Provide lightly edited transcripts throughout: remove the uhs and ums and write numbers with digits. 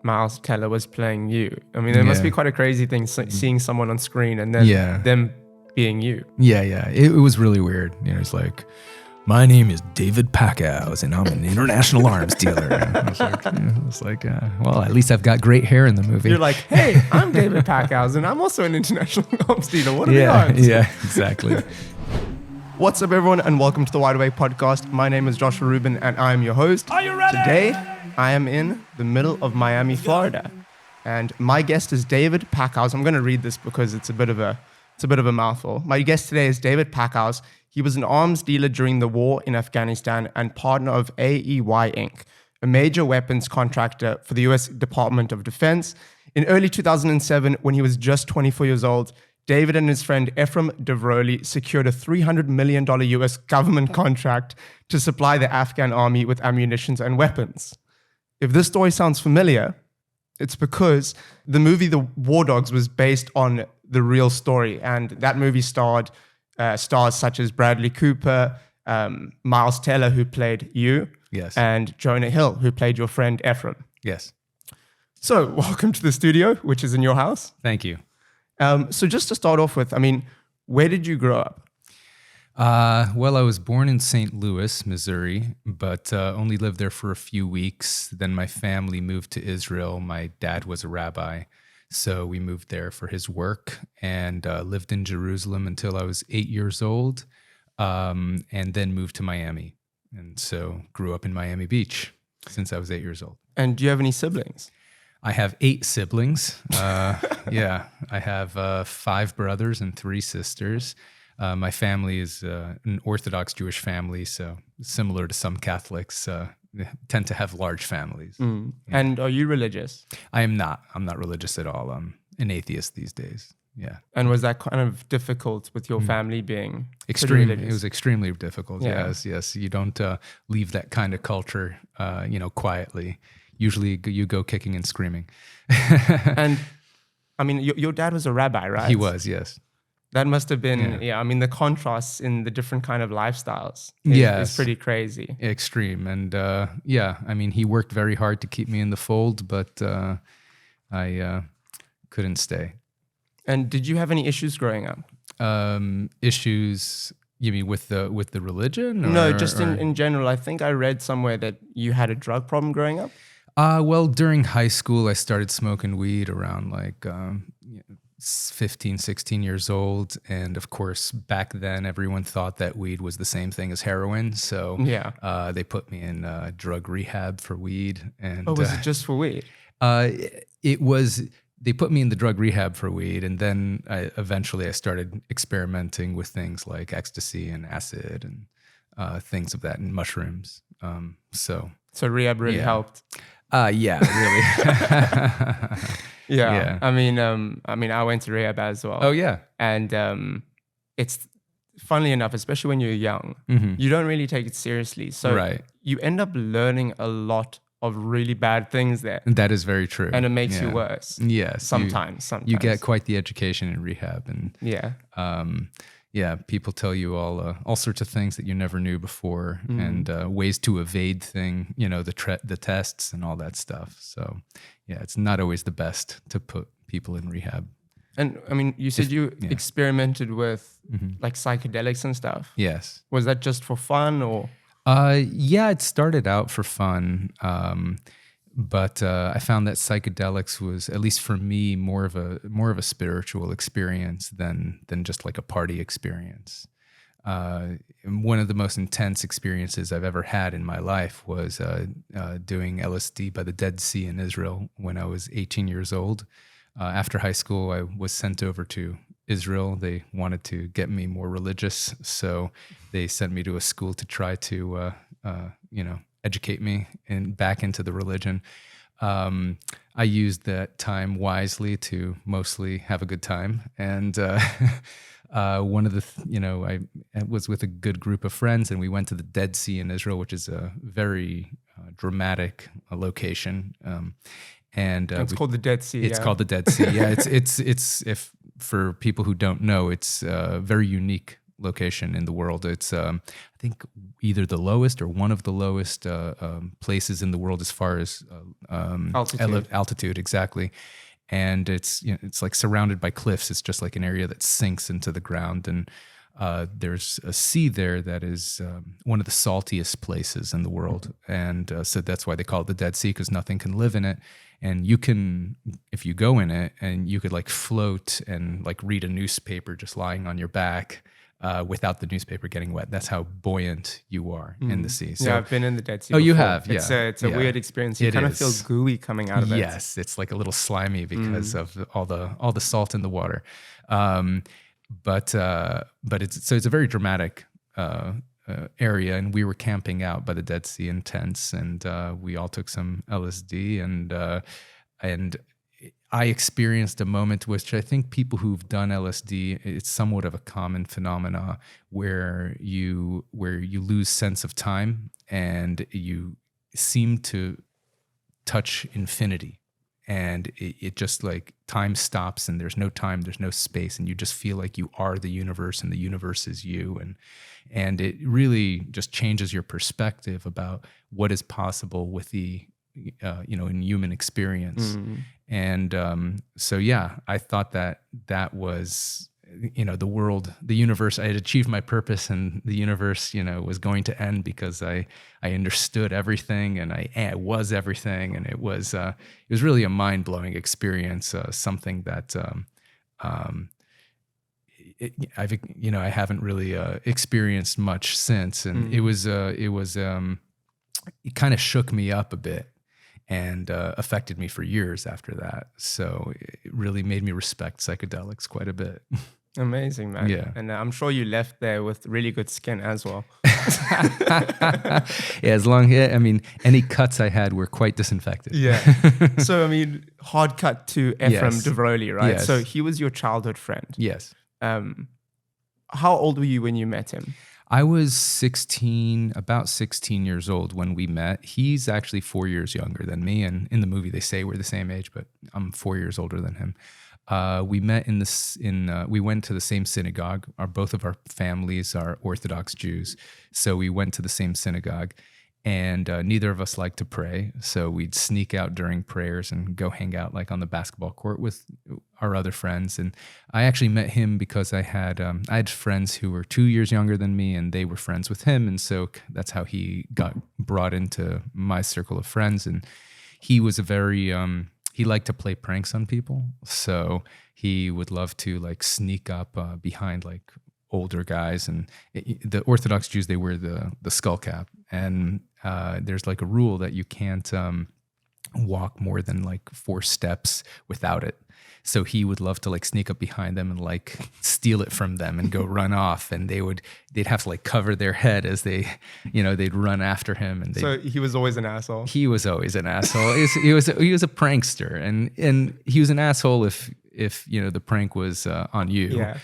Miles Teller was playing you. I mean, it must be quite a crazy thing seeing someone on screen and then them being you. Yeah. It was really weird. It's like, my name is David Packouz, and I'm an international arms dealer. And I was like, well, at least I've got great hair in the movie. You're like, hey, I'm David Packouz, and I'm also an international arms dealer. What are the odds? Yeah, exactly. What's up, everyone, and welcome to the Wide Awake podcast. My name is Joshua Rubin, and I'm your host. Are you ready? Today, I am in the middle of Miami, Florida, and my guest is David Packouz. I'm going to read this because it's a bit of a mouthful. My guest today is David Packouz. He was an arms dealer during the war in Afghanistan and partner of AEY Inc, a major weapons contractor for the US Department of Defense. In early 2007, when he was just 24 years old, David and his friend Efraim Diveroli secured a $300 million US government contract to supply the Afghan Army with ammunition and weapons. If this story sounds familiar, it's because the movie The War Dogs was based on the real story, and that movie starred stars such as Bradley Cooper, Miles Teller, who played you, Yes. and Jonah Hill, who played your friend Efraim. Yes. So, welcome to the studio, which is in your house. Thank you. So just to start off with, I mean, where did you grow up? Well, I was born in St. Louis, Missouri, but only lived there for a few weeks. Then my family moved to Israel. My dad was a rabbi, so we moved there for his work and lived in Jerusalem until I was 8 years old, and then moved to Miami. And so grew up in Miami Beach since I was 8 years old. And do you have any siblings? I have 8 siblings. I have 5 brothers and 3 sisters. My family is an Orthodox Jewish family, so similar to some Catholics, tend to have large families. Mm. Yeah. And are you religious? I am not. I'm not religious at all. I'm an atheist these days. Yeah. And was that kind of difficult with your family being extreme? It was extremely difficult. Yeah. Yes. You don't leave that kind of culture, quietly. Usually you go kicking and screaming. And I mean, your dad was a rabbi, right? He was, yes. That must have been, I mean, the contrasts in the different kind of lifestyles is pretty crazy. Extreme. And I mean, he worked very hard to keep me in the fold, but I couldn't stay. And did you have any issues growing up? Issues, you mean with the religion? No, just in general. I think I read somewhere that you had a drug problem growing up. Well, during high school, I started smoking weed around like 15, 16 years old. And of course, back then, everyone thought that weed was the same thing as heroin. So they put me in drug rehab for weed. And was it just for weed? They put me in the drug rehab for weed. And then eventually I started experimenting with things like ecstasy and acid and things of that, and mushrooms. So rehab really helped. Yeah, really. Yeah. I mean, I went to rehab as well. Oh yeah. And it's funnily enough, especially when you're young, you don't really take it seriously. So you end up learning a lot of really bad things there. That is very true. And it makes you worse. Yes. Sometimes. You get quite the education in rehab, and people tell you all sorts of things that you never knew before, and ways to evade the tests and all that stuff. So, it's not always the best to put people in rehab. And I mean, you said you experimented with like psychedelics and stuff. Yes. Was that just for fun or? It started out for fun. But I found that psychedelics was, at least for me, more of a spiritual experience than just like a party experience. One of the most intense experiences I've ever had in my life was doing LSD by the Dead Sea in Israel when I was 18 years old. After high school, I was sent over to Israel. They wanted to get me more religious, so they sent me to a school to try to, educate me back into the religion. I used that time wisely to mostly have a good time. And one of I was with a good group of friends, and we went to the Dead Sea in Israel, which is a very dramatic location. And it's called the Dead Sea. It's called the Dead Sea. Yeah, it's if for people who don't know, it's a very unique location in the world. It's I think either the lowest or one of the lowest places in the world as far as altitude, exactly. And it's it's like surrounded by cliffs. It's just like an area that sinks into the ground, and there's a sea there that is one of the saltiest places in the world, and so that's why they call it the Dead Sea, because nothing can live in it. And you can, if you go in it, and you could like float and like read a newspaper just lying on your back without the newspaper getting wet. That's how buoyant you are in the sea. So, yeah, I've been in the Dead Sea. Oh, before. you have? Yeah. It's a weird experience. You kind of feel gooey coming out of it. Yes, it's like a little slimy because of all the salt in the water. But it's a very dramatic area, and we were camping out by the Dead Sea in tents, and we all took some LSD, and I experienced a moment which I think people who've done LSD, it's somewhat of a common phenomena where you lose sense of time and you seem to touch infinity. And it just like time stops, and there's no time, there's no space, and you just feel like you are the universe and the universe is you. And it really just changes your perspective about what is possible with the, in human experience. And so, yeah, I thought that was, the world, the universe, I had achieved my purpose, and the universe, was going to end because I understood everything, and I was everything. And it was really a mind-blowing experience, something that I haven't really experienced much since. And it kind of shook me up a bit and affected me for years after that. So it really made me respect psychedelics quite a bit. Amazing, man. Yeah. And I'm sure you left there with really good skin as well. Yeah, any cuts I had were quite disinfected. Yeah. So, hard cut to Efraim Diveroli, right? Yes. So he was your childhood friend. Yes. How old were you when you met him? I was about 16 years old when we met. He's actually 4 years younger than me. And in the movie, they say we're the same age, but I'm 4 years older than him. We met we went to the same synagogue. Both of our families are Orthodox Jews. So we went to the same synagogue, and neither of us liked to pray. So we'd sneak out during prayers and go hang out like on the basketball court with our other friends. And I actually met him because I had friends who were 2 years younger than me, and they were friends with him. And so that's how he got brought into my circle of friends. And he was a very, he liked to play pranks on people. So he would love to like sneak up behind like older guys. And the Orthodox Jews, they wear the skull cap. And there's like a rule that you can't walk more than like 4 steps without it. So he would love to like sneak up behind them and like steal it from them and go run off. And they'd have to like cover their head as they, they'd run after him. And so he was always an asshole. He was always an asshole. He was a prankster, and he was an asshole if the prank was on you. Yeah.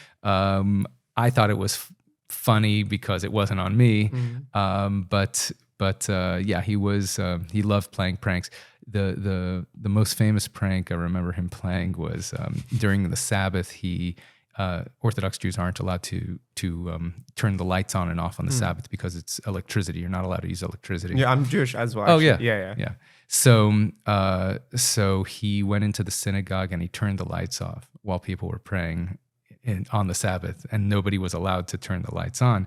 I thought it was funny because it wasn't on me. But he loved playing pranks. The most famous prank I remember him playing was during the Sabbath. Orthodox Jews aren't allowed to turn the lights on and off on the Sabbath because it's electricity. You're not allowed to use electricity. Yeah, I'm Jewish as well. Actually. Oh yeah. Yeah. So he went into the synagogue and he turned the lights off while people were praying on the Sabbath, and nobody was allowed to turn the lights on.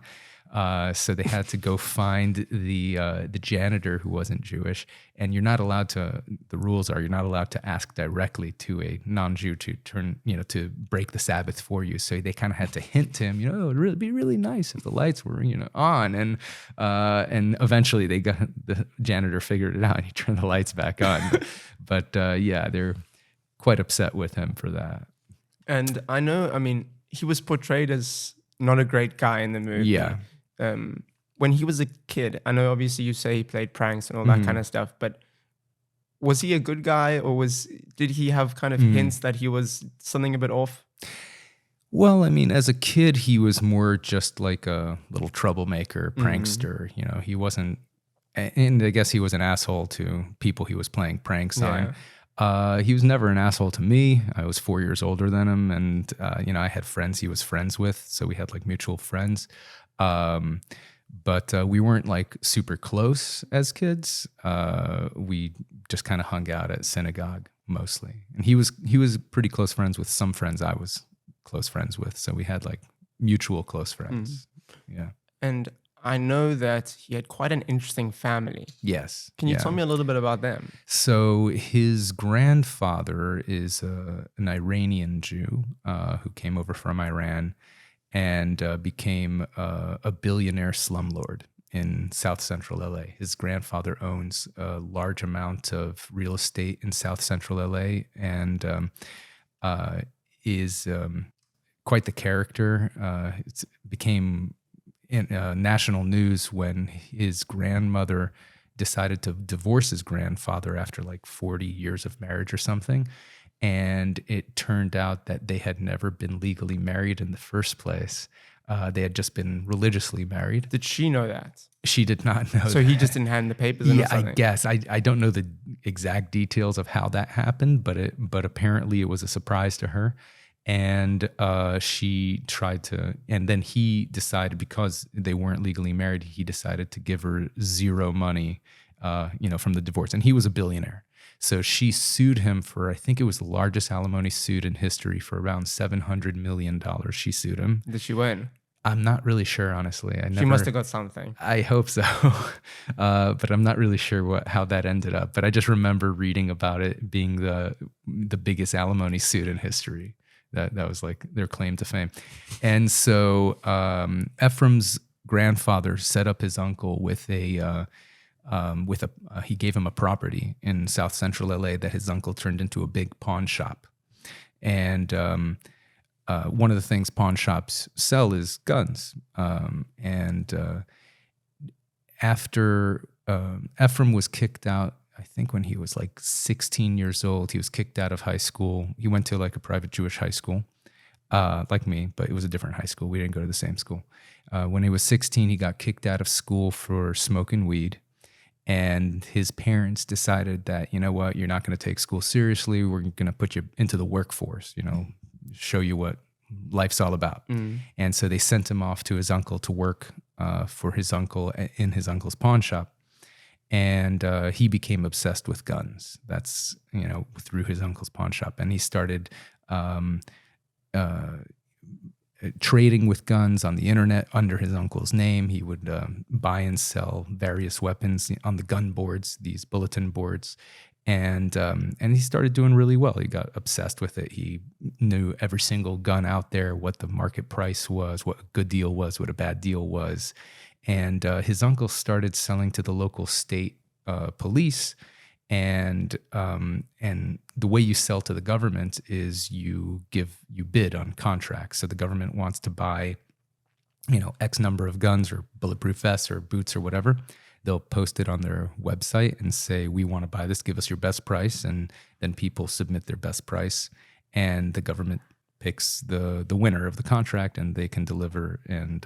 So they had to go find the janitor who wasn't Jewish, and you're not allowed to. The rules are you're not allowed to ask directly to a non-Jew to turn, to break the Sabbath for you. So they kind of had to hint to him, it would be really nice if the lights were, on. And eventually the janitor figured it out and he turned the lights back on. But they're quite upset with him for that. And I know, he was portrayed as not a great guy in the movie. Yeah. When he was a kid, I know obviously you say he played pranks and all that kind of stuff, but was he a good guy, or did he have kind of hints that he was something a bit off? Well, as a kid, he was more just like a little troublemaker, prankster. He wasn't, and I guess he was an asshole to people he was playing pranks on. He was never an asshole to me. I was 4 years older than him, and I had friends he was friends with, so we had like mutual friends. But we weren't like super close as kids. We just kind of hung out at synagogue mostly, and he was pretty close friends with some friends I was close friends with. So we had like mutual close friends. Yeah. And I know that he had quite an interesting family. Yes. Can you tell me a little bit about them? So his grandfather is an Iranian Jew who came over from Iran and became a billionaire slumlord in South Central LA. His grandfather owns a large amount of real estate in South Central LA and is quite the character. It became in national news when his grandmother decided to divorce his grandfather after like 40 years of marriage or something. And it turned out that they had never been legally married in the first place. They had just been religiously married. Did she know that? She did not know. So that. he just didn't hand the papers in or something? I guess. I don't know the exact details of how that happened, but apparently it was a surprise to her. And she tried to, and then he decided, because they weren't legally married, he decided to give her zero money, from the divorce. And he was a billionaire. So she sued him for, I think it was the largest alimony suit in history, for around $700 million. She sued him. Did she win? I'm not really sure, honestly. She must have got something. I hope so. But I'm not really sure how that ended up. But I just remember reading about it being the biggest alimony suit in history. That was like their claim to fame. And so Efraim's grandfather set up his uncle with he gave him a property in South Central LA that his uncle turned into a big pawn shop. And one of the things pawn shops sell is guns. After Efraim was kicked out, I think when he was like 16 years old, he was kicked out of high school. He went to like a private Jewish high school, like me, but it was a different high school. We didn't go to the same school. When he was 16, he got kicked out of school for smoking weed. And his parents decided that, you know what, you're not going to take school seriously. We're going to put you into the workforce, show you what life's all about. And so they sent him off to his uncle to work for his uncle in his uncle's pawn shop. And he became obsessed with guns. That's, through his uncle's pawn shop. And he started trading with guns on the internet under his uncle's name. He would buy and sell various weapons on the gun boards, these bulletin boards. And he started doing really well. He got obsessed with it. He knew every single gun out there, what the market price was, what a good deal was, what a bad deal was. And his uncle started selling to the local state police, and the way you sell to the government is you bid on contracts. So the government wants to buy, X number of guns or bulletproof vests or boots or whatever. They'll post it on their website and say, "We want to buy this. Give us your best price." And then people submit their best price, and the government picks the winner of the contract, and they can deliver and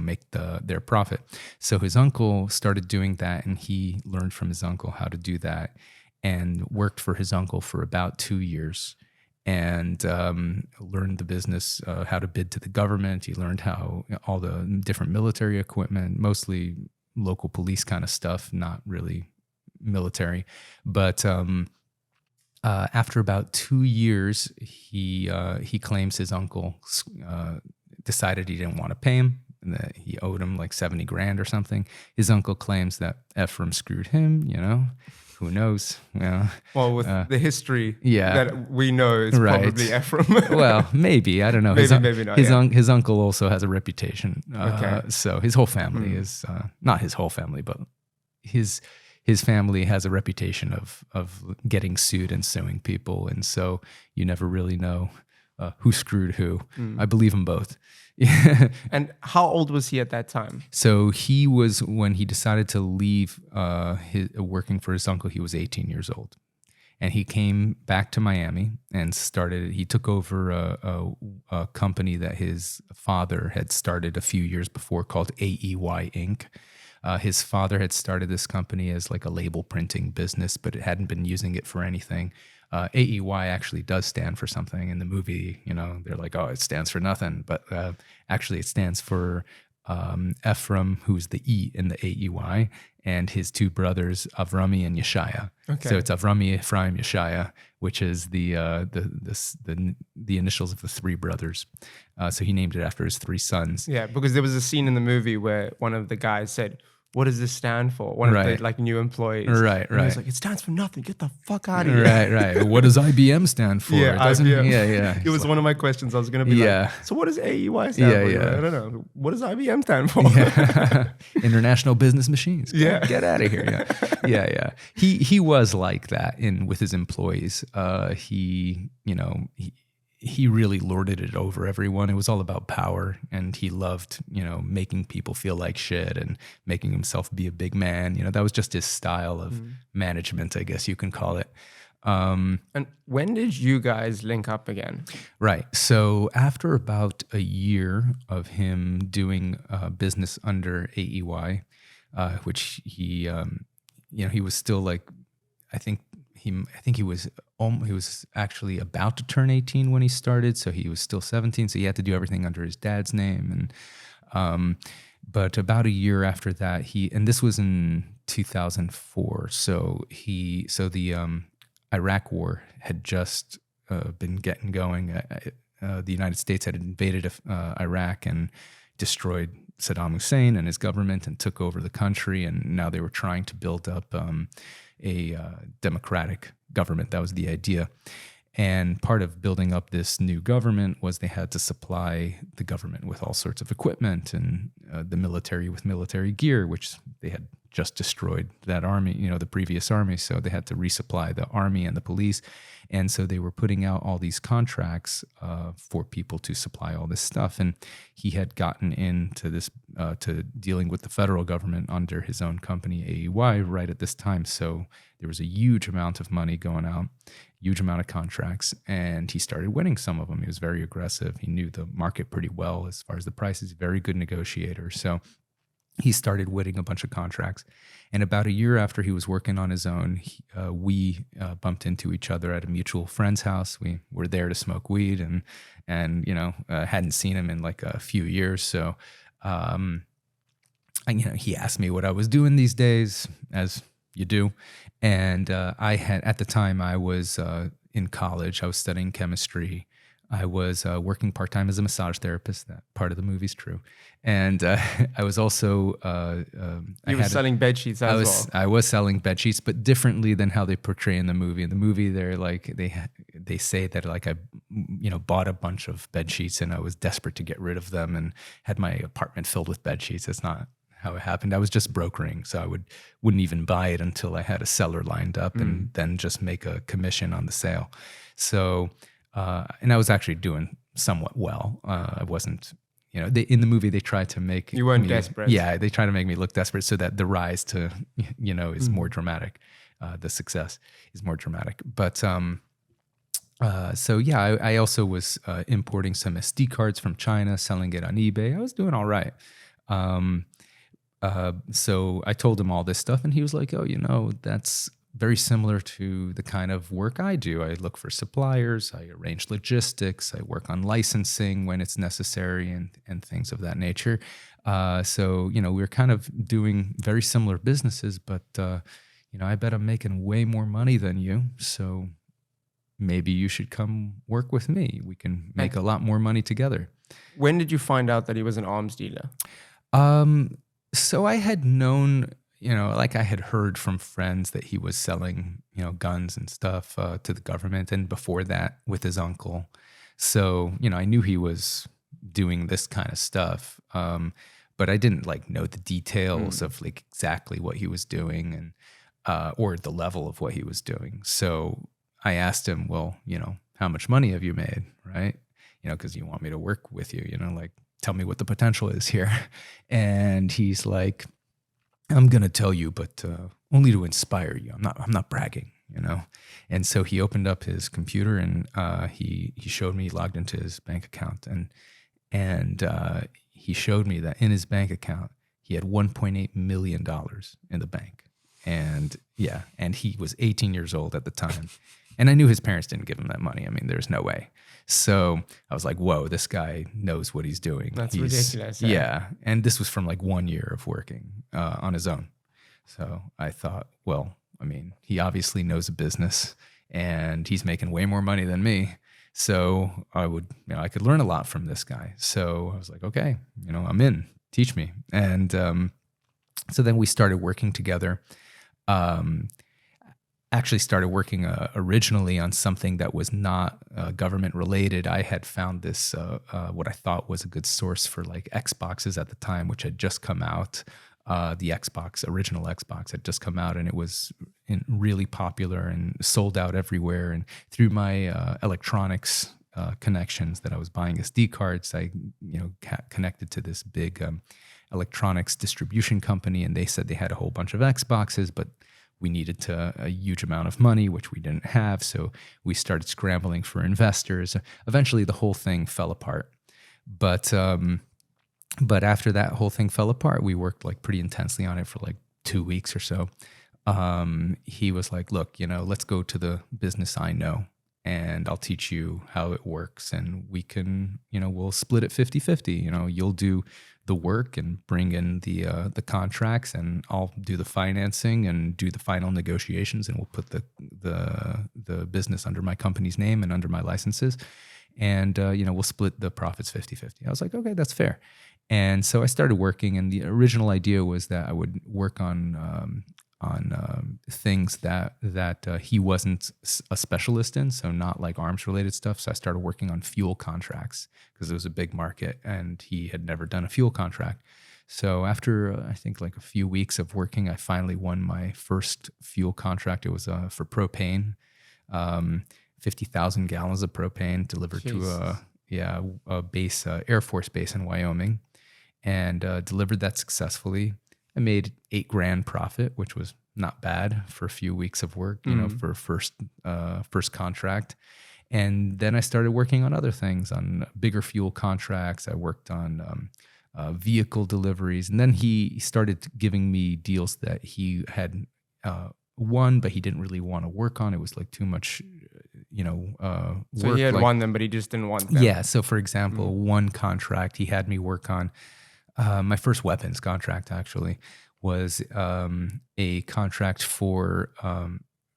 make their profit. So his uncle started doing that, and he learned from his uncle how to do that, and worked for his uncle for about 2 years, and learned the business, how to bid to the government. He learned how all the different military equipment, mostly local police kind of stuff, not really military. But after about 2 years, he claims his uncle decided he didn't want to pay him, and that he owed him like $70,000 or something. His uncle claims that Efraim screwed him, who knows? Well, with the history yeah, that we know, it's right. probably Efraim. Well, maybe, I don't know. Maybe not. His uncle also has a reputation. Okay. So his whole family is, not his whole family, but his family has a reputation of getting sued and suing people. And so you never really know who screwed who. I believe them both. And how old was he at that time? So he was, when he decided to leave working for his uncle, he was 18 years old. And he came back to Miami and he took over a company that his father had started a few years before called AEY Inc. His father had started this company as like a label printing business, but it hadn't been using it for anything. AEY actually does stand for something. In the movie, they're like, oh, it stands for nothing. But actually it stands for Ephraim, who's the E in the AEY, and his two brothers, Avrami and Yeshaya. Okay. So it's Avrami, Ephraim, Yeshaya, which is the initials of the three brothers. So he named it after his three sons. Yeah, because there was a scene in the movie where one of the guys said, "What does this stand for?" One of the new employees. Right. And he was like, "It stands for nothing. Get the fuck out of here." Right. What does IBM stand for? Yeah, It doesn't- IBM. Yeah. It was one of my questions. I was going to be like, "So what does AEY stand for?" Yeah. Like, I don't know. What does IBM stand for? Yeah. International Business Machines. Get out of here. Yeah. He was like that with his employees. He really lorded it over everyone. It was all about power, and he loved, making people feel like shit and making himself be a big man. That was just his style of management, I guess you can call it. And when did you guys link up again? Right. So after about a year of him doing business under AEY, which he was still like, I think he was actually about to turn 18 when he started, so he was still 17. So he had to do everything under his dad's name, and but about a year after that, and this was in 2004. So the Iraq War had just been getting going. The United States had invaded Iraq and destroyed Saddam Hussein and his government and took over the country, and now they were trying to build up a democratic government. That was the idea. And part of building up this new government was they had to supply the government with all sorts of equipment and the military with military gear, which they had just destroyed that army, the previous army. So they had to resupply the army and the police. And so they were putting out all these contracts for people to supply all this stuff. And he had gotten into this, to dealing with the federal government under his own company, AEY, right at this time. So there was a huge amount of money going out, huge amount of contracts, and he started winning some of them. He was very aggressive. He knew the market pretty well as far as the prices, very good negotiator. So he started winning a bunch of contracts. And about a year after he was working on his own, we bumped into each other at a mutual friend's house. We were there to smoke weed and hadn't seen him in like a few years. So, he asked me what I was doing these days, as you do. And at the time I was in college. I was studying chemistry. I was working part-time as a massage therapist. That part of the movie's true. And I was also... you were selling bed sheets as well. I was selling bed sheets, but differently than how they portray in the movie. In the movie, they're like, they say that like I bought a bunch of bed sheets and I was desperate to get rid of them and had my apartment filled with bed sheets. That's not how it happened. I was just brokering, so I wouldn't even buy it until I had a seller lined up and then just make a commission on the sale. So... and I was actually doing somewhat well. I wasn't, in the movie they tried to make you weren't me, desperate. Yeah, they tried to make me look desperate so that the rise to, is more dramatic. The success is more dramatic. But I also was importing some SD cards from China, selling it on eBay. I was doing all right. So I told him all this stuff, and he was like, "Oh, that's very similar to the kind of work I do. I look for suppliers, I arrange logistics, I work on licensing when it's necessary and things of that nature." So, we're kind of doing very similar businesses, but, I bet I'm making way more money than you. So maybe you should come work with me. We can make a lot more money together. When did you find out that he was an arms dealer? So I had known... I had heard from friends that he was selling, guns and stuff to the government, and before that with his uncle. So, I knew he was doing this kind of stuff, but I didn't know the details of exactly what he was doing and or the level of what he was doing. So I asked him, well, how much money have you made, right? Because you want me to work with you, tell me what the potential is here. And he's like, "I'm going to tell you, but only to inspire you. I'm not bragging, And so he opened up his computer and he showed me, logged into his bank account, and he showed me that in his bank account he had $1.8 million in the bank. And he was 18 years old at the time. And I knew his parents didn't give him that money. I mean, there's no way. So I was like, whoa, this guy knows what he's doing. That's ridiculous. Yeah. And this was from like 1 year of working on his own. So I thought, well, I mean, he obviously knows a business and he's making way more money than me. So I could learn a lot from this guy. So I was like, okay, I'm in, teach me. And so then we started working together. Actually started working originally on something that was not government related. I had found this, what I thought was a good source for like Xboxes at the time, which had just come out. The original Xbox had just come out, and it was really popular and sold out everywhere. And through my electronics connections that I was buying SD cards, I connected to this big electronics distribution company, and they said they had a whole bunch of Xboxes, but we needed a huge amount of money, which we didn't have. So we started scrambling for investors. Eventually, the whole thing fell apart. But after that whole thing fell apart, we worked like pretty intensely on it for like 2 weeks or so. He was like, look, let's go to the business I know, and I'll teach you how it works. And we can, we'll split it 50-50. You'll do the work and bring in the contracts, and I'll do the financing and do the final negotiations, and we'll put the business under my company's name and under my licenses. And, we'll split the profits 50-50. I was like, okay, that's fair. And so I started working, and the original idea was that I would work on things that he wasn't a specialist in, so not like arms related stuff. So I started working on fuel contracts because it was a big market, and he had never done a fuel contract. So after I think like a few weeks of working, I finally won my first fuel contract. It was for propane, 50,000 gallons of propane delivered to a base, Air Force base in Wyoming, and delivered that successfully. I made $8,000 profit, which was not bad for a few weeks of work, for first contract. And then I started working on other things, on bigger fuel contracts. I worked on vehicle deliveries, and then he started giving me deals that he had won, but he didn't really want to work on. It was like too much, work. So he had won them, but he just didn't want them. Yeah. So for example, one contract he had me work on, my first weapons contract actually was a contract for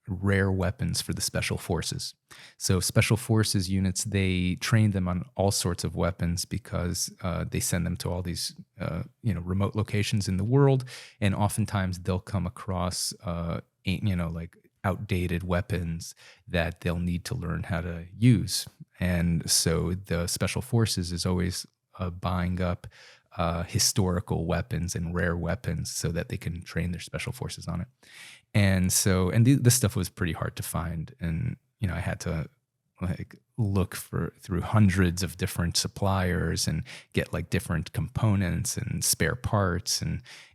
rare weapons for the special forces. So special forces units, they train them on all sorts of weapons because they send them to all these remote locations in the world, and oftentimes they'll come across like outdated weapons that they'll need to learn how to use. And so the special forces is always buying up historical weapons and rare weapons so that they can train their special forces on it. And so, this stuff was pretty hard to find. And, I had to look through hundreds of different suppliers and get like different components and spare parts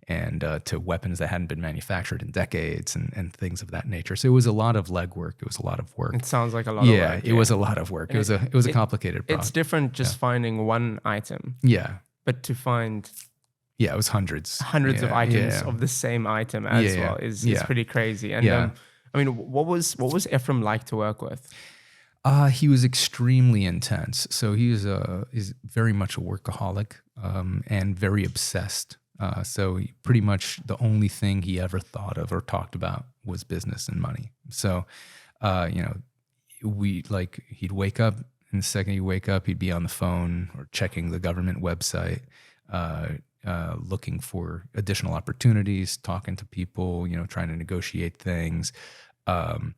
and to weapons that hadn't been manufactured in decades and things of that nature. So it was a lot of legwork. It was a lot of work. It sounds like a lot of work. Yeah, it was a lot of work. It was a complicated process. It's different just finding one item. Yeah. But to find it was hundreds of items of the same item as well is pretty crazy. And what was Efraim like to work with? He was extremely intense. So he's very much a workaholic and very obsessed. So pretty much the only thing he ever thought of or talked about was business and money. So he'd wake up, and the second he'd wake up, he'd be on the phone or checking the government website, looking for additional opportunities, talking to people, trying to negotiate things. And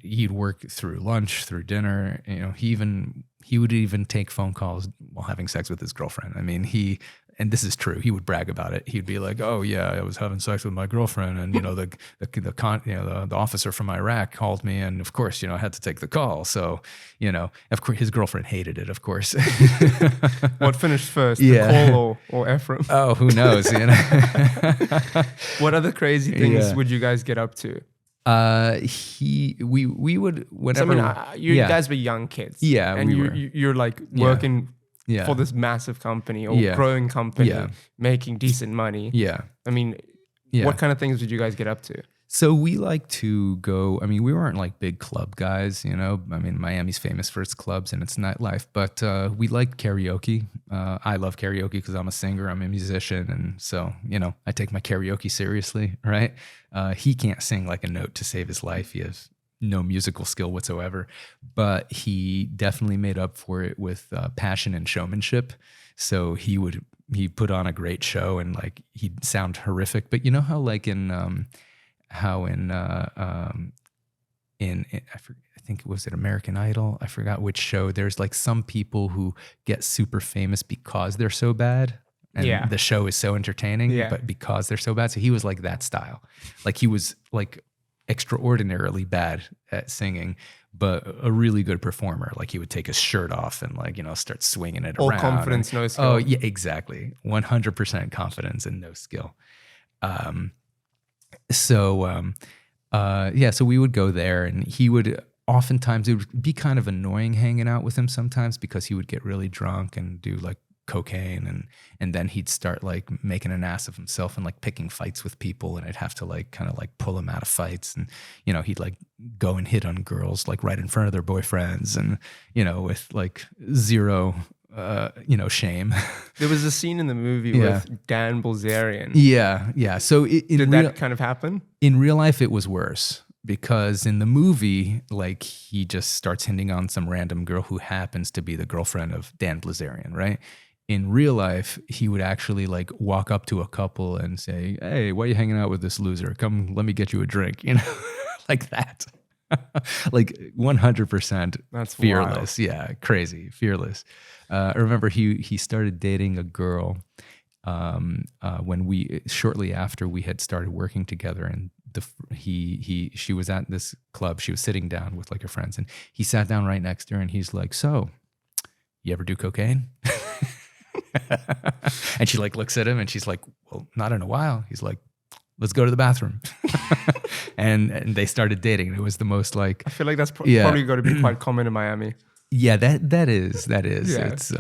he'd work through lunch, through dinner. He would even take phone calls while having sex with his girlfriend. I mean, and this is true, he would brag about it. He'd be like, "Oh yeah, I was having sex with my girlfriend, and the officer from Iraq called me, and of course, I had to take the call." So, of course, his girlfriend hated it. Of course. What finished first, the call or Efraim? Oh, who knows? What other crazy things would you guys get up to? We would whenever. So, you guys were young kids. Yeah, and you're like working. Yeah. For this massive company or growing company, making decent money. Yeah. I mean, what kind of things did you guys get up to? So we like to go, I mean, we weren't like big club guys, you know. I mean, Miami's famous for its clubs and its nightlife, but we liked karaoke. I love karaoke because I'm a singer, I'm a musician. And so, you know, I take my karaoke seriously, right? He can't sing like a note to save his life. He has no musical skill whatsoever, but he definitely made up for it with passion and showmanship. So he put on a great show and like he'd sound horrific. But you know how like in I think it was at American Idol, I forgot which show, there's like some people who get super famous because they're so bad and the show is so entertaining, but because they're so bad. So he was like that style. Like he was like extraordinarily bad at singing, but a really good performer. Like he would take his shirt off and like, you know, start swinging it All around. confidence, no skill. Oh yeah, exactly. 100% confidence and no skill. So we would go there, and he would oftentimes, it would be kind of annoying hanging out with him sometimes because he would get really drunk and do like cocaine, and then he'd start like making an ass of himself and like picking fights with people, and I'd have to like kind of like pull him out of fights, and you know, he'd like go and hit on girls like right in front of their boyfriends, and you know, with like zero shame. There was a scene in the movie with Dan Bilzerian. Yeah. So did that kind of happen? In real life, it was worse because in the movie, like he just starts hitting on some random girl who happens to be the girlfriend of Dan Bilzerian, right? In real life, he would actually like walk up to a couple and say, "Hey, why are you hanging out with this loser? Come, let me get you a drink," you know, like that. Like 100%. That's fearless. wild. Yeah, crazy, fearless. I remember he started dating a girl when shortly after we had started working together, and she was at this club. She was sitting down with like her friends, and he sat down right next to her, and he's like, "So, you ever do cocaine?" And she like looks at him, and she's like, "Well, not in a while." He's like, "Let's go to the bathroom." and they started dating. It was the most like, I feel like that's probably going to be quite common in Miami. Yeah, that is. Yeah. It's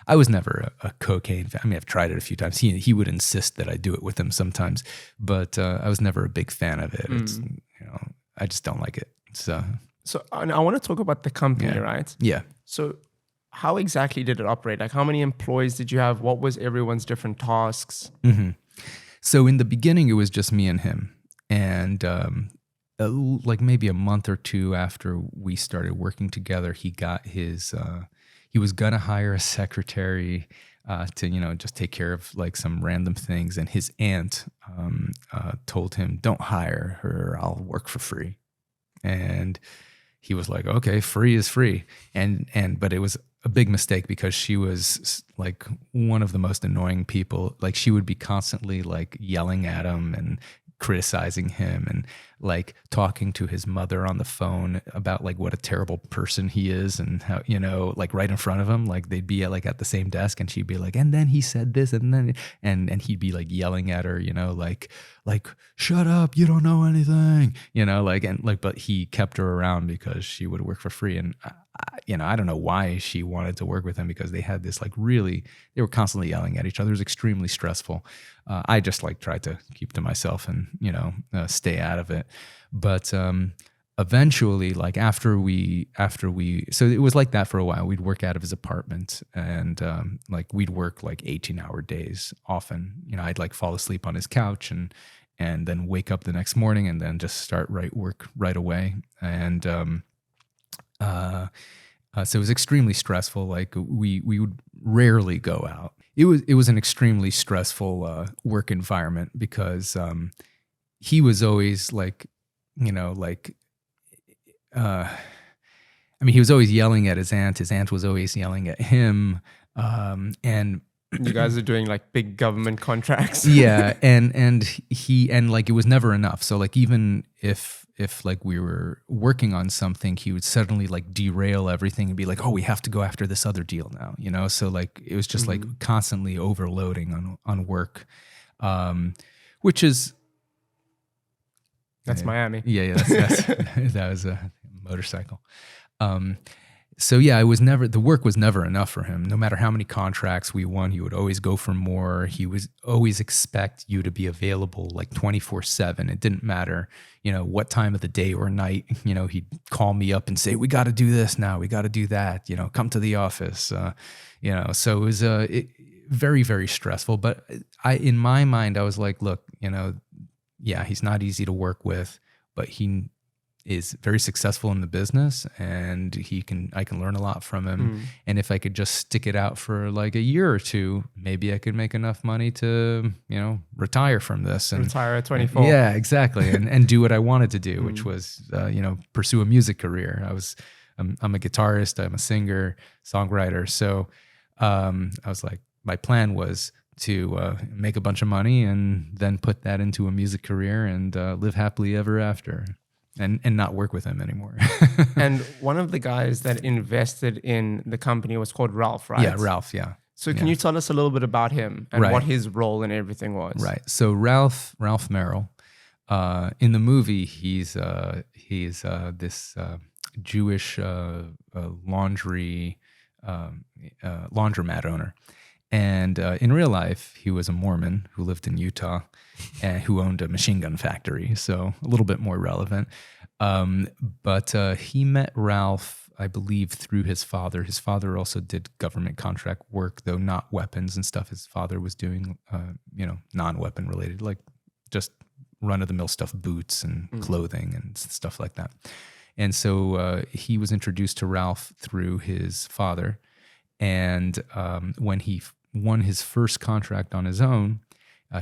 I was never a cocaine fan. I mean, I've tried it a few times. He would insist that I do it with him sometimes, but I was never a big fan of it. It's, you know, I just don't like it. So I want to talk about the company, right? Yeah. So how exactly did it operate? Like, how many employees did you have? What was everyone's different tasks? Mm-hmm. So in the beginning, it was just me and him, and like maybe a month or two after we started working together, he got his. He was gonna hire a secretary to, you know, just take care of like some random things, and his aunt told him, "Don't hire her. I'll work for free." And he was like, "Okay, free is free," but it was a big mistake because she was like one of the most annoying people. Like she would be constantly like yelling at him and criticizing him and like talking to his mother on the phone about like what a terrible person he is, and how, you know, like right in front of him, like they'd be at the same desk, and she'd be like, "And then he said this," and then and he'd be like yelling at her, you know, like "Shut up, you don't know anything," you know, like, and like, but he kept her around because she would work for free. And you know, I don't know why she wanted to work with him, because they had this like they were constantly yelling at each other. It was extremely stressful. I just like tried to keep to myself and, you know, stay out of it. But eventually, like after we, so it was like that for a while. We'd work out of his apartment, and like we'd work like 18-hour days often. You know, I'd like fall asleep on his couch and then wake up the next morning and then just start work right away. And so it was extremely stressful. Like we would rarely go out. It was an extremely stressful work environment because he was always like, you know, like, I mean, he was always yelling at his aunt. His aunt was always yelling at him. And you guys are doing like big government contracts. Yeah. And like, it was never enough. So like, even if like we were working on something, he would suddenly like derail everything and be like, "Oh, we have to go after this other deal now," you know? So like, it was just like constantly overloading on work, which is, that's Miami. Yeah, that's that was a motorcycle. So yeah, the work was never enough for him. No matter how many contracts we won, he would always go for more. He was always expect you to be available like 24/7. It didn't matter, what time of the day or night, he'd call me up and say, we got to do this now. We got to do that, come to the office. So it was very, very stressful. But in my mind, I was like, look, yeah, he's not easy to work with, but he is very successful in the business, and I can learn a lot from him. And if I could just stick it out for like a year or two, maybe I could make enough money to, retire from this and retire at 24. Yeah, exactly. and do what I wanted to do, which was, pursue a music career. I'm a guitarist, I'm a singer, songwriter. So, I was like, my plan was to make a bunch of money and then put that into a music career and live happily ever after. And not work with him anymore. And one of the guys that invested in the company was called Ralph, right? Yeah, Ralph, yeah. So can you tell us a little bit about him and what his role in everything was? Right. So Ralph Merrill, in the movie, he's this Jewish laundromat owner. And in real life, he was a Mormon who lived in Utah and who owned a machine gun factory. So a little bit more relevant. But he met Ralph, I believe, through his father. His father also did government contract work, though not weapons and stuff. His father was doing, non-weapon related, like just run-of-the-mill stuff, boots and clothing and stuff like that. And so he was introduced to Ralph through his father. And when he won his first contract on his own,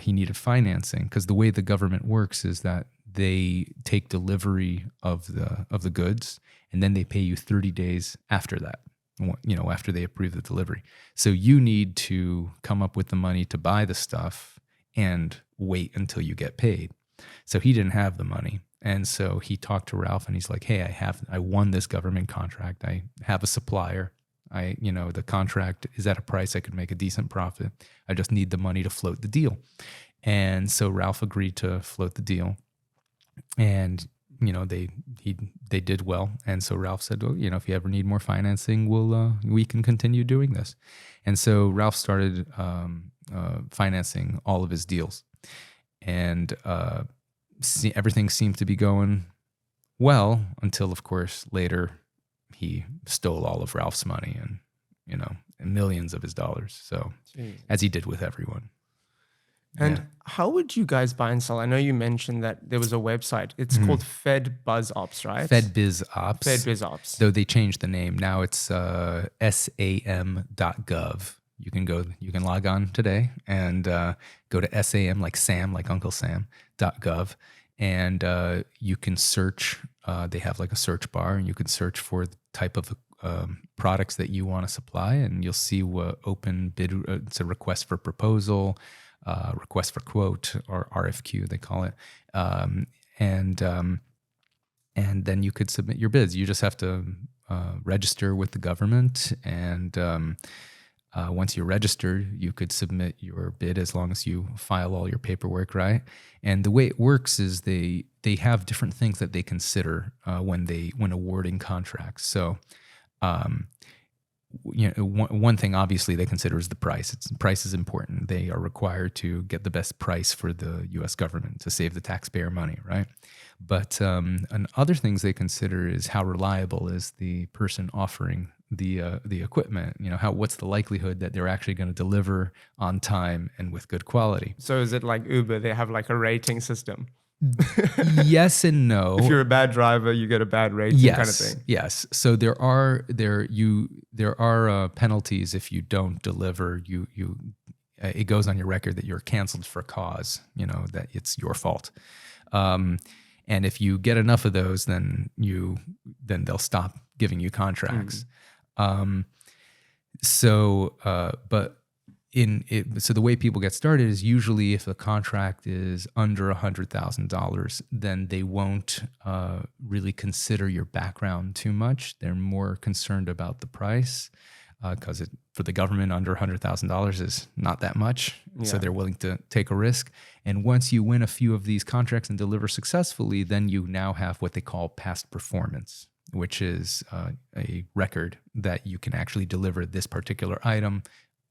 he needed financing, because the way the government works is that they take delivery of the goods, and then they pay you 30 days after that, after they approve the delivery. So you need to come up with the money to buy the stuff and wait until you get paid. So he didn't have the money. And so he talked to Ralph, and he's like, hey, I won this government contract. I have a supplier. The contract is at a price I could make a decent profit. I just need the money to float the deal. And so Ralph agreed to float the deal, and they did well. And so Ralph said, well, if you ever need more financing, we can continue doing this. And so Ralph started financing all of his deals, and everything seemed to be going well until, of course, later he stole all of Ralph's money and millions of his dollars. So, as he did with everyone. And how would you guys buy and sell? I know you mentioned that there was a website. It's called Fed Buzz Ops, right? Fed Biz Ops. Fed Biz Ops. Though they changed the name. Now it's sam.gov. You can log on today and go to SAM, like Sam, like Uncle Sam, .gov. And you can search. They have like a search bar, and you can search for the type of products that you want to supply, and you'll see what open bid. It's a request for proposal, request for quote, or RFQ they call it, and then you could submit your bids. You just have to register with the government, and once you're registered, you could submit your bid as long as you file all your paperwork right. And the way it works is they have different things that they consider when awarding contracts. So, one thing obviously they consider is the price. Price is important. They are required to get the best price for the U.S. government to save the taxpayer money, right? But and other things they consider is how reliable is the person offering the equipment. What's the likelihood that they're actually going to deliver on time and with good quality. So is it like Uber? They have like a rating system. Yes and no. If you're a bad driver, you get a bad rating, kind of thing. Yes. So there are penalties if you don't deliver. It goes on your record that you're canceled for cause. That it's your fault. And if you get enough of those, then they'll stop giving you contracts. So the way people get started is usually if a contract is under $100,000, then they won't really consider your background too much. They're more concerned about the price, because for the government, under $100,000 is not that much. Yeah. So they're willing to take a risk. And once you win a few of these contracts and deliver successfully, then you now have what they call past performance. which is a record that you can actually deliver this particular item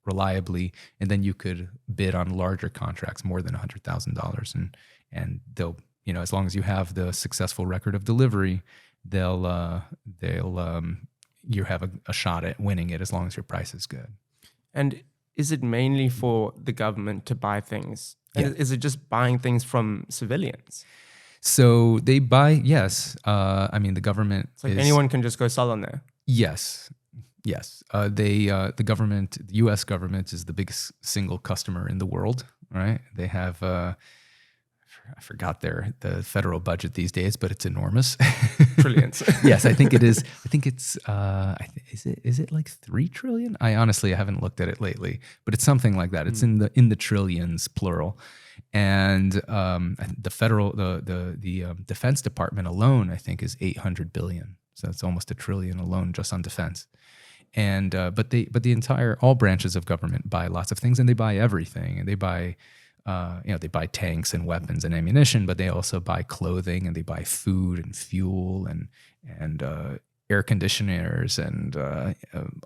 reliably, and then you could bid on larger contracts, more than $100,000, and they'll, as long as you have the successful record of delivery, they'll you have a shot at winning it as long as your price is good. And is it mainly for the government to buy things? Yeah. And is it just buying things from civilians? So they buy, yes. The government It's like anyone can just go sell on there. Yes. The government, the U.S. government is the biggest single customer in the world, right? They have, I forgot the federal budget these days, but it's enormous. Trillions. Yes, I think it is. I think it's, is it like 3 trillion? I haven't looked at it lately, but it's something like that. It's in the trillions, plural. And the Defense Department alone, I think, is 800 billion. So it's almost $1 trillion alone just on defense. And but all branches of government buy lots of things, and they buy everything. And they buy they buy tanks and weapons and ammunition, but they also buy clothing, and they buy food and fuel and air conditioners and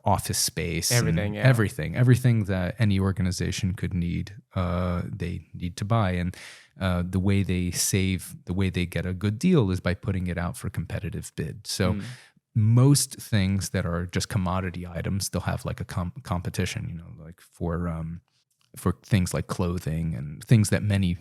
office space. Everything, and everything that any organization could need, they need to buy. And the way they get a good deal is by putting it out for competitive bid. So most things that are just commodity items, they'll have like a competition, like for things like clothing and things that many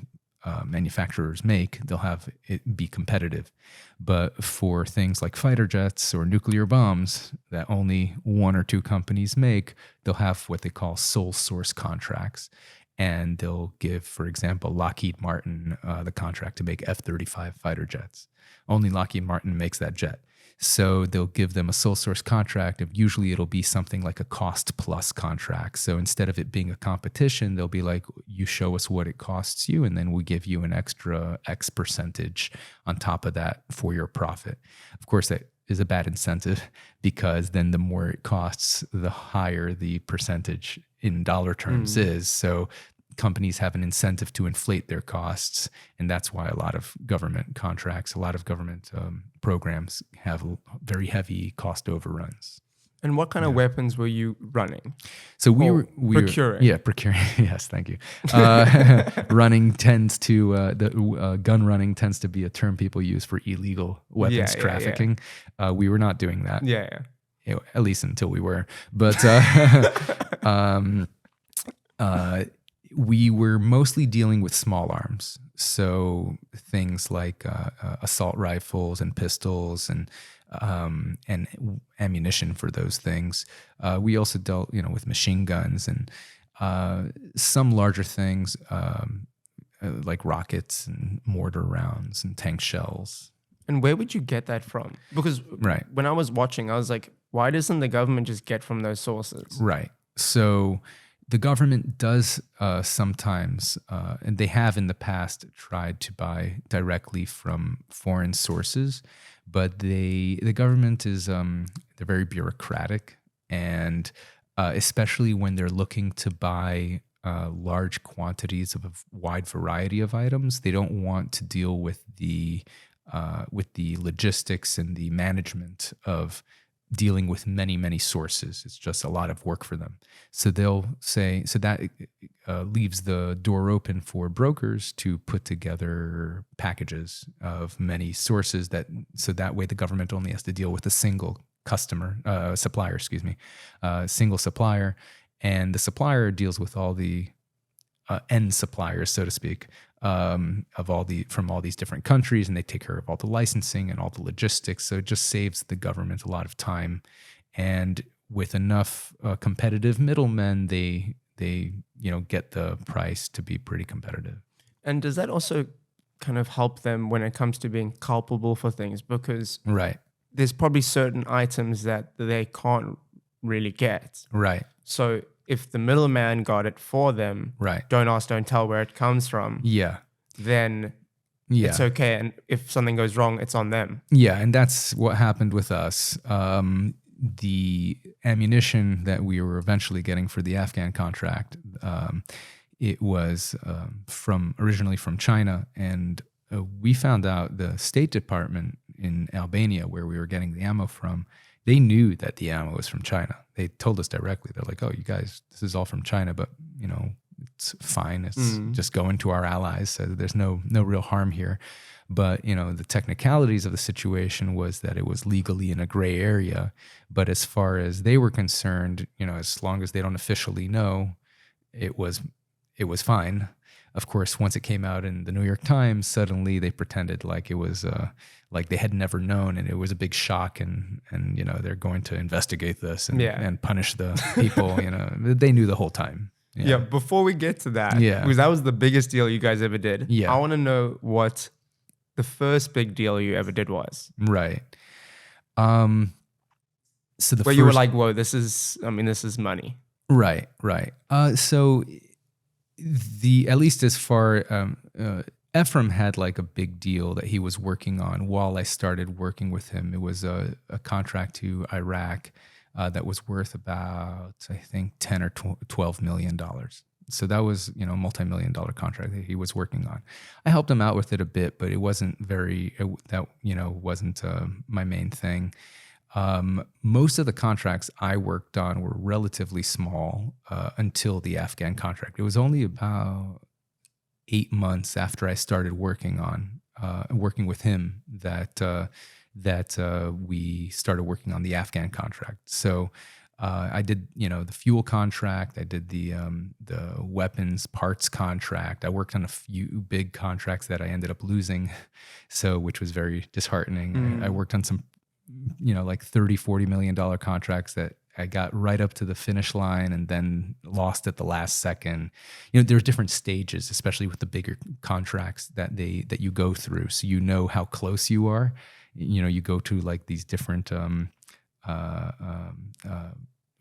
manufacturers make, they'll have it be competitive. But for things like fighter jets or nuclear bombs that only 1 or 2 companies make, they'll have what they call sole source contracts. And they'll give, for example, Lockheed Martin the contract to make F-35 fighter jets. Only Lockheed Martin makes that jet. So they'll give them a sole source contract, and usually it'll be something like a cost plus contract. So instead of it being a competition, they'll be like, you show us what it costs you, and then we give you an extra X percentage on top of that for your profit. Of course, that is a bad incentive, because then the more it costs, the higher the percentage in dollar terms is. So companies have an incentive to inflate their costs, and that's why a lot of government contracts, a lot of government programs have very heavy cost overruns. And what kind of weapons were you running? So we were procuring. Procuring. Yes, thank you. Running tends to gun running tends to be a term people use for illegal weapons trafficking. We were not doing that. At least until we were. But we were mostly dealing with small arms. So things like assault rifles and pistols and ammunition for those things. We also dealt, with machine guns and some larger things like rockets and mortar rounds and tank shells. And where would you get that from? Because when I was watching, I was like, why doesn't the government just get from those sources? Right. So the government does sometimes, and they have in the past tried to buy directly from foreign sources, but the government is they're very bureaucratic, and especially when they're looking to buy large quantities of a wide variety of items, they don't want to deal with the logistics and the management of dealing with many, many sources. It's just a lot of work for them. So they'll say, so that leaves the door open for brokers to put together packages of many sources so that way the government only has to deal with a single supplier, single supplier. And the supplier deals with all the end suppliers, so to speak, from all these different countries, and they take care of all the licensing and all the logistics. So it just saves the government a lot of time. And with enough competitive middlemen, they get the price to be pretty competitive. And does that also kind of help them when it comes to being culpable for things? Because there's probably certain items that they can't really get. Right. So if the middleman got it for them, don't ask, don't tell where it comes from, then it's okay. And if something goes wrong, it's on them. Yeah, and that's what happened with us. The ammunition that we were eventually getting for the Afghan contract, it was originally from China, and we found out the State Department in Albania, where we were getting the ammo from, they knew that the ammo was from China. They told us directly. They're like, "Oh, you guys, this is all from China, but it's fine. It's just going to our allies. So there's no real harm here." But the technicalities of the situation was that it was legally in a gray area. But as far as they were concerned, as long as they don't officially know, it was fine. Of course, once it came out in the New York Times, suddenly they pretended like it was like they had never known, and it was a big shock, and they're going to investigate this and punish the people. They knew the whole time. Yeah. Before we get to that, Yeah. because that was the biggest deal you guys ever did. Yeah. I want to know what the first big deal you ever did was. Right. So the where first, you were like, "Whoa, this is money." Right. So at least as far, Efraim had like a big deal that he was working on while I started working with him. It was a contract to Iraq that was worth about, I think, $10 or $12 million. So that was, a multi-million-dollar contract that he was working on. I helped him out with it a bit, but it wasn't wasn't my main thing. Most of the contracts I worked on were relatively small until the Afghan contract. It was only about 8 months after I started working with him that we started working on the Afghan contract. So I did, the fuel contract. I did the weapons parts contract. I worked on a few big contracts that I ended up losing, which was very disheartening. I worked on some, like $30-40 million contracts that I got right up to the finish line and then lost at the last second. There's different stages, especially with the bigger contracts that you go through. So how close you are. You go to like these different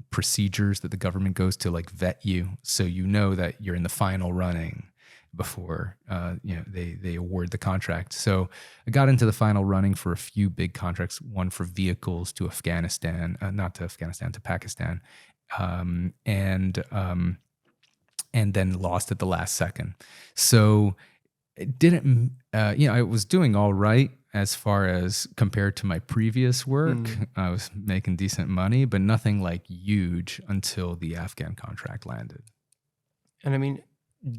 procedures that the government goes to like vet you, so that you're in the final running before they award the contract. So I got into the final running for a few big contracts, one for vehicles to Afghanistan, not to Afghanistan, to Pakistan, and then lost at the last second. So it didn't, I was doing all right as far as compared to my previous work. I was making decent money, but nothing like huge until the Afghan contract landed. And I mean,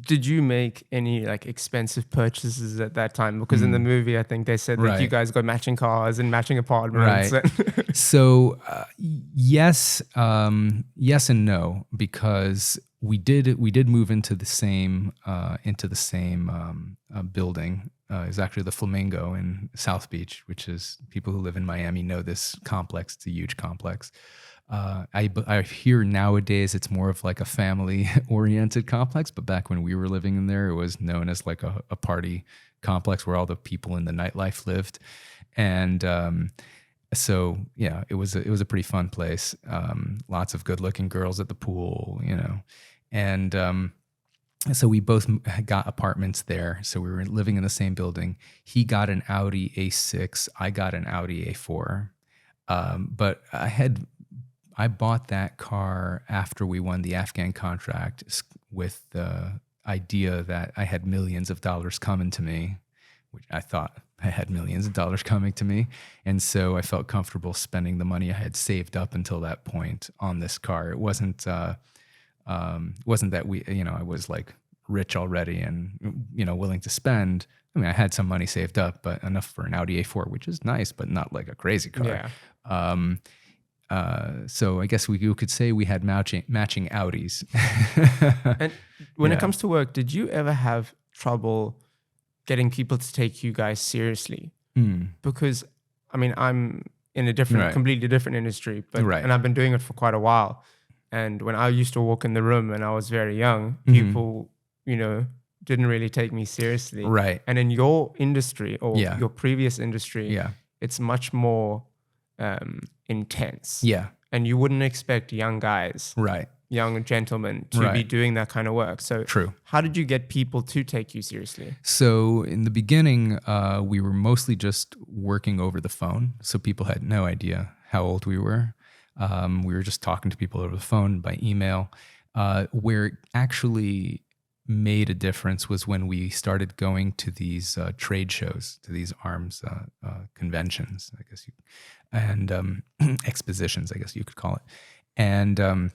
did you make any like expensive purchases at that time? Because in the movie, I think they said that you guys got matching cars and matching apartments. Right. So yes and no, because we did move into the same building. It's actually the Flamingo in South Beach, which is, people who live in Miami know this complex. It's a huge complex. I hear nowadays it's more of like a family-oriented complex, but back when we were living in there, it was known as like a party complex where all the people in the nightlife lived. And so yeah, it was a pretty fun place. Lots of good-looking girls at the pool, and so we both got apartments there. So we were living in the same building. He got an Audi A6. I got an Audi A4. But I bought that car after we won the Afghan contract with the idea that I had millions of dollars coming to me, which I thought I had millions of dollars coming to me. And so I felt comfortable spending the money I had saved up until that point on this car. It wasn't that I was like rich already and, willing to spend. I mean, I had some money saved up, but enough for an Audi A4, which is nice, but not like a crazy car. Yeah. So I guess you could say we had matching Audis. And when it comes to work, did you ever have trouble getting people to take you guys seriously? Because, I mean, I'm in a completely different industry, and I've been doing it for quite a while. And when I used to walk in the room and I was very young, people, didn't really take me seriously. Right. And in your industry or your previous industry, it's much more intense. Yeah. And you wouldn't expect young guys, young gentlemen to be doing that kind of work. So true. How did you get people to take you seriously? So in the beginning, we were mostly just working over the phone. So people had no idea how old we were. We were just talking to people over the phone, by email, where actually made a difference was when we started going to these trade shows, to these arms conventions, I guess and expositions, I guess you could call it. And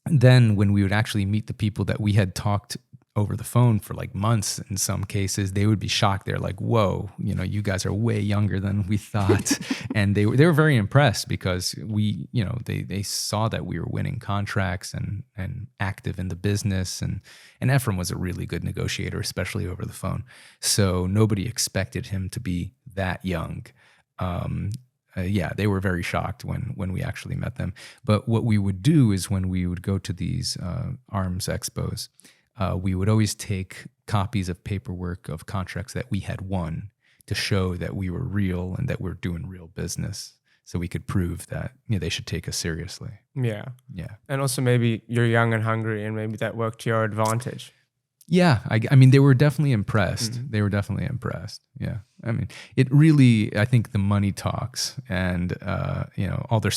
then when we would actually meet the people that we had talked over the phone for like months, in some cases, they would be shocked. They're like, "Whoa, you guys are way younger than we thought," and they were very impressed because they saw that we were winning contracts and active in the business, and Efraim was a really good negotiator, especially over the phone. So nobody expected him to be that young. They were very shocked when we actually met them. But what we would do is when we would go to these arms expos, we would always take copies of paperwork of contracts that we had won to show that we were real and that we're doing real business, so we could prove that they should take us seriously. Yeah. Yeah. And also maybe you're young and hungry, and maybe that worked to your advantage. Yeah, I mean, they were definitely impressed. Mm-hmm. They were definitely impressed. Yeah, I mean, it really, I think the money talks, and all their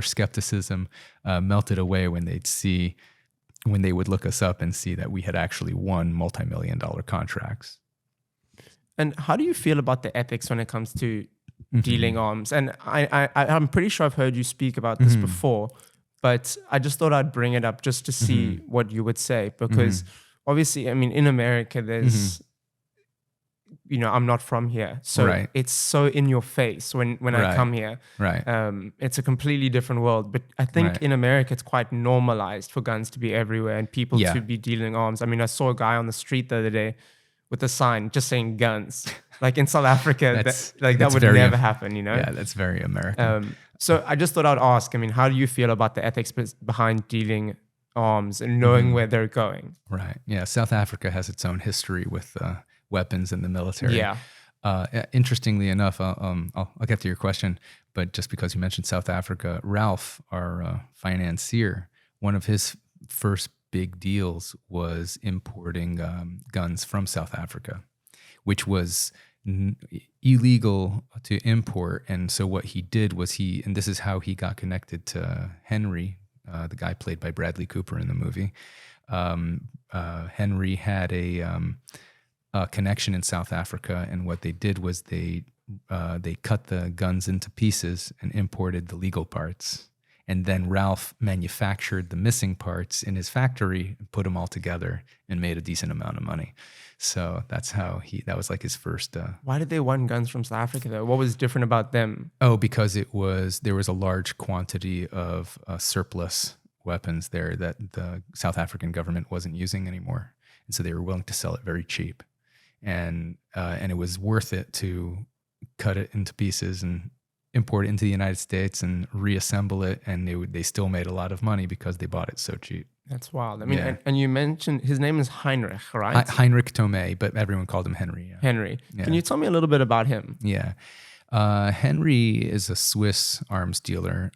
skepticism melted away when they would look us up and see that we had actually won multi-million-dollar contracts. And how do you feel about the ethics when it comes to dealing arms? And I'm pretty sure I've heard you speak about this before, but I just thought I'd bring it up just to see what you would say, because obviously, I mean, in America, there's, I'm not from here. So it's so in your face when I come here. Right. It's a completely different world. But I think in America, it's quite normalized for guns to be everywhere and people to be dealing arms. I mean, I saw a guy on the street the other day with a sign just saying guns. Like in South Africa, that would never happen, Yeah, that's very American. So I just thought I'd ask, I mean, how do you feel about the ethics behind dealing arms and knowing where they're going? Right. Yeah. South Africa has its own history with weapons in the military. Yeah. Interestingly enough, I'll get to your question, but just because you mentioned South Africa, Ralph, our financier, one of his first big deals was importing guns from South Africa, which was illegal to import. And so what he did was and this is how he got connected to Henry, the guy played by Bradley Cooper in the movie. Henry had a connection in South Africa, and what they did was they cut the guns into pieces and imported the legal parts. And then Ralph manufactured the missing parts in his factory, put them all together, and made a decent amount of money. So that's how that was like his first. Why did they want guns from South Africa though? What was different about them? Oh, because there was a large quantity of surplus weapons there that the South African government wasn't using anymore, and so they were willing to sell it very cheap, and it was worth it to cut it into pieces and import it into the United States and reassemble it, and they still made a lot of money because they bought it so cheap. That's wild. I mean, and you mentioned his name is Heinrich, right? Heinrich Thomet, but everyone called him Henry. Yeah. Henry. Yeah. Can you tell me a little bit about him? Yeah. Henry is a Swiss arms dealer.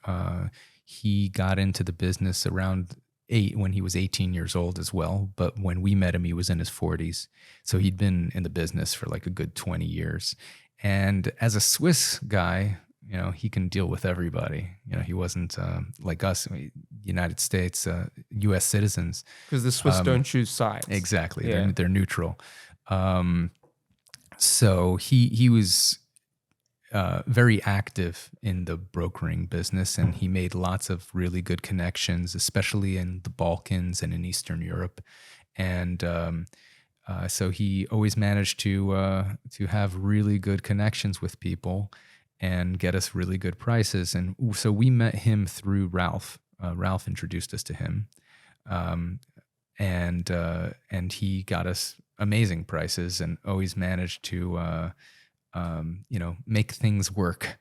He got into the business around when he was 18 years old as well. But when we met him, he was in his 40s. So he'd been in the business for like a good 20 years. And as a Swiss guy, he can deal with everybody. He wasn't like us, United States, U.S. citizens. Because the Swiss don't choose sides. Exactly. Yeah. They're neutral. So he was very active in the brokering business, and he made lots of really good connections, especially in the Balkans and in Eastern Europe. And so he always managed to have really good connections with people and get us really good prices. And so we met him through Ralph. Ralph introduced us to him, and he got us amazing prices and always managed to make things work.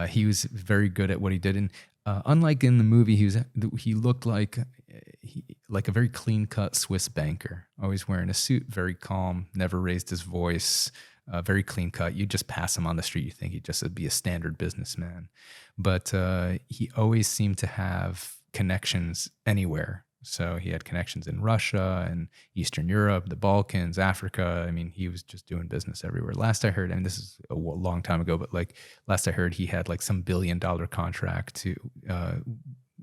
He was very good at what he did, and unlike in the movie, he looked like a very clean-cut Swiss banker, always wearing a suit, very calm, never raised his voice. Very clean cut. You just pass him on the street, you think he'd just be a standard businessman. But he always seemed to have connections anywhere. So he had connections in Russia and Eastern Europe, the Balkans, Africa. I mean, he was just doing business everywhere. Last I heard, and this is a long time ago, but like last I heard, he had like some $1 billion contract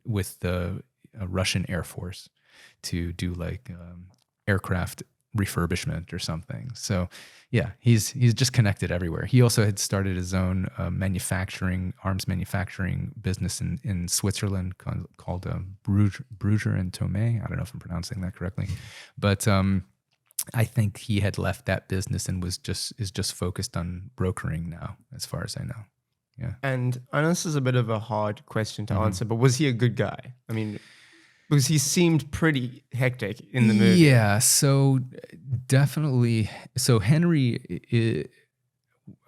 with the Russian Air Force to do like aircraft refurbishment or something. So yeah, he's just connected everywhere. He also had started his own arms manufacturing business in Switzerland called Bruger and Thomet. I don't know if I'm pronouncing that correctly, but I think he had left that business and is just focused on brokering now, as far as I know. Yeah. And I know this is a bit of a hard question to answer, but was he a good guy? I mean, because he seemed pretty hectic in the movie. Yeah, so definitely. So Henry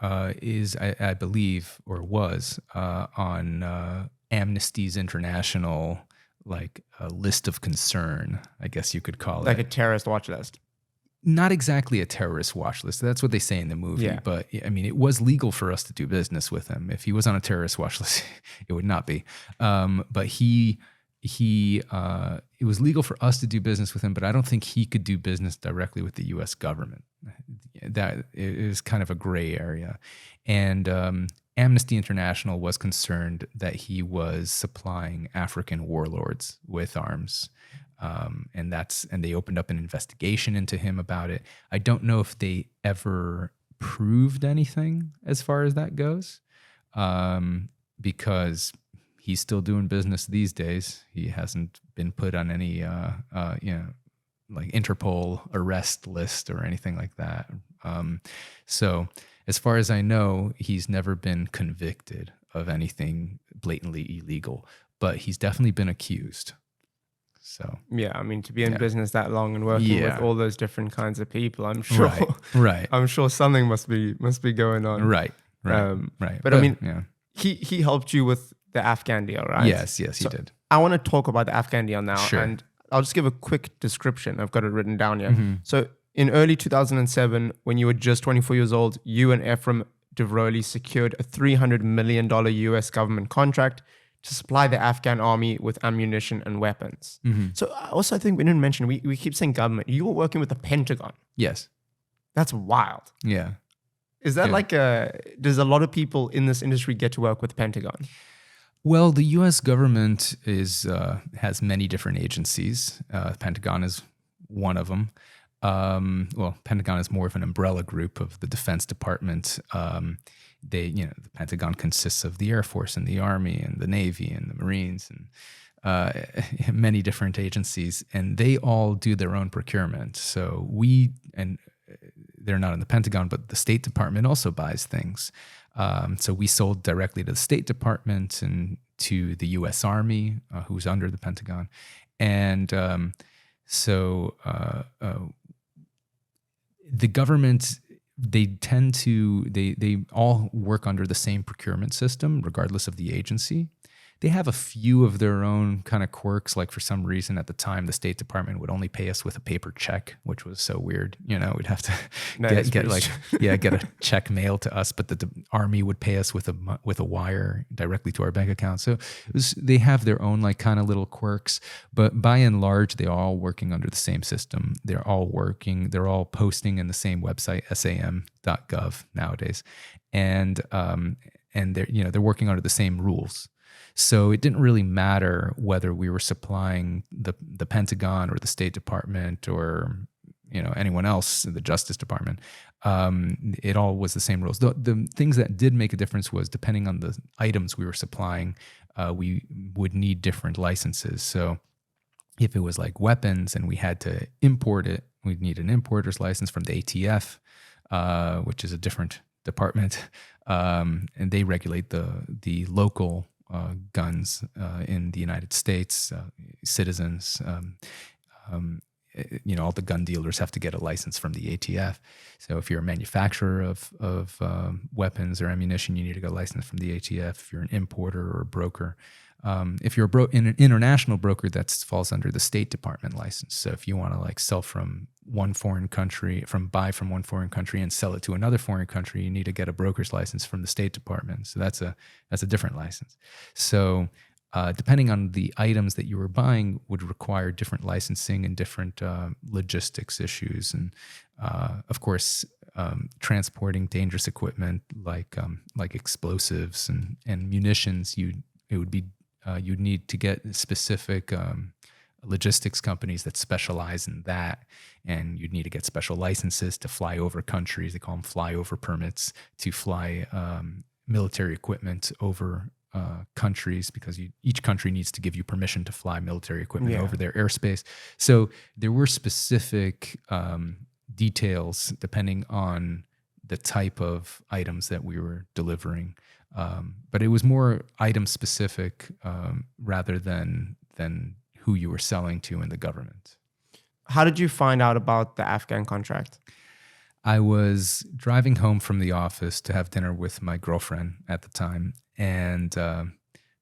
is I believe, or was on Amnesty's international list of concern, I guess you could call it. Like a terrorist watch list. Not exactly a terrorist watch list. That's what they say in the movie. But I mean, it was legal for us to do business with him. If he was on a terrorist watch list, it would not be. But it was legal for us to do business with him, but I don't think he could do business directly with the U.S. government. That is kind of a gray area. And Amnesty International was concerned that he was supplying African warlords with arms. And they opened up an investigation into him about it. I don't know if they ever proved anything as far as that goes, because he's still doing business these days. He hasn't been put on any, Interpol arrest list or anything like that. So as far as I know, he's never been convicted of anything blatantly illegal, but he's definitely been accused. So yeah, I mean, to be in business that long and working with all those different kinds of people, I'm sure, right. I'm sure something must be going on. Right. But I mean, he helped you with the Afghan deal, right? Yes, he did. I want to talk about the Afghan deal now, Sure. and I'll just give a quick description. I've got it written down here. Mm-hmm. So in early 2007, when you were just 24 years old, you and Efraim Diveroli secured a $300 million US government contract to supply the Afghan army with ammunition and weapons. Mm-hmm. So I think we didn't mention, we keep saying government. You were working with the Pentagon. Yes. That's wild. Yeah. Is that does a lot of people in this industry get to work with the Pentagon? Well, the U.S. government has many different agencies. Pentagon is one of them. Pentagon is more of an umbrella group of the Defense Department. The Pentagon consists of the Air Force and the Army and the Navy and the Marines and many different agencies, and they all do their own procurement. So they're not in the Pentagon, but the State Department also buys things. So we sold directly to the State Department and to the U.S. Army, who's under the Pentagon. And the government, they all work under the same procurement system, regardless of the agency. They have a few of their own kind of quirks. Like for some reason at the time, the State Department would only pay us with a paper check, which was so weird. We'd have to get a check mailed to us, but the Army would pay us with a wire directly to our bank account. So they have their own kind of little quirks, but by and large, they're all working under the same system. They're all posting in the same website, sam.gov nowadays, and they're working under the same rules. So it didn't really matter whether we were supplying the Pentagon or the State Department or anyone else, the Justice Department. It all was the same rules. The things that did make a difference was depending on the items we were supplying, we would need different licenses. So if it was like weapons and we had to import it, we'd need an importer's license from the ATF, which is a different department, and they regulate the local guns in the United States, citizens. All the gun dealers have to get a license from the ATF. So if you're a manufacturer of weapons or ammunition, you need to get a license from the ATF. If you're an importer or a broker, if you're an international broker, that falls under the State Department license. So if you want to sell from one foreign country, buy from one foreign country and sell it to another foreign country, you need to get a broker's license from the State Department. So that's a different license. So depending on the items that you were buying would require different licensing and different logistics issues. And of course, transporting dangerous equipment like explosives and munitions, you'd need to get specific logistics companies that specialize in that. And you'd need to get special licenses to fly over countries. They call them flyover permits to fly military equipment over countries, because each country needs to give you permission to fly military equipment over their airspace. So there were specific details depending on the type of items that we were delivering. But it was more item specific rather than who you were selling to in the government. How did you find out about the Afghan contract? I was driving home from the office to have dinner with my girlfriend at the time, and the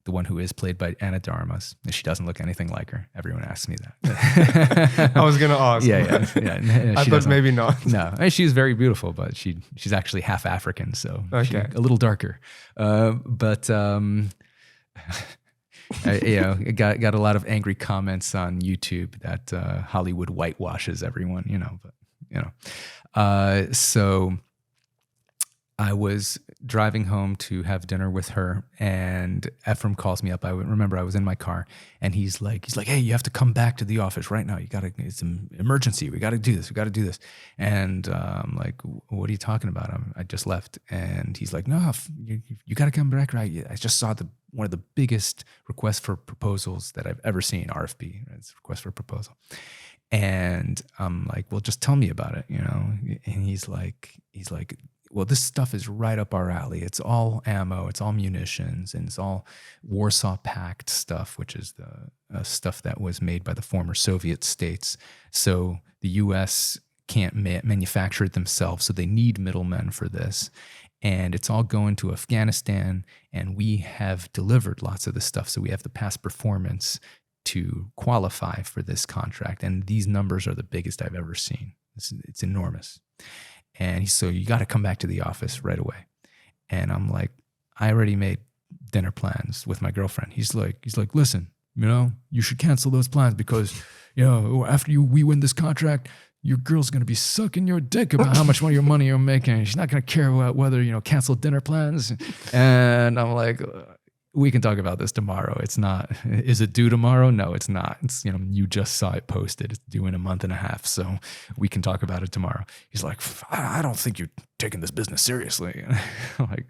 one who is played by Anna de Armas. And she doesn't look anything like her. Everyone asks me that. I was going to ask. Yeah. I thought maybe not. No, and she's very beautiful, but she's actually half African, so she's a little darker. I got a lot of angry comments on YouTube that Hollywood whitewashes everyone, so I was driving home to have dinner with her, and Efraim calls me up. I remember I was in my car, and he's like, "Hey, you have to come back to the office right now. It's an emergency. We got to do this. And I'm like, "What are you talking about? I just left." And he's like, "No, you got to come back right. I just saw one of the biggest requests for proposals that I've ever seen, RFP. It's a request for proposal." And I'm like, "Well, just tell me about it, And he's like, "Well, this stuff is right up our alley. It's all ammo, it's all munitions, and it's all Warsaw Pact stuff, which is the stuff that was made by the former Soviet states. So the U.S. can't manufacture it themselves, so they need middlemen for this. And it's all going to Afghanistan, and we have delivered lots of this stuff, so we have the past performance to qualify for this contract. And these numbers are the biggest I've ever seen. It's enormous. And so you got to come back to the office right away." And I'm like, "I already made dinner plans with my girlfriend." He's like, "Listen, you should cancel those plans because, after we win this contract, your girl's going to be sucking your dick about how much your money you're making. She's not going to care about whether, cancel dinner plans." And I'm like, "We can talk about this tomorrow. It's not, is it due tomorrow? No, it's not. It's, you just saw it posted. It's due in a month and a half. So we can talk about it tomorrow." He's like, "I don't think you're taking this business seriously." I'm like,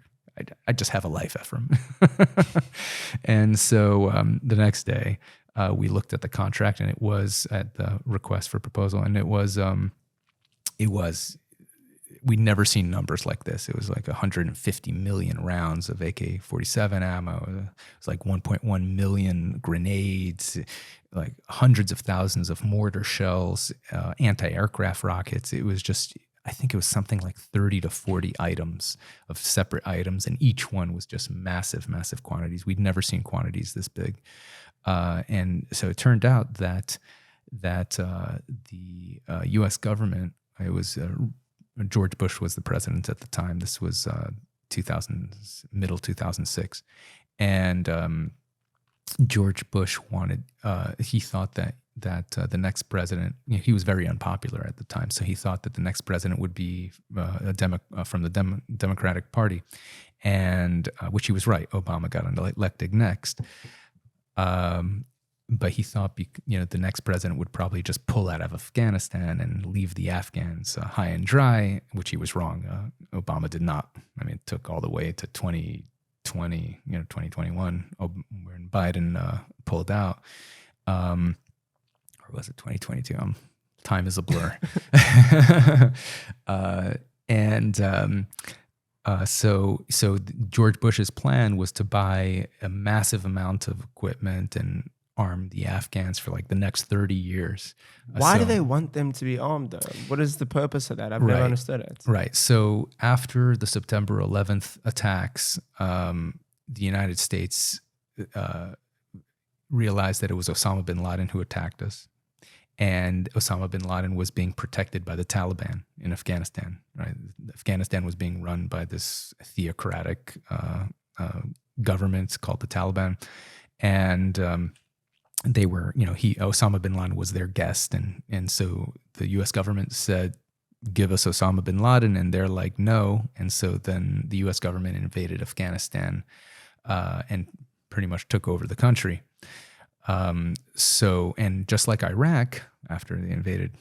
I just have a life, Efraim. And so the next day we looked at the contract, and it was at the request for proposal. And it was we'd never seen numbers like this. It was like 150 million rounds of AK-47 ammo. It was like 1.1 million grenades, like hundreds of thousands of mortar shells, anti-aircraft rockets. It was just, I think it was something like 30 to 40 items of separate items, and each one was just massive, massive quantities. We'd never seen quantities this big. And so it turned out that the U.S. government, it was George Bush was the president at the time. This was middle 2006. And George Bush he thought that the next president, he was very unpopular at the time, so he thought that the next president would be from the Democratic Party, and which he was right. Obama got elected next. But he thought, the next president would probably just pull out of Afghanistan and leave the Afghans high and dry, which he was wrong. Obama did not. I mean, it took all the way to 2020, 2021, when Biden pulled out. Or was it 2022? Time is a blur. So George Bush's plan was to buy a massive amount of equipment and arm the Afghans for like the next 30 years. Why do they want them to be armed though? What is the purpose of that? I've never understood it. Right. So after the September 11th attacks, the United States realized that it was Osama bin Laden who attacked us. And Osama bin Laden was being protected by the Taliban in Afghanistan. Right? Afghanistan was being run by this theocratic government called the Taliban. And they were, Osama bin Laden was their guest. And so the U.S. government said, "Give us Osama bin Laden." And they're like, "No." And so then the U.S. government invaded Afghanistan and pretty much took over the country. And just like Iraq, after they invaded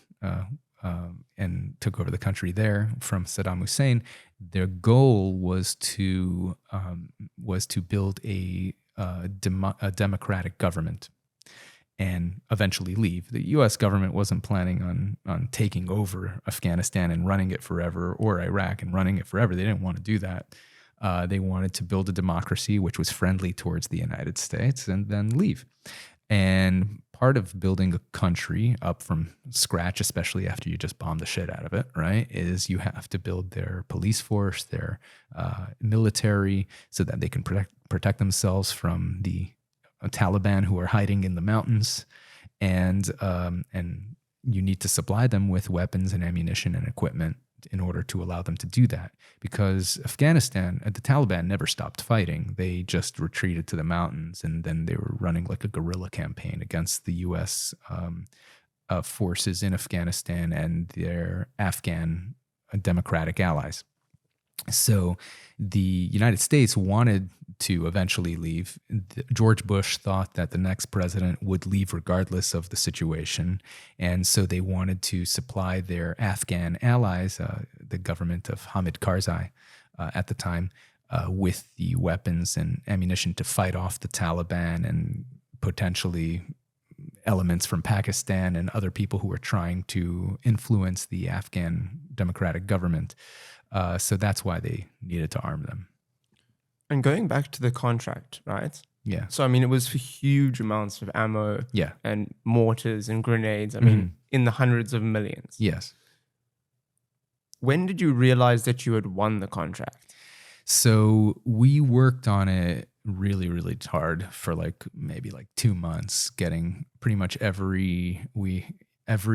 and took over the country there from Saddam Hussein, their goal was to build a democratic government and eventually leave. The U.S. government wasn't planning on taking over Afghanistan and running it forever, or Iraq and running it forever. They didn't want to do that. They wanted to build a democracy which was friendly towards the United States and then leave. And part of building a country up from scratch, especially after you just bomb the shit out of it, right, is you have to build their police force, their military, so that they can protect themselves from the Taliban who are hiding in the mountains, and you need to supply them with weapons and ammunition and equipment in order to allow them to do that. Because Afghanistan, the Taliban never stopped fighting. They just retreated to the mountains, and then they were running like a guerrilla campaign against the U.S. Forces in Afghanistan and their Afghan democratic allies. So the United States wanted to eventually leave. George Bush thought that the next president would leave regardless of the situation. And so they wanted to supply their Afghan allies, the government of Hamid Karzai at the time, with the weapons and ammunition to fight off the Taliban and potentially elements from Pakistan and other people who were trying to influence the Afghan democratic government. So that's why they needed to arm them. And going back to the contract, right? Yeah. So, I mean, it was for huge amounts of ammo and mortars and grenades. I mean, in the hundreds of millions. Yes. When did you realize that you had won the contract? So we worked on it really, really hard for maybe 2 months, getting pretty much every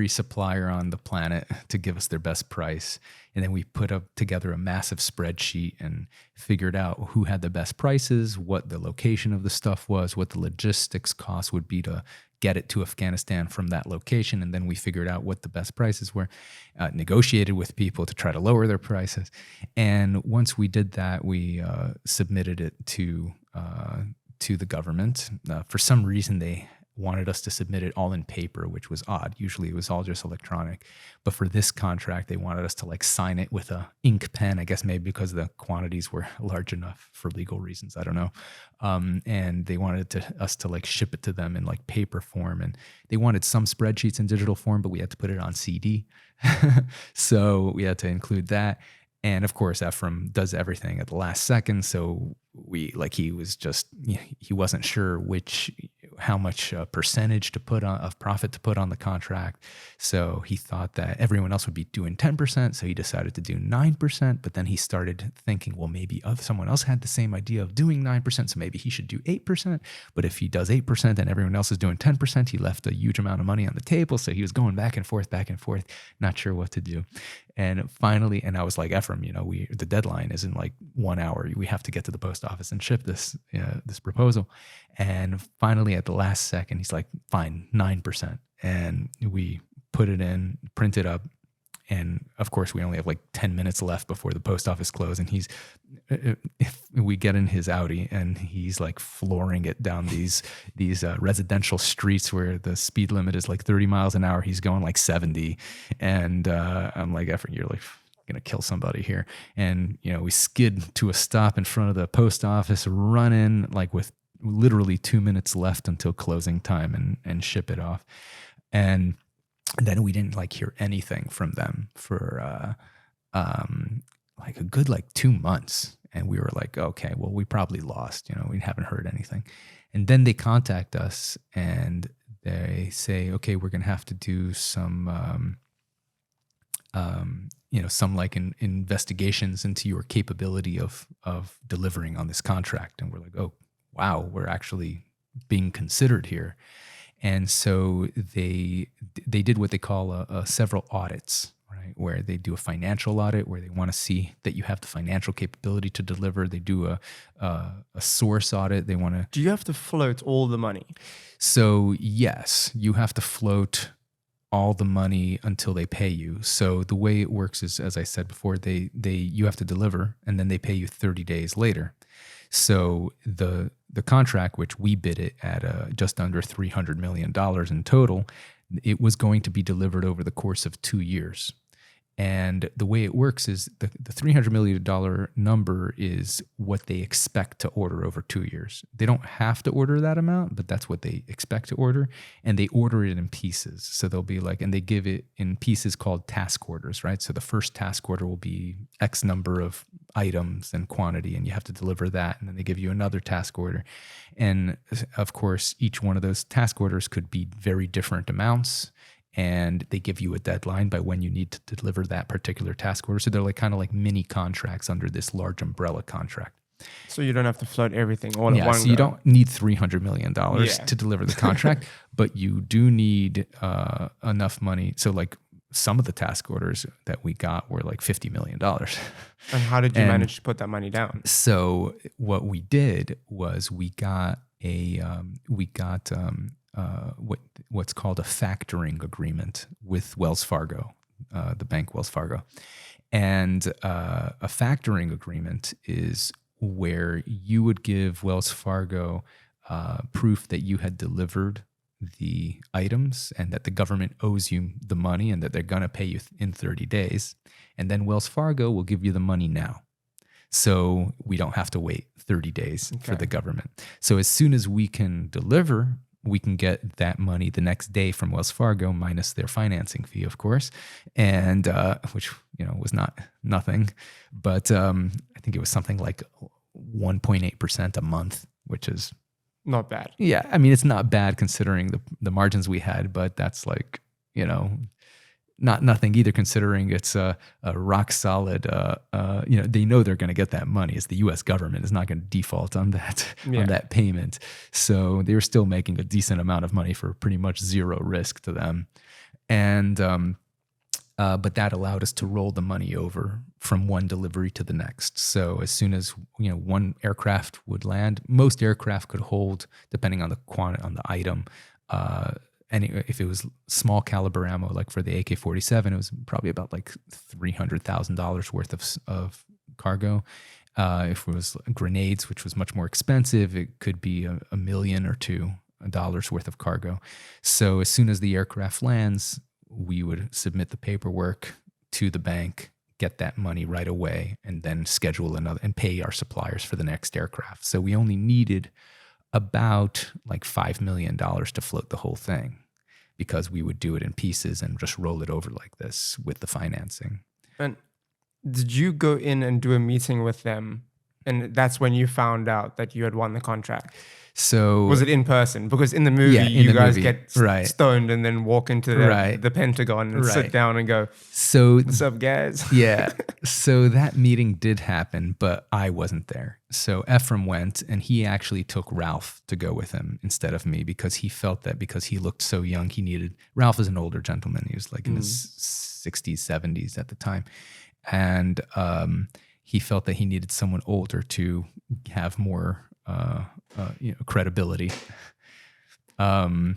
supplier on the planet to give us their best price. And then we put together a massive spreadsheet and figured out who had the best prices, what the location of the stuff was, what the logistics cost would be to get it to Afghanistan from that location. And then we figured out what the best prices were, negotiated with people to try to lower their prices. And once we did that, we submitted it to the government. For some reason, they wanted us to submit it all in paper, which was odd. Usually it was all just electronic. But for this contract, they wanted us to sign it with a ink pen, I guess maybe because the quantities were large enough for legal reasons. I don't know. And they wanted us to ship it to them in paper form. And they wanted some spreadsheets in digital form, but we had to put it on CD. So we had to include that. And of course, Efraim does everything at the last second. So he wasn't sure how much percentage to put on of profit to put on the contract. So he thought that everyone else would be doing 10%. So he decided to do 9%. But then he started thinking, well, maybe someone else had the same idea of doing 9%. So maybe he should do 8%. But if he does 8% and everyone else is doing 10%, he left a huge amount of money on the table. So he was going back and forth, not sure what to do. And finally, and I was like, Efraim, the deadline is in 1 hour. We have to get to the post office and ship this proposal. And finally, at the last second, he's like, fine, 9%. And we put it in, print it up. And of course, we only have 10 minutes left before the post office closes. And we get in his Audi and he's flooring it down these residential streets where the speed limit is 30 miles an hour. He's going 70. And I'm like, Efraim, you're going to kill somebody here. And, we skid to a stop in front of the post office, run in with literally 2 minutes left until closing time and ship it off. And then we didn't hear anything from them for a good 2 months. And we were like, okay, well, we probably lost, we haven't heard anything. And then they contact us and they say, okay, we're going to have to do some, investigations into your capability of delivering on this contract. And we're like, oh, wow, we're actually being considered here. And so they did what they call several audits, right? Where they do a financial audit where they want to see that you have the financial capability to deliver. They do a source audit. They want to. Do you have to float all the money? So yes, you have to float all the money until they pay you. So the way it works is, as I said before, you have to deliver and then they pay you 30 days later. So the contract, which we bid it at just under $300 million in total, it was going to be delivered over the course of 2 years. And the way it works is the $300 million number is what they expect to order over 2 years. They don't have to order that amount, but that's what they expect to order. And they order it in pieces. So they'll be like, and they give it in pieces called task orders, right? So the first task order will be X number of items and quantity, and you have to deliver that. And then they give you another task order. And of course, each one of those task orders could be very different amounts. And they give you a deadline by when you need to deliver that particular task order. So they're like kind of like mini contracts under this large umbrella contract. So you don't have to float everything all at one so go. you don't need $300 million to deliver the contract, but you do need enough money. So like some of the task orders that we got were like $50 million. And how did you manage to put that money down? So what we did was we got what's called a factoring agreement with Wells Fargo, the bank Wells Fargo. And a factoring agreement is where you would give Wells Fargo proof that you had delivered the items and that the government owes you the money and that they're going to pay you in 30 days. And then Wells Fargo will give you the money now. So we don't have to wait 30 days for the government. So as soon as we can deliver, we can get that money the next day from Wells Fargo minus their financing fee, of course, and which was not nothing, but I think it was something like 1.8% a month, which is not bad. Yeah, I mean it's not bad considering the margins we had, but that's like not nothing either, considering it's a rock solid. They know they're going to get that money. It's the U.S. government is not going to default on that on that payment. So they were still making a decent amount of money for pretty much zero risk to them, and but that allowed us to roll the money over from one delivery to the next. So as soon as one aircraft would land, most aircraft could hold, depending on the quantity on the item. And if it was small caliber ammo, like for the AK-47, it was probably about like $300,000 worth of cargo. If it was grenades, which was much more expensive, it could be $1 million or $2 million worth of cargo. So as soon as the aircraft lands, we would submit the paperwork to the bank, get that money right away, and then schedule another and pay our suppliers for the next aircraft. So we only needed about like $5 million to float the whole thing, because we would do it in pieces and just roll it over like this with the financing. And did you go in and do a meeting with them? And that's when you found out that you had won the contract? So was it in person? Because in the movie, you guys get stoned and then walk into the Pentagon and sit down and go, "So what's up, guys?" Yeah. So that meeting did happen, but I wasn't there. So Efraim went, and he actually took Ralph to go with him instead of me, because he felt that because he looked so young, Ralph is an older gentleman. He was like in his 60s, 70s at the time. And he felt that he needed someone older to have more credibility. So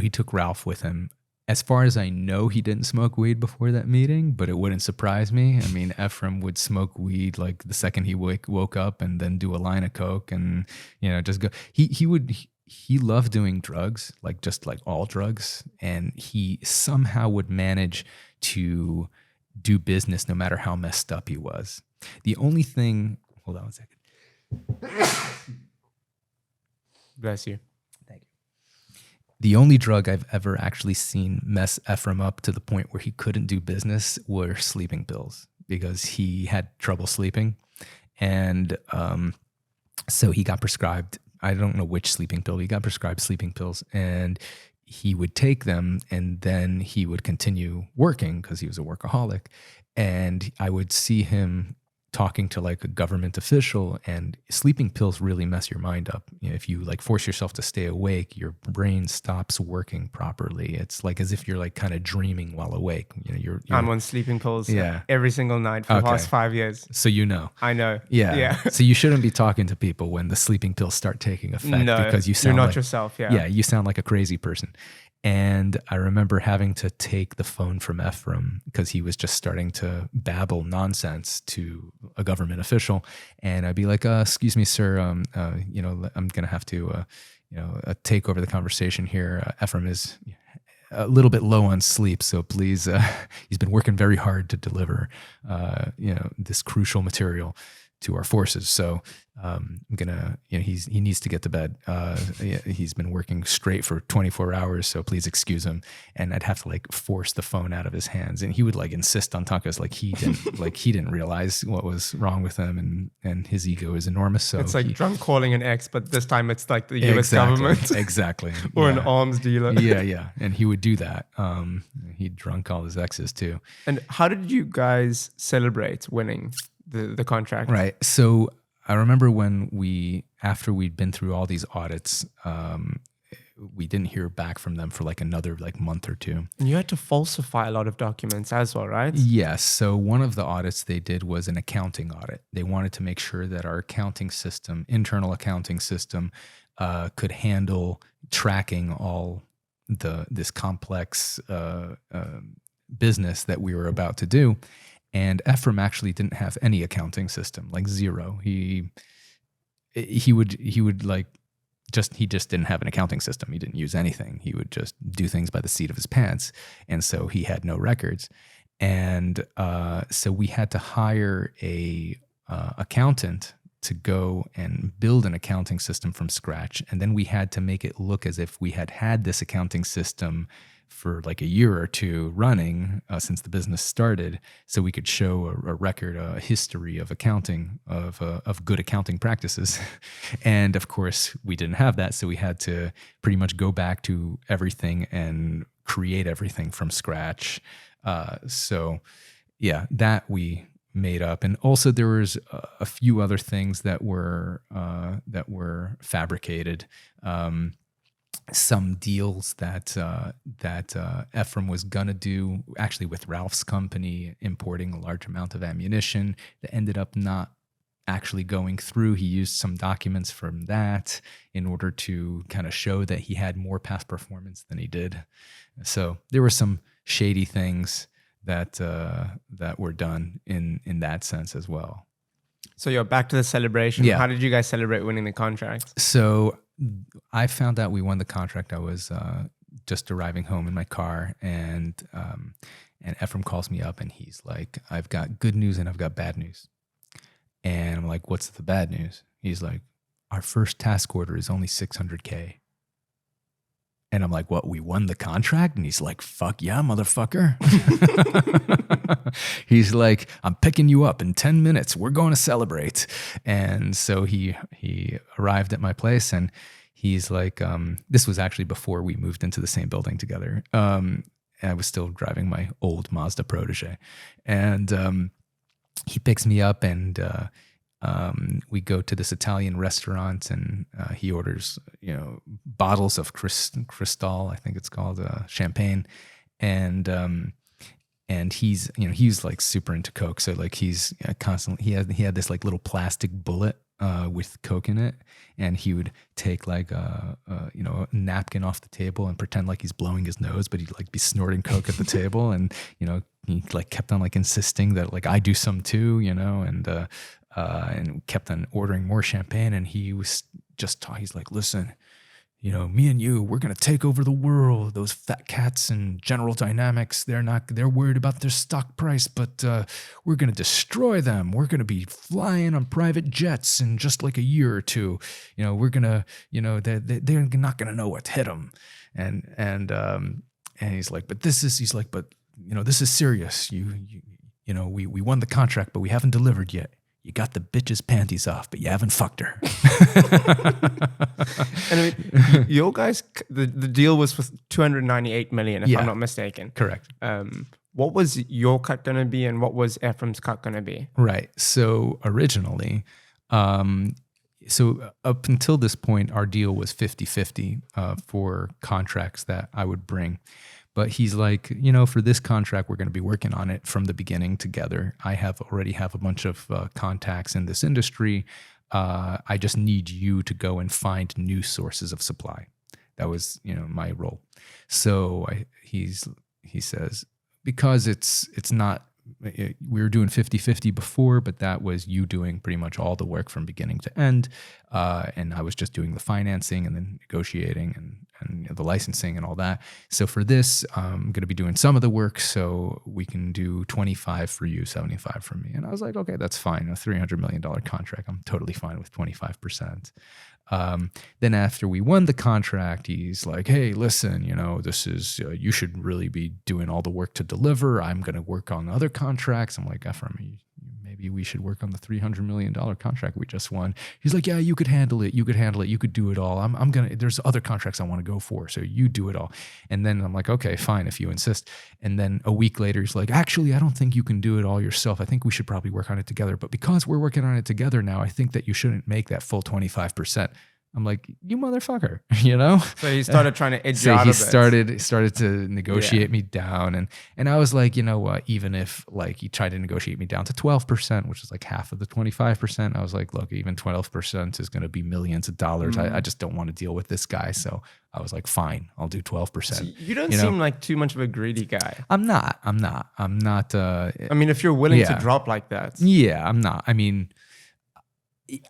he took Ralph with him. As far as I know, he didn't smoke weed before that meeting, but it wouldn't surprise me. I mean, Efraim would smoke weed like the second he woke up, and then do a line of coke and just go. He loved doing drugs, like just like all drugs, and he somehow would manage to do business no matter how messed up he was. The only thing, hold on one second. Bless you. Thank you. The only drug I've ever actually seen mess Efraim up to the point where he couldn't do business were sleeping pills, because he had trouble sleeping. And so he got prescribed, I don't know which sleeping pill, he got prescribed sleeping pills, and he would take them, and then he would continue working because he was a workaholic. And I would see him talking to like a government official, and sleeping pills really mess your mind up. If you like force yourself to stay awake, your brain stops working properly. It's like as if you're like kind of dreaming while awake. You're I'm on sleeping pills every single night for the past 5 years. So I know. Yeah. So you shouldn't be talking to people when the sleeping pills start taking effect, because you sound you're not like, yourself. Yeah, you sound like a crazy person. And I remember having to take the phone from Efraim because he was just starting to babble nonsense to a government official. And I'd be like, excuse me, sir, I'm going to have to, take over the conversation here. Efraim is a little bit low on sleep, so please, he's been working very hard to deliver, this crucial material to our forces. So I'm gonna, he needs to get to bed. He's been working straight for 24 hours, so please excuse him. And I'd have to like force the phone out of his hands, and he would like insist on talking to us like he didn't realize what was wrong with him, and his ego is enormous. So it's like drunk calling an ex, but this time it's like the U.S. government, exactly, or an arms dealer. Yeah, and he would do that. He'd drunk all his exes too. And how did you guys celebrate winning the contract? Right. So I remember after we'd been through all these audits, we didn't hear back from them for like another like month or two. And you had to falsify a lot of documents as well, right? Yes. So one of the audits they did was an accounting audit. They wanted to make sure that our accounting system, internal accounting system, could handle tracking all this complex business that we were about to do. And Efraim actually didn't have any accounting system, like zero. He would like he just didn't have an accounting system. He didn't use anything. He would just do things by the seat of his pants. And so he had no records. And so we had to hire a accountant to go and build an accounting system from scratch. And then we had to make it look as if we had this accounting system for like a year or two running since the business started, so we could show a record, a history of accounting, of good accounting practices. And of course, we didn't have that, so we had to pretty much go back to everything and create everything from scratch. So yeah, that we made up. And also there was a few other things that were fabricated. Some deals that Efraim was gonna do, actually with Ralph's company, importing a large amount of ammunition that ended up not actually going through. He used some documents from that in order to kind of show that he had more past performance than he did. So there were some shady things that were done in that sense as well. So you're back to the celebration. Yeah. How did you guys celebrate winning the contract? So I found out we won the contract. I was just arriving home in my car, and Efraim calls me up, and he's like, "I've got good news and I've got bad news." And I'm like, "What's the bad news?" He's like, "Our first task order is only $600K." And I'm like, "What? We won the contract?" And he's like, "Fuck yeah, motherfucker." He's like, "I'm picking you up in 10 minutes. We're going to celebrate." And so he arrived at my place, and he's like, this was actually before we moved into the same building together. And I was still driving my old Mazda Protege. And he picks me up, and we go to this Italian restaurant, and he orders, bottles of Cristal, I think it's called, champagne, and he's, he's like super into Coke, so like he's constantly he had this like little plastic bullet with Coke in it, and he would take like a napkin off the table and pretend like he's blowing his nose, but he'd like be snorting Coke at the table, and he like kept on like insisting that like I do some too, and kept on ordering more champagne. And he was he's like, "Listen, me and you, we're going to take over the world. Those fat cats and General Dynamics, they're worried about their stock price, but we're going to destroy them. We're going to be flying on private jets in just like a year or two. We're going to, they're not going to know what hit them." And he's like, "But this is," he's like, "but, this is serious. We won the contract, but we haven't delivered yet. You got the bitch's panties off, but you haven't fucked her." And I mean, your guys, the deal was for $298 million, if I'm not mistaken. Correct. What was your cut going to be, and what was Efraim's cut going to be? Right. So originally, so up until this point, our deal was 50-50 for contracts that I would bring. But he's like, for this contract, we're going to be working on it from the beginning together. I already have a bunch of contacts in this industry. I just need you to go and find new sources of supply. That was, my role. So he says, because it's not, we were doing 50-50 before, but that was you doing pretty much all the work from beginning to end. And I was just doing the financing and then negotiating and the licensing and all that. So for this, I'm going to be doing some of the work, so we can do 25 for you, 75 for me. And I was like, okay, that's fine. A $300 million contract. I'm totally fine with 25%. Then after we won the contract, he's like, hey, listen, this is, you should really be doing all the work to deliver. I'm going to work on other contracts. I'm like, Efraim, maybe we should work on the $300 million contract we just won. He's like, yeah, you could handle it. You could do it all. There's other contracts I want to go for. So you do it all. And then I'm like, okay, fine, if you insist. And then a week later, he's like, actually, I don't think you can do it all yourself. I think we should probably work on it together. But because we're working on it together now, I think that you shouldn't make that full 25%. I'm like, you motherfucker, So he started trying to edge so you out he a bit. started to negotiate me down, and I was like, you know what? Even if like he tried to negotiate me down to 12%, which is like half of the 25%, I was like, look, even 12% is going to be millions of dollars. I just don't want to deal with this guy. So I was like, fine, I'll do 12%. So you don't seem like too much of a greedy guy. I'm not. I mean, if you're willing to drop like that. Yeah, I'm not. I mean,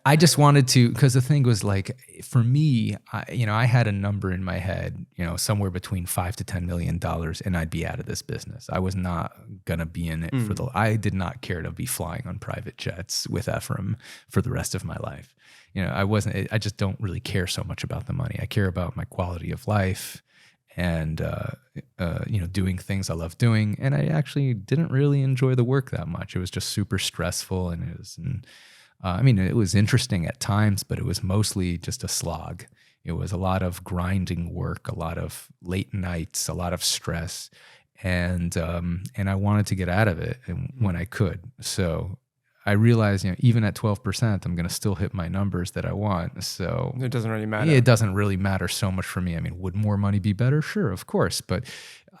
I just wanted to, because the thing was like, for me, I had a number in my head, somewhere between $5 to $10 million, and I'd be out of this business. I was not gonna be in it I did not care to be flying on private jets with Efraim for the rest of my life. I just don't really care so much about the money. I care about my quality of life and, doing things I love doing. And I actually didn't really enjoy the work that much. It was just super stressful, and it was interesting at times, but it was mostly just a slog. It was a lot of grinding work, a lot of late nights, a lot of stress, and I wanted to get out of it when I could. So I realized, even at 12%, I'm going to still hit my numbers that I want. So it doesn't really matter. It doesn't really matter so much for me. I mean, would more money be better? Sure, of course, but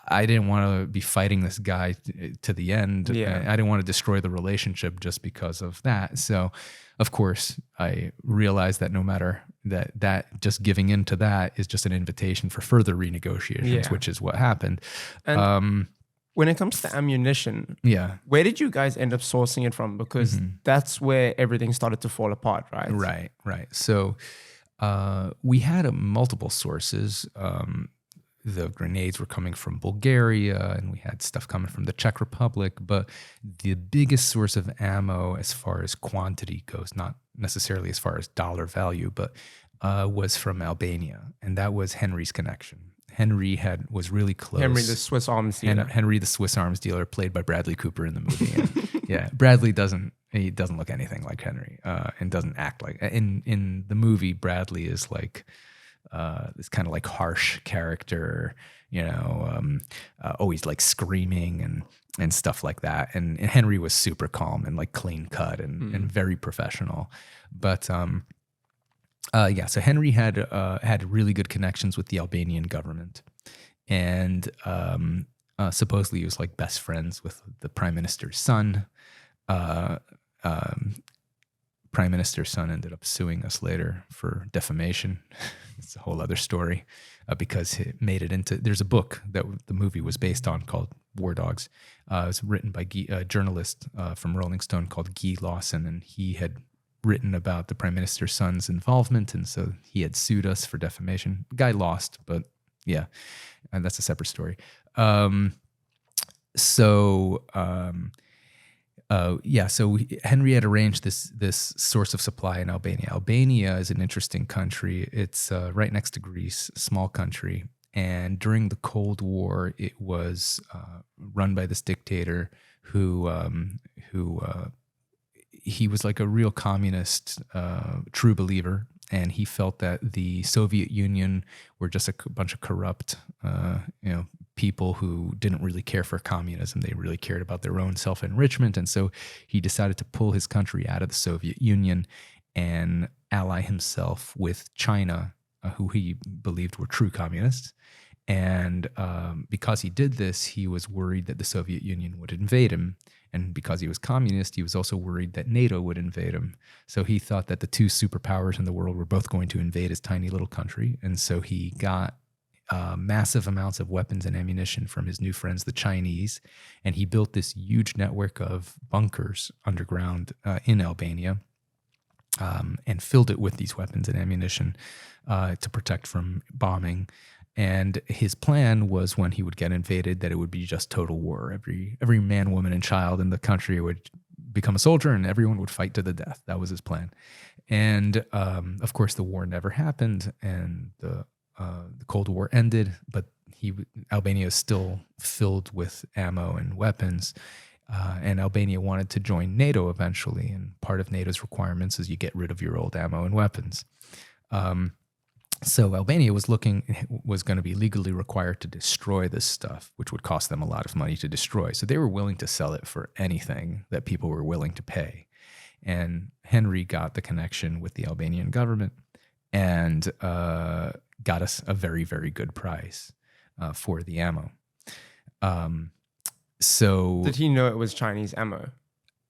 I didn't want to be fighting this guy to the end. Yeah. I didn't want to destroy the relationship just because of that. So, of course, I realized that no matter that just giving in to that is just an invitation for further renegotiations, which is what happened. And when it comes to ammunition, where did you guys end up sourcing it from? Because that's where everything started to fall apart, right? Right. So we had multiple sources. The grenades were coming from Bulgaria, and we had stuff coming from the Czech Republic. But the biggest source of ammo, as far as quantity goes, not necessarily as far as dollar value, but was from Albania, and that was Henry's connection. Henry was really close. Henry, the Swiss arms dealer. Henry, the Swiss arms dealer, played by Bradley Cooper in the movie. And, Bradley doesn't look anything like Henry, and doesn't act like. In the movie, Bradley is like this kind of like harsh character, always like screaming and stuff like that. And Henry was super calm and like clean cut and very professional. But so Henry had really good connections with the Albanian government, and supposedly he was like best friends with the prime minister's son. Prime minister's son ended up suing us later for defamation. It's a whole other story, because it made it into. There's a book that the movie was based on called War Dogs. It was written by a journalist from Rolling Stone called Guy Lawson, and he had written about the prime minister's son's involvement, and so he had sued us for defamation. The guy lost, but and that's a separate story. So Henry had arranged this source of supply in Albania. Albania is an interesting country. It's right next to Greece, a small country. And during the Cold War, it was run by this dictator who he was like a real communist, true believer. And he felt that the Soviet Union were just a bunch of corrupt, people who didn't really care for communism. They really cared about their own self-enrichment. And so he decided to pull his country out of the Soviet Union and ally himself with China, who he believed were true communists. And because he did this, he was worried that the Soviet Union would invade him. And because he was communist, he was also worried that NATO would invade him. So he thought that the two superpowers in the world were both going to invade his tiny little country. And so he got massive amounts of weapons and ammunition from his new friends, the Chinese. And he built this huge network of bunkers underground in Albania and filled it with these weapons and ammunition to protect from bombing. And his plan was when he would get invaded that it would be just total war. Every man, woman, and child in the country would become a soldier and everyone would fight to the death. That was his plan. And of course, the war never happened and the Cold War ended, but Albania is still filled with ammo and weapons. And Albania wanted to join NATO eventually. And part of NATO's requirements is you get rid of your old ammo and weapons. So Albania was going to be legally required to destroy this stuff, which would cost them a lot of money to destroy. So they were willing to sell it for anything that people were willing to pay. And Henry got the connection with the Albanian government and got us a very, very good price for the ammo. So did he know it was Chinese ammo?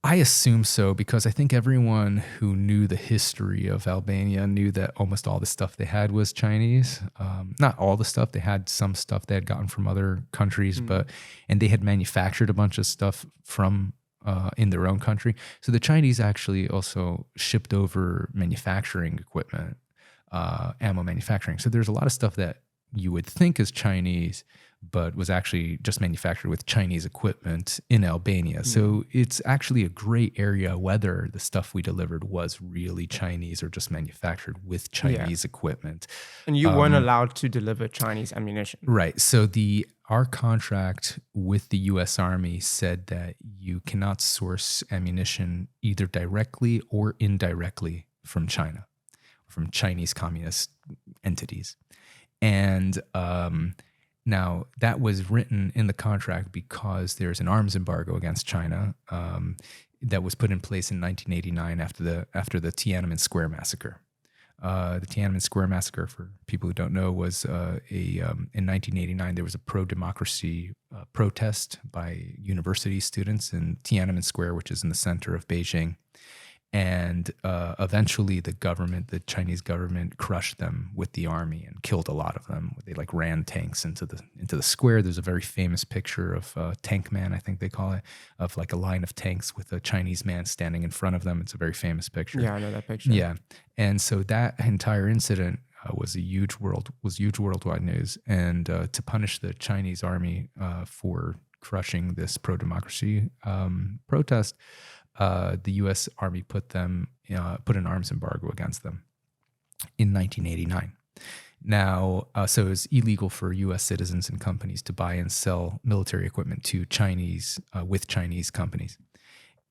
I assume so, because I think everyone who knew the history of Albania knew that almost all the stuff they had was Chinese. Not all the stuff. They had some stuff they had gotten from other countries, and they had manufactured a bunch of stuff from in their own country. So the Chinese actually also shipped over manufacturing equipment, ammo manufacturing. So there's a lot of stuff that you would think is Chinese, but was actually just manufactured with Chinese equipment in Albania. So it's actually a gray area whether the stuff we delivered was really Chinese or just manufactured with Chinese equipment. And you weren't allowed to deliver Chinese ammunition. Right. So our contract with the U.S. Army said that you cannot source ammunition either directly or indirectly from China, from Chinese communist entities. And now, that was written in the contract because there's an arms embargo against China that was put in place in 1989 after the Tiananmen Square massacre. The Tiananmen Square massacre, for people who don't know, was in 1989 there was a pro-democracy protest by university students in Tiananmen Square, which is in the center of Beijing. And eventually the Chinese government crushed them with the army and killed a lot of them. They ran tanks into the square. There's a very famous picture of Tank Man, I think they call it, of a line of tanks with a Chinese man standing in front of them. It's a very famous picture. Yeah, I know that picture. Yeah. And so that entire incident was huge worldwide news. And to punish the Chinese army for crushing this pro-democracy protest, the U.S. Army put an arms embargo against them in 1989. Now, so it was illegal for U.S. citizens and companies to buy and sell military equipment to Chinese with Chinese companies,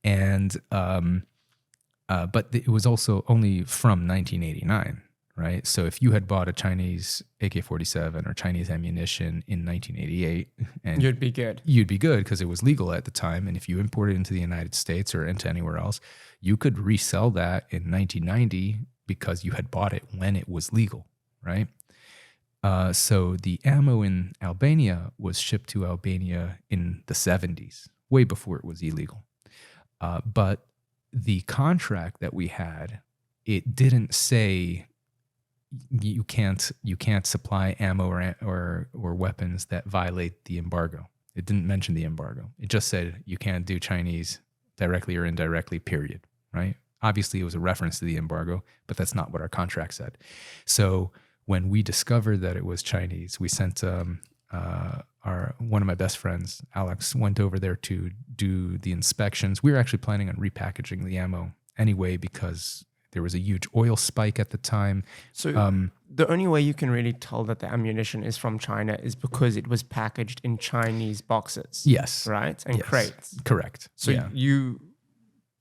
and but it was also only from 1989. Right. So if you had bought a Chinese AK-47 or Chinese ammunition in 1988, and you'd be good. You'd be good because it was legal at the time. And if you imported into the United States or into anywhere else, you could resell that in 1990 because you had bought it when it was legal. Right. So the ammo in Albania was shipped to Albania in the 70s, way before it was illegal. But the contract that we had, it didn't say you can't supply ammo or weapons that violate the embargo. It didn't mention the embargo. It just said you can't do Chinese directly or indirectly, period, right? Obviously, it was a reference to the embargo, but that's not what our contract said. So when we discovered that it was Chinese, we sent one of my best friends, Alex, went over there to do the inspections. We were actually planning on repackaging the ammo anyway because there was a huge oil spike at the time. So the only way you can really tell that the ammunition is from China is because it was packaged in Chinese boxes. Yes. Right? And crates. Correct. So you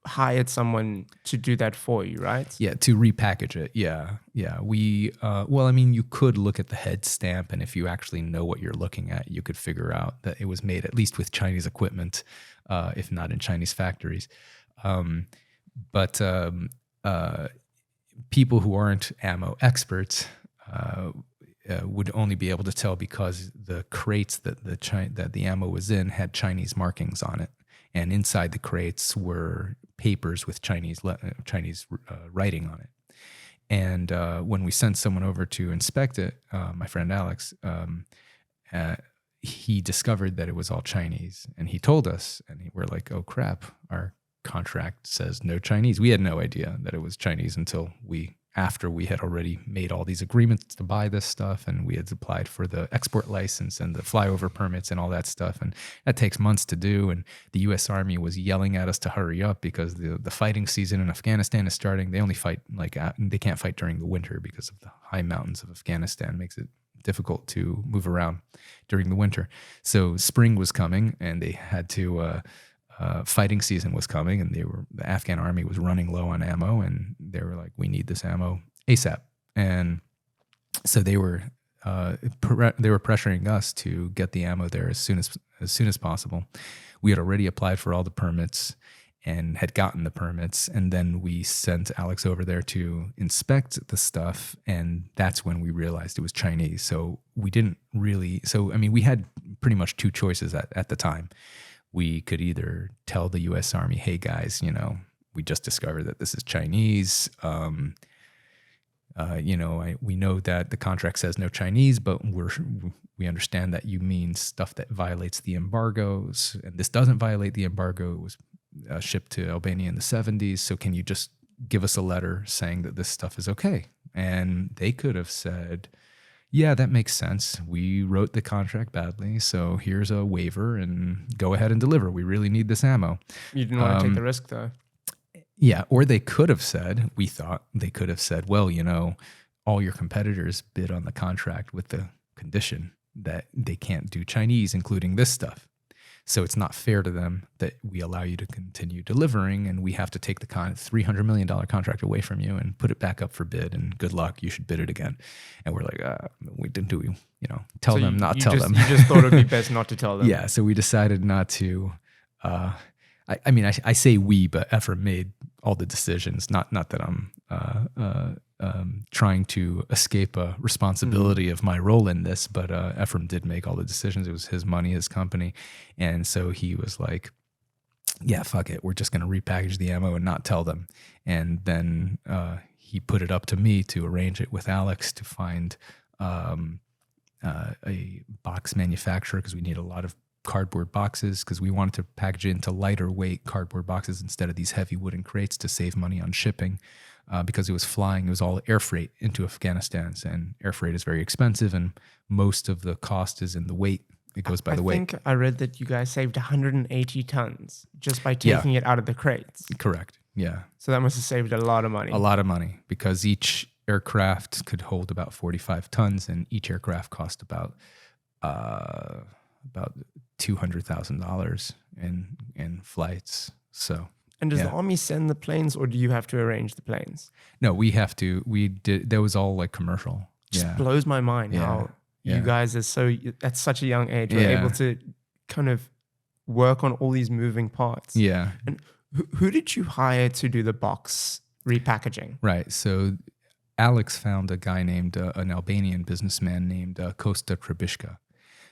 hired someone to do that for you, right? Yeah, to repackage it. Yeah. We, you could look at the head stamp, and if you actually know what you're looking at, you could figure out that it was made at least with Chinese equipment, if not in Chinese factories. People who aren't ammo experts would only be able to tell because the crates that the ammo was in had Chinese markings on it, and inside the crates were papers with Chinese writing on it. And when we sent someone over to inspect it, my friend Alex, he discovered that it was all Chinese, and he told us, and we're like, "Oh crap! Our contract says no Chinese." We had no idea that it was Chinese until after we had already made all these agreements to buy this stuff, and we had applied for the export license and the flyover permits and all that stuff, and that takes months to do. And the U.S. Army was yelling at us to hurry up because the fighting season in Afghanistan is starting. They only fight they can't fight during the winter because of the high mountains of Afghanistan. It makes it difficult to move around during the winter. So spring was coming, and they had to. Fighting season was coming, and the Afghan Army was running low on ammo, and they were like, "We need this ammo ASAP." And so they were pressuring us to get the ammo there as soon as possible. We had already applied for all the permits and had gotten the permits, and then we sent Alex over there to inspect the stuff, and that's when we realized it was Chinese. So we didn't really. So I mean, we had pretty much two choices at the time. We could either tell the U.S. Army, "Hey guys, we just discovered that this is Chinese. We know that the contract says no Chinese, but we understand that you mean stuff that violates the embargoes, and this doesn't violate the embargo. It was shipped to Albania in the 70s. So can you just give us a letter saying that this stuff is okay?" And they could have said, "Yeah, that makes sense. We wrote the contract badly, so here's a waiver and go ahead and deliver. We really need this ammo." You didn't want to take the risk, though. Yeah, or they could have said, "Well, all your competitors bid on the contract with the condition that they can't do Chinese, including this stuff. So it's not fair to them that we allow you to continue delivering, and we have to take the $300 million contract away from you and put it back up for bid, and good luck, you should bid it again." And we're like, we didn't do, tell them, not tell them. You just thought it would be best not to tell them. Yeah, so we decided not to. I say we, but Efraim made all the decisions. Not that I'm trying to escape a responsibility of my role in this, but Efraim did make all the decisions. It was his money, his company. And so he was like, "Yeah, fuck it. We're just going to repackage the ammo and not tell them." And then he put it up to me to arrange it with Alex to find a box manufacturer, because we need a lot of cardboard boxes, because we wanted to package it into lighter weight cardboard boxes instead of these heavy wooden crates to save money on shipping. Because it was all air freight into Afghanistan, and air freight is very expensive, and most of the cost is in the weight. It goes by the weight. I think I read that you guys saved 180 tons just by taking it out of the crates. Correct. Yeah. So that must have saved a lot of money. A lot of money, because each aircraft could hold about 45 tons, and each aircraft cost about $200,000 in flights. So. And does the Army send the planes, or do you have to arrange the planes? No, we have to. We did. That was all like commercial. Just blows my mind how you guys are at such a young age, were able to kind of work on all these moving parts. Yeah. And who did you hire to do the box repackaging? Right. So Alex found a guy named an Albanian businessman named Kosta Trebishka,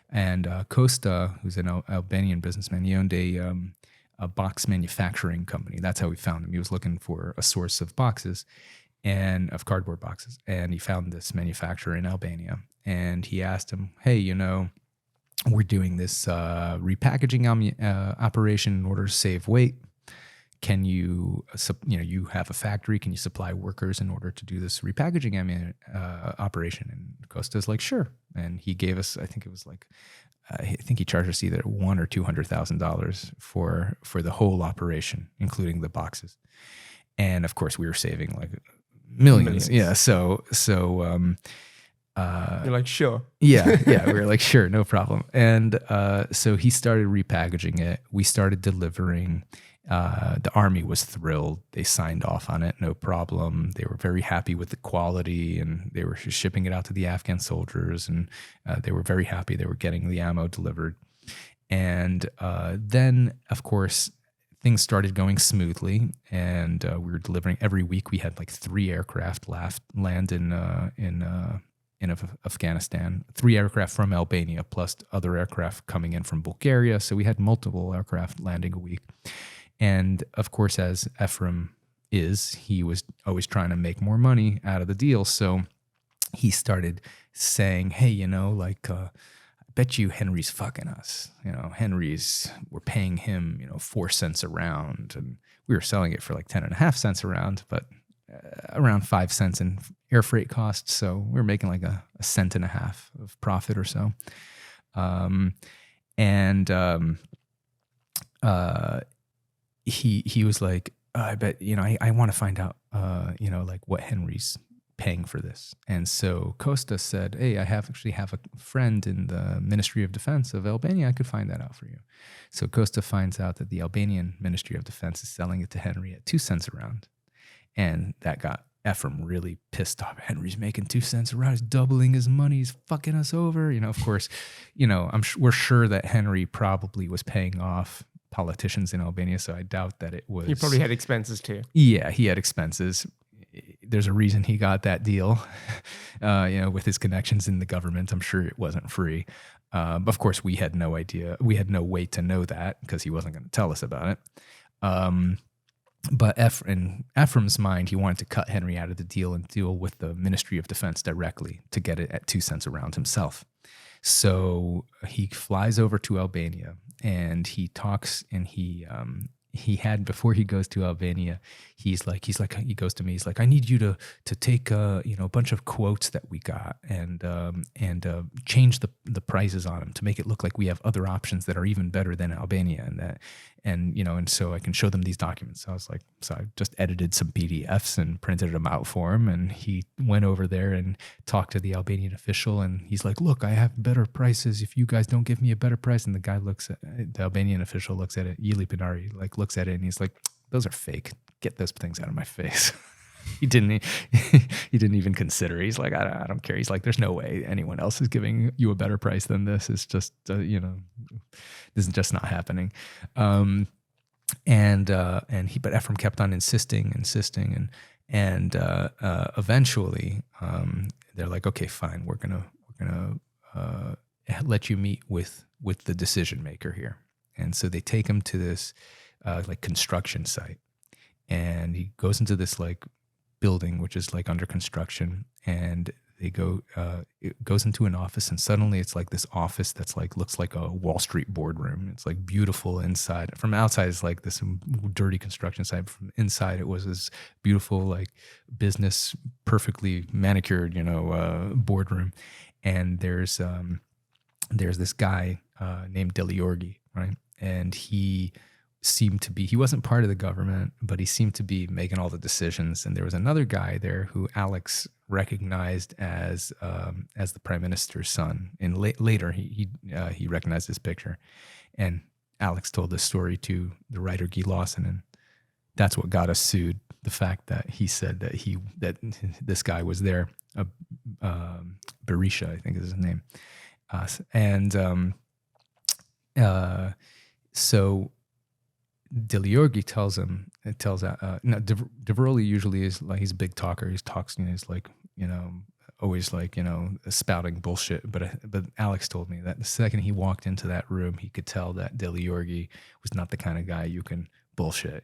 and Kosta, who's an Albanian businessman, he owned a box manufacturing company. That's how we found him. He was looking for a source of boxes and of cardboard boxes. And he found this manufacturer in Albania. And he asked him, "Hey, we're doing this repackaging operation in order to save weight. Can you, you have a factory, can you supply workers in order to do this repackaging operation?" And Costa's like, "Sure." And he gave us, I think it was like, I think he charged us either $100,000 or $200,000 for the whole operation, including the boxes. And of course, we were saving like millions. Yeah. So you're like, "Sure." Yeah. We were like, "Sure, no problem." And so he started repackaging it. We started delivering. The Army was thrilled. They signed off on it, no problem. They were very happy with the quality, and they were shipping it out to the Afghan soldiers, and they were very happy they were getting the ammo delivered. And then, of course, things started going smoothly, and we were delivering every week. We had like 3 aircraft land in Afghanistan, 3 aircraft from Albania, plus other aircraft coming in from Bulgaria. So we had multiple aircraft landing a week. And of course, as Efraim he was always trying to make more money out of the deal. So he started saying, hey, I bet you Henry's fucking us. We're paying him, 4 cents a round. And we were selling it for like 10.5 cents a round, but around 5 cents in air freight costs. So we were making like a cent and a half of profit or so. He was like, I bet, I want to find out, like what Henry's paying for this. And so Costa said, hey, I actually have a friend in the Ministry of Defense of Albania. I could find that out for you. So Costa finds out that the Albanian Ministry of Defense is selling it to Henry at 2 cents a round. And that got Efraim really pissed off. Henry's making 2 cents a round. He's doubling his money. He's fucking us over. Of course, we're sure that Henry probably was paying off politicians in Albania. So I doubt that it was. He probably had expenses too. Yeah, he had expenses. There's a reason he got that deal, with his connections in the government. I'm sure it wasn't free. But of course, we had no idea. We had no way to know that because he wasn't going to tell us about it. But in Ephraim's mind, he wanted to cut Henry out of the deal and deal with the Ministry of Defense directly to get it at 2 cents a round himself. So he flies over to Albania and he talks, and he had, before he goes to Albania, he goes to me, he's like, I need you to take a bunch of quotes that we got and change the prices on them to make it look like we have other options that are even better than Albania, and so I can show them these documents. So I just edited some PDFs and printed them out for him, and he went over there and talked to the Albanian official, and he's like, look, I have better prices if you guys don't give me a better price. And the Albanian official looks at it, Yili Pinari, looks at it, and he's like, those are fake. Get those things out of my face. He didn't even consider it. He's like, I don't care. He's like, there's no way anyone else is giving you a better price than this. It's just, this is just not happening. But Efraim kept on insisting, and eventually, they're like, okay, fine. We're gonna let you meet with the decision maker here. And so they take him to this construction site, and he goes into this building which is under construction, and it goes into an office, and suddenly it's this office that's looks like a Wall Street boardroom. It's beautiful inside. From outside it's this dirty construction site. From inside it was this beautiful business, perfectly manicured boardroom. And there's this guy named Deliorgi, right? And he wasn't part of the government, but he seemed to be making all the decisions. And there was another guy there who Alex recognized as the prime minister's son. And later he recognized his picture. And Alex told this story to the writer Guy Lawson, and that's what got us sued. The fact that he said that this guy was there, Berisha, I think is his name, so Deliorgi tells Diveroli usually is he's a big talker. He talks, he's always spouting bullshit. But Alex told me that the second he walked into that room, he could tell that Deliorgi was not the kind of guy you can bullshit.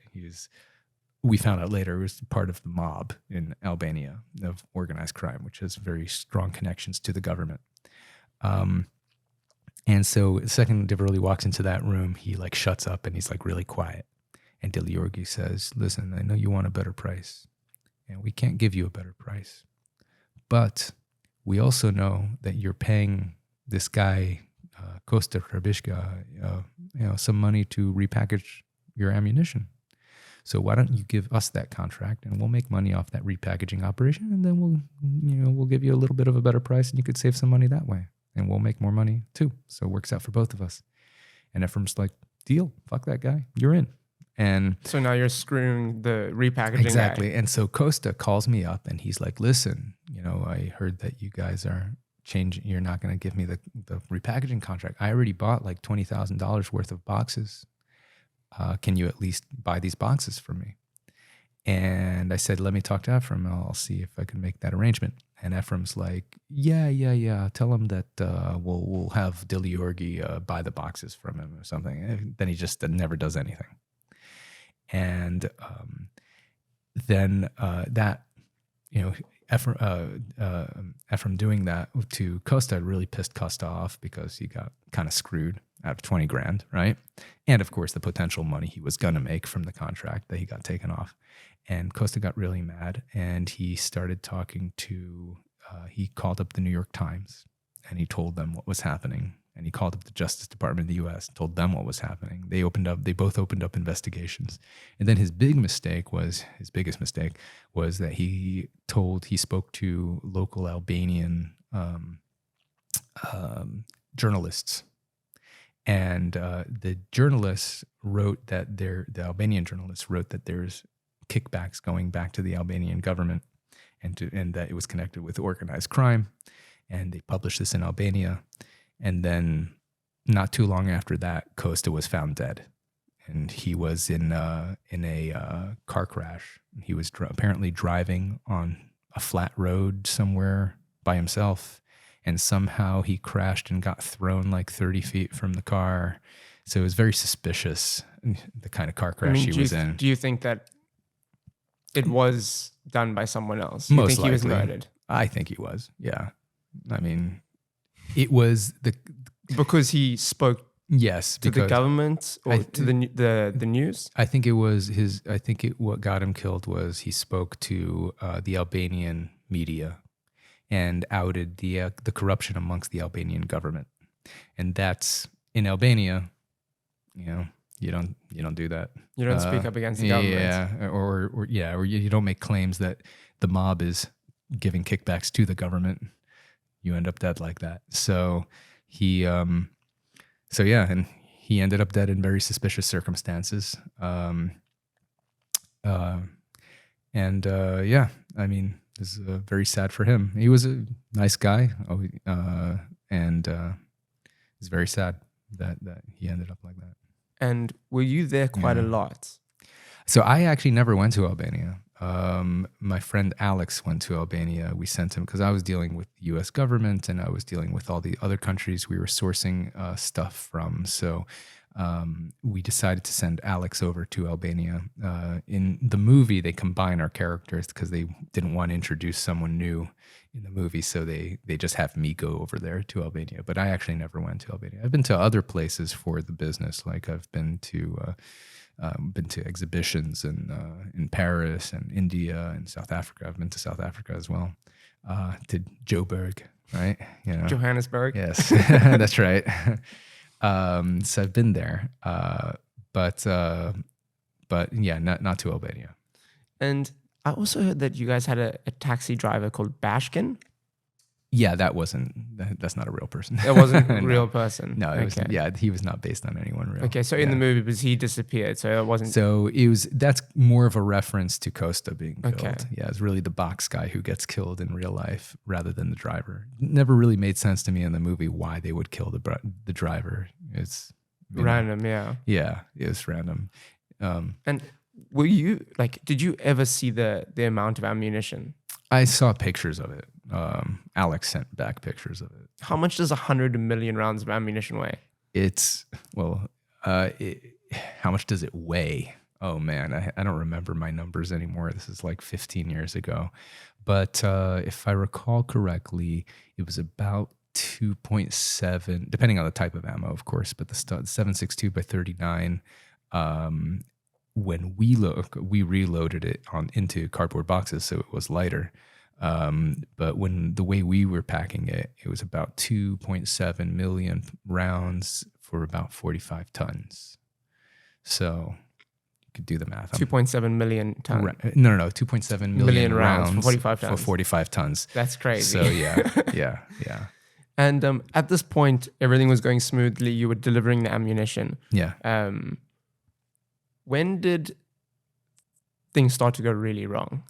We found out later, he was part of the mob in Albania of organized crime, which has very strong connections to the government. And so the second Diveroli walks into that room, he shuts up and he's really quiet. And Deliorgi says, listen, I know you want a better price, and we can't give you a better price. But we also know that you're paying this guy, Kosta Krabishka, some money to repackage your ammunition. So why don't you give us that contract, and we'll make money off that repackaging operation, and then we'll give you a little bit of a better price, and you could save some money that way. And we'll make more money too. So it works out for both of us. And Ephraim's like, deal, fuck that guy, you're in. And so now you're screwing the repackaging exactly. guy. And so Costa calls me up and he's like, listen, I heard that you guys are changing, you're not going to give me the repackaging contract. I already bought $20,000 worth of boxes. Can you at least buy these boxes for me? And I said, let me talk to Efraim. I'll see if I can make that arrangement. And Ephraim's like, yeah. Tell him that we'll have Diliorgi buy the boxes from him or something. And then he just never does anything. And then that, Efraim doing that to Costa really pissed Costa off because he got kind of screwed out of 20 grand, right? And of course, the potential money he was going to make from the contract that he got taken off. And Costa got really mad, and he started talking to, he called up the New York Times, and he told them what was happening. And he called up the Justice Department of the U.S., told them what was happening. They both opened up investigations. And then his biggest mistake was that he spoke to local Albanian journalists. And the Albanian journalists wrote that there's kickbacks going back to the Albanian government and that it was connected with organized crime. And they published this in Albania. And then not too long after that, Costa was found dead. And he was in a car crash. He was apparently driving on a flat road somewhere by himself. And somehow he crashed and got thrown like 30 feet from the car. So it was very suspicious, the kind of car crash he was in. Do you think that it was done by someone else? Most think likely. He was murdered? I think he was, yeah. I mean, it was because he spoke to the government or to the news. I think it was what got him killed was he spoke to the Albanian media and outed the corruption amongst the Albanian government, and that's in Albania. You don't do that. You don't speak up against the government. Yeah, or you don't make claims that the mob is giving kickbacks to the government. You end up dead like that. So he ended up dead in very suspicious circumstances. I mean, this is very sad for him. He was a nice guy, and it's very sad that he ended up like that. And were you there quite a lot? So I actually never went to Albania. My friend Alex went to Albania. We sent him because I was dealing with the U.S. government and I was dealing with all the other countries we were sourcing stuff from. So we decided to send Alex over to Albania. In the movie, they combine our characters because they didn't want to introduce someone new in the movie. So they just have me go over there to Albania. But I actually never went to Albania. I've been to other places for the business. Like I've been to exhibitions in Paris and India and South Africa. I've been to South Africa as well, to Joburg, right? Johannesburg. Yes, that's right. So I've been there, but yeah, not to Albania. And I also heard that you guys had a taxi driver called Bashkin. Yeah, that's not a real person. It wasn't a real person. No, he was not based on anyone real. Okay, so in the movie, because he disappeared, so it wasn't. So that's more of a reference to Costa being killed. Okay. Yeah, it's really the box guy who gets killed in real life rather than the driver. It never really made sense to me in the movie why they would kill the driver. It's random, yeah. Yeah, it was random. And were you did you ever see the amount of ammunition? I saw pictures of it. Alex sent back pictures of it. How much does 100 million rounds of ammunition weigh? How much does it weigh? Oh man, I don't remember my numbers anymore. This is like 15 years ago. But if I recall correctly, it was about 2.7, depending on the type of ammo, of course, but the 7.62 by 39, when we reloaded it into cardboard boxes, so it was lighter. But the way we were packing it, it was about 2.7 million rounds for about 45 tons. So you could do the math. 2.7 million tons. No, 2.7 million rounds for 45 tons. For 45 tons. That's crazy. So yeah. And at this point, everything was going smoothly. You were delivering the ammunition. Yeah. When did things start to go really wrong?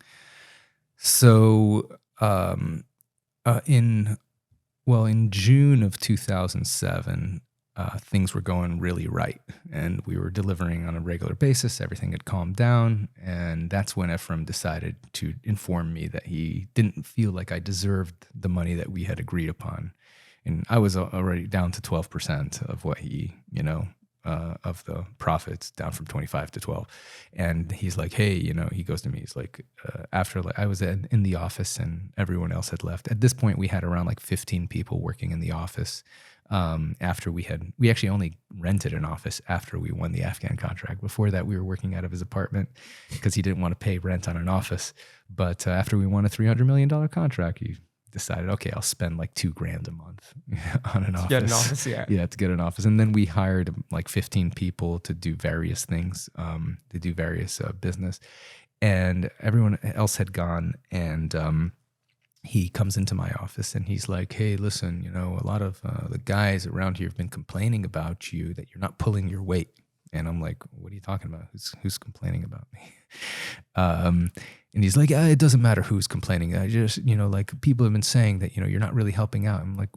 So, in June of 2007, things were going really right, and we were delivering on a regular basis. Everything had calmed down, and that's when Efraim decided to inform me that he didn't feel like I deserved the money that we had agreed upon. And I was already down to 12% of what he, of the profits, down from 25 to 12. And he's like, hey, he goes to me, he's like, after I was in the office and everyone else had left. At this point, we had around like 15 people working in the office. After we actually only rented an office after we won the Afghan contract. Before that, we were working out of his apartment because he didn't want to pay rent on an office. But after we won a $300 million contract, he decided, okay, I'll spend like $2,000 a month on an office. To get an office, yeah. Yeah, to get an office. And then we hired like 15 people to do various things, to do various business. And everyone else had gone, and he comes into my office and he's like, hey, listen, a lot of the guys around here have been complaining about you, that you're not pulling your weight. And I'm like, what are you talking about? Who's complaining about me? And he's like, it doesn't matter who's complaining. I just, like people have been saying that, you're not really helping out. I'm like,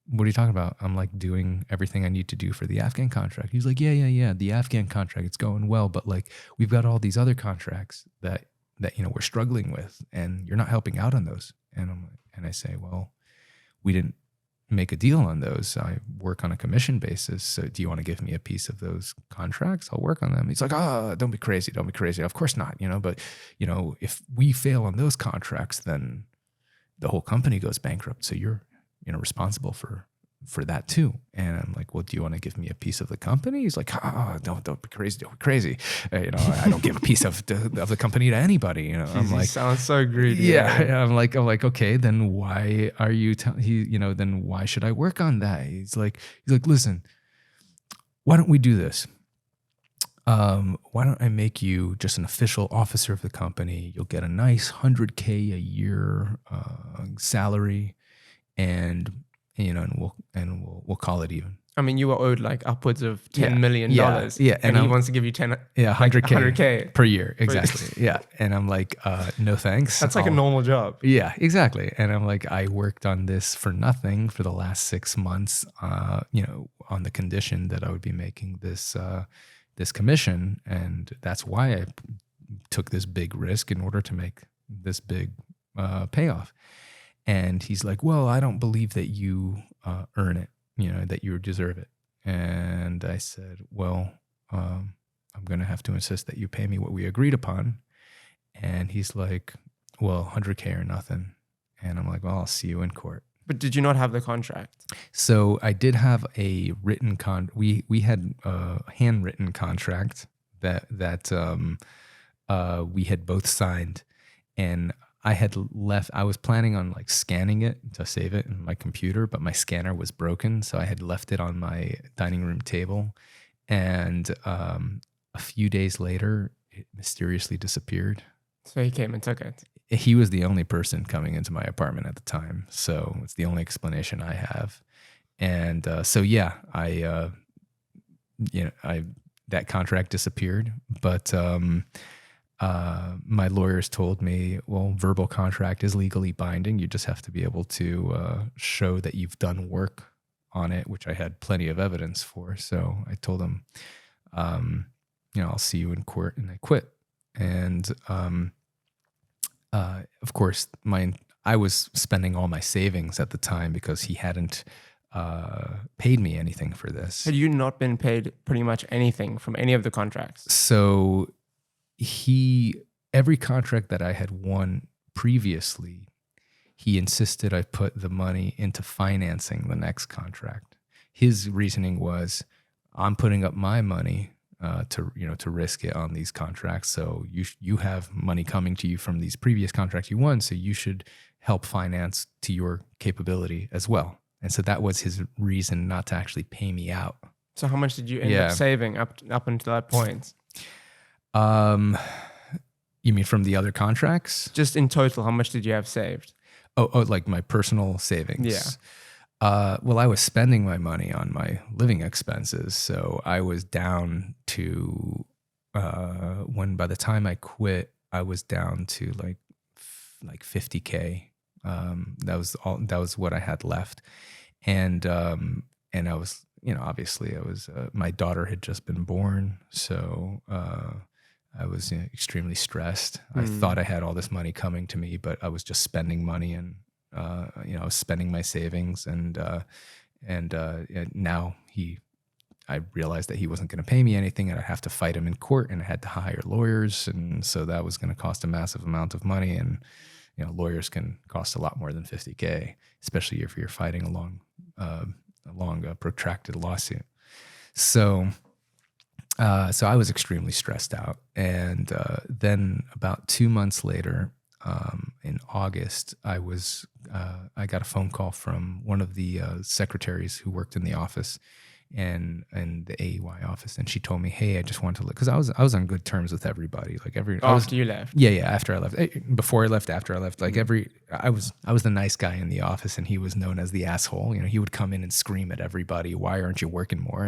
what are you talking about? I'm like doing everything I need to do for the Afghan contract. He's like, yeah. The Afghan contract, it's going well, but like we've got all these other contracts that we're struggling with, and you're not helping out on those. And I say, well, we didn't make a deal on those. I work on a commission basis. So do you want to give me a piece of those contracts? I'll work on them. He's like, don't be crazy. Of course not, but if we fail on those contracts, then the whole company goes bankrupt. So you're, responsible for that too. And I'm like, well, do you want to give me a piece of the company? He's like, don't be crazy. Don't be crazy. I don't give a piece of the company to anybody. I'm like, sounds so greedy. Yeah. I'm like, okay, then why are you then why should I work on that? He's like, listen, why don't we do this? Why don't I make you just an official officer of the company? You'll get a nice $100K a year salary, and we'll call it even. I mean, you were owed like upwards of $10 million. Yeah, and he wants to give you 100K, like 100K per year, exactly. Yeah, and I'm like, no thanks. That's like a normal job. Yeah, exactly. And I'm like, I worked on this for nothing for the last 6 months. On the condition that I would be making this commission, and that's why I took this big risk in order to make this big payoff. And he's like, well, I don't believe that you earn it, that you deserve it. And I said, well, I'm going to have to insist that you pay me what we agreed upon. And he's like, well, 100K or nothing. And I'm like, well, I'll see you in court. But did you not have the contract? So I did have a written we had a handwritten contract that we had both signed, and I was planning on like scanning it to save it in my computer, but my scanner was broken. So I had left it on my dining room table. And a few days later, it mysteriously disappeared. So he came and took it. He was the only person coming into my apartment at the time. So it's the only explanation I have. And that contract disappeared. But my lawyers told me, well, verbal contract is legally binding. You just have to be able to show that you've done work on it, which I had plenty of evidence for. So I told them, I'll see you in court, and I quit. And of course, I was spending all my savings at the time because he hadn't paid me anything for this. Had you not been paid pretty much anything from any of the contracts? So every contract that I had won previously, he insisted I put the money into financing the next contract. His reasoning was, I'm putting up my money to risk it on these contracts. So you have money coming to you from these previous contracts you won, so you should help finance to your capability as well. And so that was his reason not to actually pay me out. So how much did you end up saving up until that point? You mean from the other contracts? Just in total, how much did you have saved? Oh, like my personal savings. Yeah. Well, I was spending my money on my living expenses, so I was down to by the time I quit, I was down to like 50K. That was what I had left, and I was obviously I was, my daughter had just been born. So I was extremely stressed. I thought I had all this money coming to me, but I was just spending money and, I was spending my savings and now I realized that he wasn't going to pay me anything and I'd have to fight him in court and I had to hire lawyers. And so that was going to cost a massive amount of money. And, lawyers can cost a lot more than $50,000, especially if you're fighting a protracted lawsuit. So I was extremely stressed out. And then about 2 months later, in August, I got a phone call from one of the secretaries who worked in the office and the AEY office, and she told me, "Hey, I just wanted to look," because I was on good terms with everybody. Like after you left, yeah, after I left, before I left, after I left, like I was the nice guy in the office, and he was known as the asshole. He would come in and scream at everybody, "Why aren't you working more?"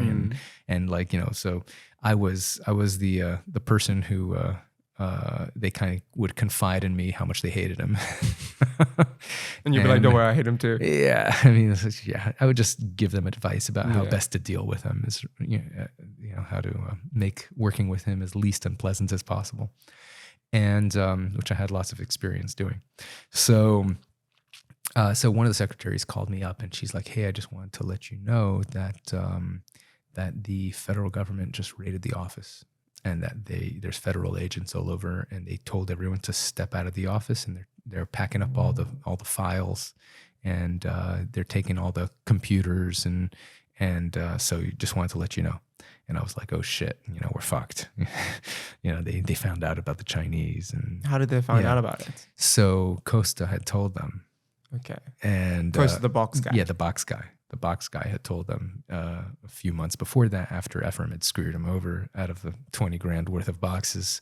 And like so I was the person who. They kind of would confide in me how much they hated him. And you'd be like, "Don't worry, I hate him too." Yeah. I mean, I would just give them advice about how best to deal with him, is, how to make working with him as least unpleasant as possible. And, which I had lots of experience doing. So one of the secretaries called me up and she's like, "Hey, I just wanted to let you know that, that the federal government just raided the office. And that there's federal agents all over, and they told everyone to step out of the office, and they're packing up all the files, and they're taking all the computers, and so you just wanted to let you know." And I was like, "Oh shit, we're fucked." They found out about the Chinese, and how did they find out about it? So Costa had told them. Okay. And Costa, the box guy. Yeah, the box guy. The box guy had told them a few months before that, after Efraim had screwed him over out of the 20 grand worth of boxes.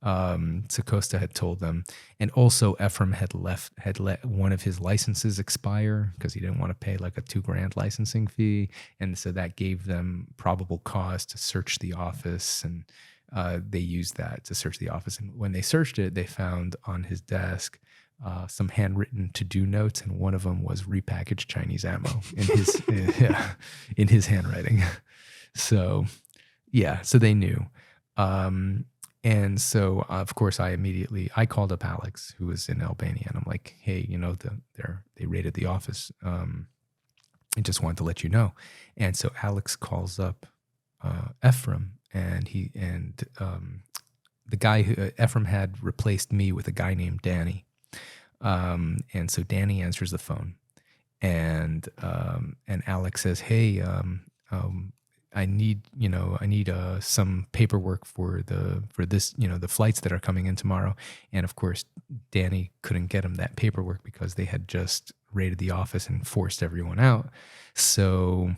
So Costa had told them, and also Efraim had let one of his licenses expire because he didn't want to pay like a $2,000 licensing fee, and so that gave them probable cause to search the office, and they used that to search the office. And when they searched it, they found on his desk some handwritten to-do notes, and one of them was repackaged Chinese ammo in his handwriting. So they knew. And so of course I called up Alex, who was in Albania, and I'm like, "Hey, they raided the office. I just wanted to let you know." And so Alex calls up Efraim, and the guy who Efraim had replaced me with a guy named Danny. And so Danny answers the phone, and Alex says, "Hey, I need some paperwork for this, the flights that are coming in tomorrow." And of course, Danny couldn't get him that paperwork because they had just raided the office and forced everyone out. So,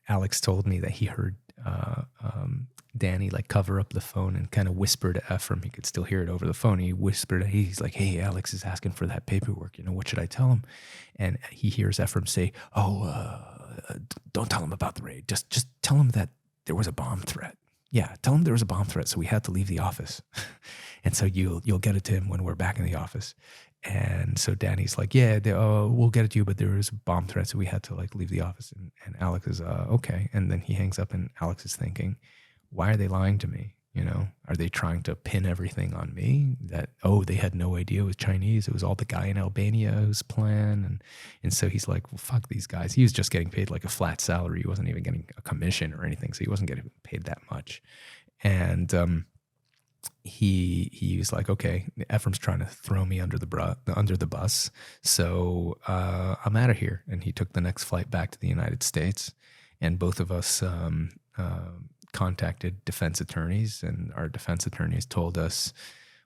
Alex told me that he heard Danny like cover up the phone and kind of whisper to Efraim. He could still hear it over the phone. He whispered, he's like, "Hey, Alex is asking for that paperwork. What should I tell him?" And he hears Efraim say, "Don't tell him about the raid. Just tell him that there was a bomb threat. Yeah, tell him there was a bomb threat, so we had to leave the office. And so you'll get it to him when we're back in the office." And so Danny's like, "Yeah, we'll get it to you, but there was a bomb threat, so we had to like leave the office." And Alex is okay. And then he hangs up, and Alex is thinking, why are they lying to me? Are they trying to pin everything on me? That, they had no idea it was Chinese. It was all the guy in Albania's plan. And so he's like, well, fuck these guys. He was just getting paid like a flat salary. He wasn't even getting a commission or anything. So he wasn't getting paid that much. And he was like, okay, Ephraim's trying to throw me under the bus. So I'm out of here. And he took the next flight back to the United States. And both of us contacted defense attorneys, and our defense attorneys told us,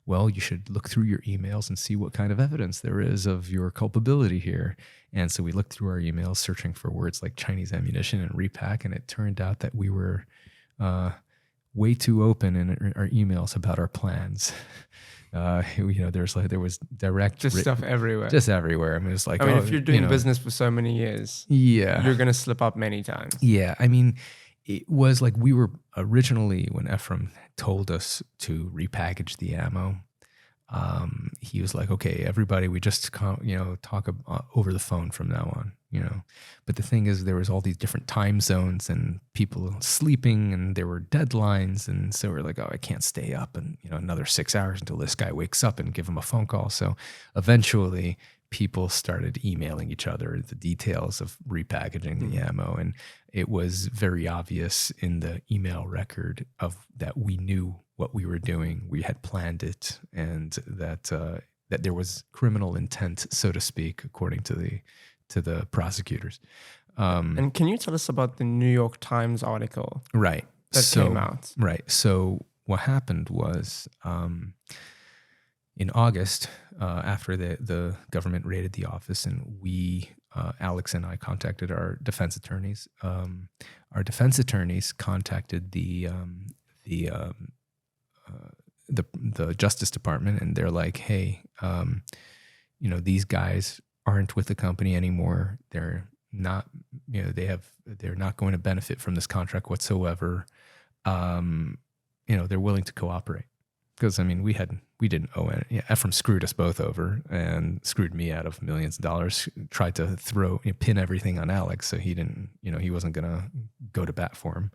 well, you should look through your emails and see what kind of evidence there is of your culpability here. And so we looked through our emails, searching for words like Chinese ammunition and repack, and it turned out that we were way too open in our emails about our plans. There was direct stuff everywhere. Just everywhere. I mean, it's like, if you're doing business for so many years, you're going to slip up many times. Yeah. I mean, it was like we were originally, when Efraim told us to repackage the ammo, he was like, okay, everybody, we just talk over the phone from now on, But the thing is, there was all these different time zones and people sleeping, and there were deadlines, and so we're like, oh, I can't stay up and another 6 hours until this guy wakes up and give him a phone call. So eventually, people started emailing each other the details of repackaging the ammo, and it was very obvious in the email record of that we knew what we were doing. We had planned it, and that there was criminal intent, so to speak, according to the prosecutors. And can you tell us about the New York Times article? Right. That came out. Right. So what happened was in August, after the government raided the office, and Alex and I contacted our defense attorneys. Our defense attorneys contacted the Justice Department, and they're like, hey, these guys aren't with the company anymore. They're not, they're not going to benefit from this contract whatsoever. They're willing to cooperate. Because we didn't owe it. Yeah, Efraim screwed us both over and screwed me out of millions of dollars. Tried to pin everything on Alex, so he didn't. He wasn't gonna go to bat for him.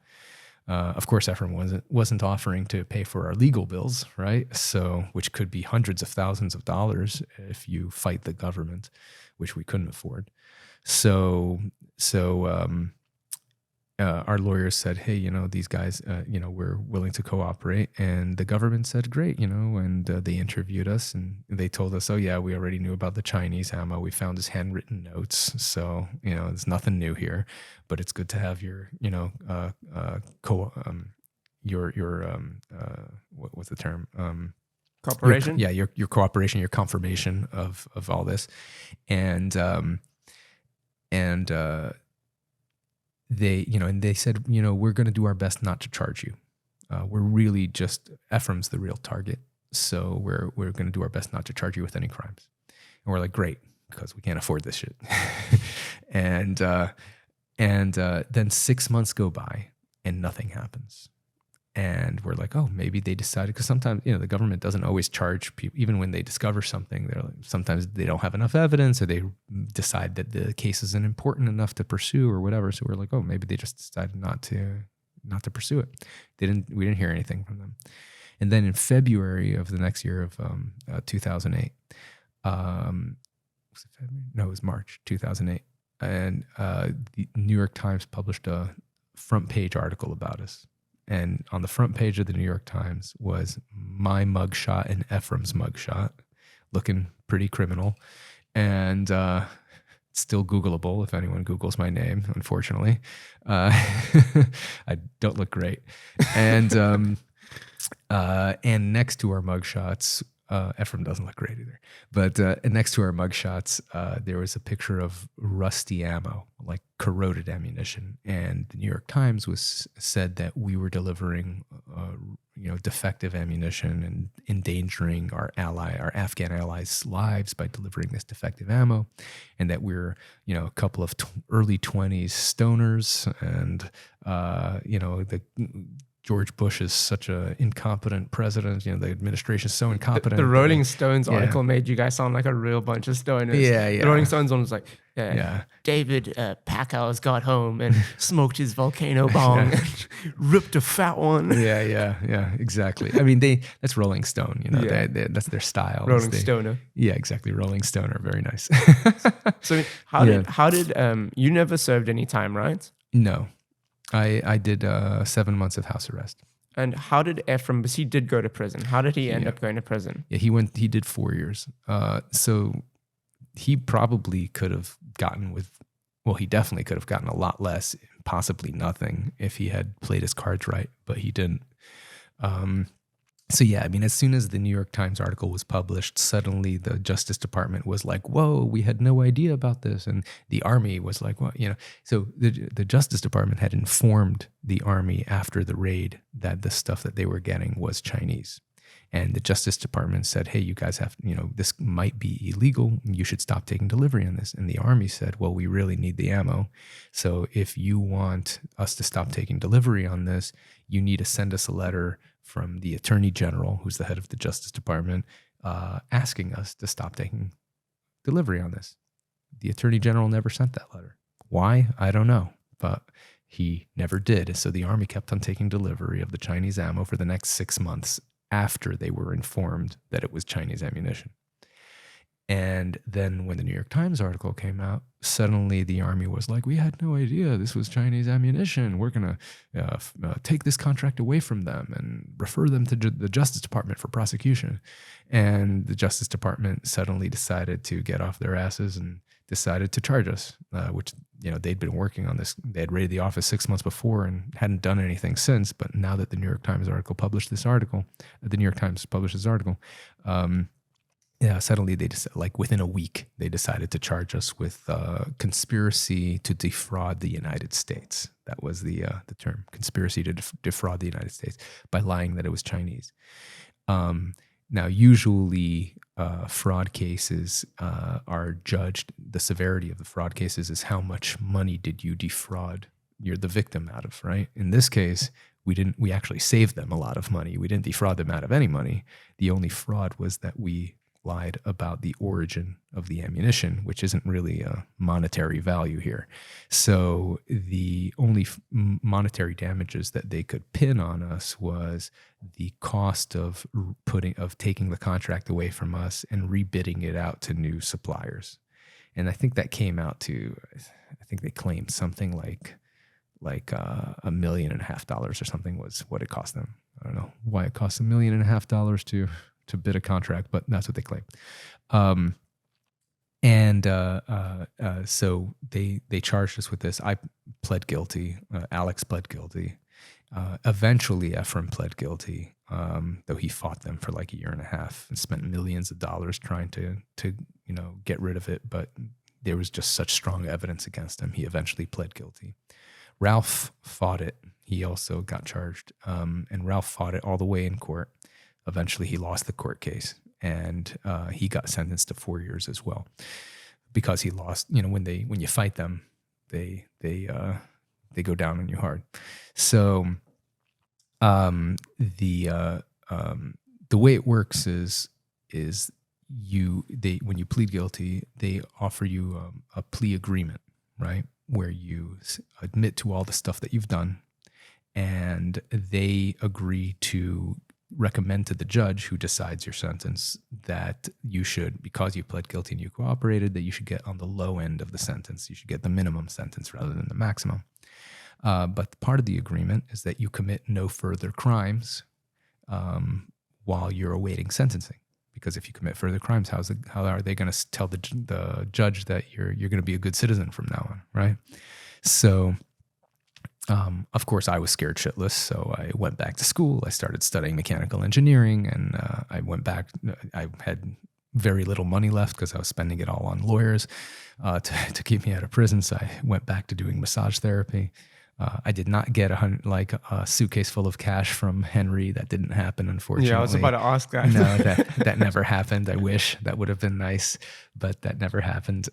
Of course, Efraim wasn't offering to pay for our legal bills, right? So, which could be hundreds of thousands of dollars if you fight the government, which we couldn't afford. So our lawyers said, hey, these guys, we're willing to cooperate. And the government said, great, and they interviewed us, and they told us, oh, yeah, we already knew about the Chinese ammo. We found his handwritten notes. So, there's nothing new here, but it's good to have your, what's the term? Cooperation? Your cooperation, your confirmation of all this. They said, we're going to do our best not to charge you. We're really just, Ephraim's the real target. So we're going to do our best not to charge you with any crimes. And we're like, great, because we can't afford this shit. and then 6 months go by and nothing happens. And we're like, oh, maybe they decided, because sometimes, the government doesn't always charge people, even when they discover something. They're like, sometimes they don't have enough evidence, or they decide that the case isn't important enough to pursue or whatever. So we're like, oh, maybe they just decided not to pursue it. We didn't hear anything from them. And then in February of the next year of 2008, was it February? No, it was March 2008. And the New York Times published a front page article about us. And on the front page of the New York Times was my mugshot and Ephraim's mugshot, looking pretty criminal. And still Googleable if anyone Googles my name, unfortunately. I don't look great. And next to our mugshots, Efraim doesn't look great either. But next to our mugshots, there was a picture of rusty ammo, like corroded ammunition. And the New York Times said that we were delivering, defective ammunition and endangering our Afghan allies' lives by delivering this defective ammo, and that we're, a couple of early 20s stoners, and the George Bush is such an incompetent president. The administration is so incompetent. The Rolling Stones article made you guys sound like a real bunch of stoners. Yeah. The Rolling Stones one was like, David Packouz got home and smoked his volcano bong and ripped a fat one. Yeah, exactly. That's Rolling Stone, that's their style. Rolling Stoner. Yeah, exactly. Rolling Stoner. Very nice. So how did you never served any time, right? No. I did 7 months of house arrest. And how did Efraim, because he did go to prison, how did he end up going to prison? Yeah, he did 4 years. So he probably could have he definitely could have gotten a lot less, possibly nothing, if he had played his cards right, but he didn't. So yeah, as soon as the New York Times article was published, suddenly the Justice Department was like, whoa, we had no idea about this. And the Army was like, well, so the Justice Department had informed the Army after the raid that the stuff that they were getting was Chinese. And the Justice Department said, hey, you guys have, this might be illegal. You should stop taking delivery on this. And the Army said, well, we really need the ammo. So if you want us to stop taking delivery on this, you need to send us a letter from the Attorney General, who's the head of the Justice Department, asking us to stop taking delivery on this. The Attorney General never sent that letter. Why? I don't know, but he never did. So the Army kept on taking delivery of the Chinese ammo for the next 6 months after they were informed that it was Chinese ammunition. And then when the New York Times article came out, suddenly the Army was like, we had no idea this was Chinese ammunition. We're going to take this contract away from them and refer them to the Justice Department for prosecution. And the Justice Department suddenly decided to get off their asses and decided to charge us, which, they'd been working on this. They had raided the office 6 months before and hadn't done anything since. But now that the New York Times published this article, suddenly they just, like within a week, they decided to charge us with conspiracy to defraud the United States. That was the term, conspiracy to defraud the United States by lying that it was Chinese. Now, usually fraud cases are judged, the severity of the fraud cases is how much money did you defraud the victim out of, right? In this case, we actually saved them a lot of money. We didn't defraud them out of any money. The only fraud was that we lied about the origin of the ammunition, which isn't really a monetary value here. So the only monetary damages that they could pin on us was the cost of taking the contract away from us and rebidding it out to new suppliers. And I think that came out to, I think they claimed something like $1.5 million or something was what it cost them. I don't know why it cost $1.5 million to bid a contract, but that's what they claim. So they charged us with this. I pled guilty. Alex pled guilty. Eventually, Efraim pled guilty, though he fought them for like 1.5 years and spent millions of dollars trying to get rid of it. But there was just such strong evidence against him. He eventually pled guilty. Ralph fought it. He also got charged, and Ralph fought it all the way in court. Eventually, he lost the court case, and he got sentenced to 4 years as well, because he lost. When you fight them, they go down on you hard. So the way it works is when you plead guilty, they offer you a plea agreement, right, where you admit to all the stuff that you've done, and they agree to recommend to the judge who decides your sentence that you should, because you pled guilty and you cooperated, that you should get on the low end of the sentence. You should get the minimum sentence rather than the maximum. But part of the agreement is that you commit no further crimes while you're awaiting sentencing. Because if you commit further crimes, how are they going to tell the judge that you're going to be a good citizen from now on, right? So of course, I was scared shitless, so I went back to school. I started studying mechanical engineering, and I went back. I had very little money left because I was spending it all on lawyers to keep me out of prison, so I went back to doing massage therapy. I did not get a suitcase full of cash from Henry. That didn't happen, unfortunately. Yeah, I was about to ask that. No, that never happened. I wish that would have been nice, but that never happened.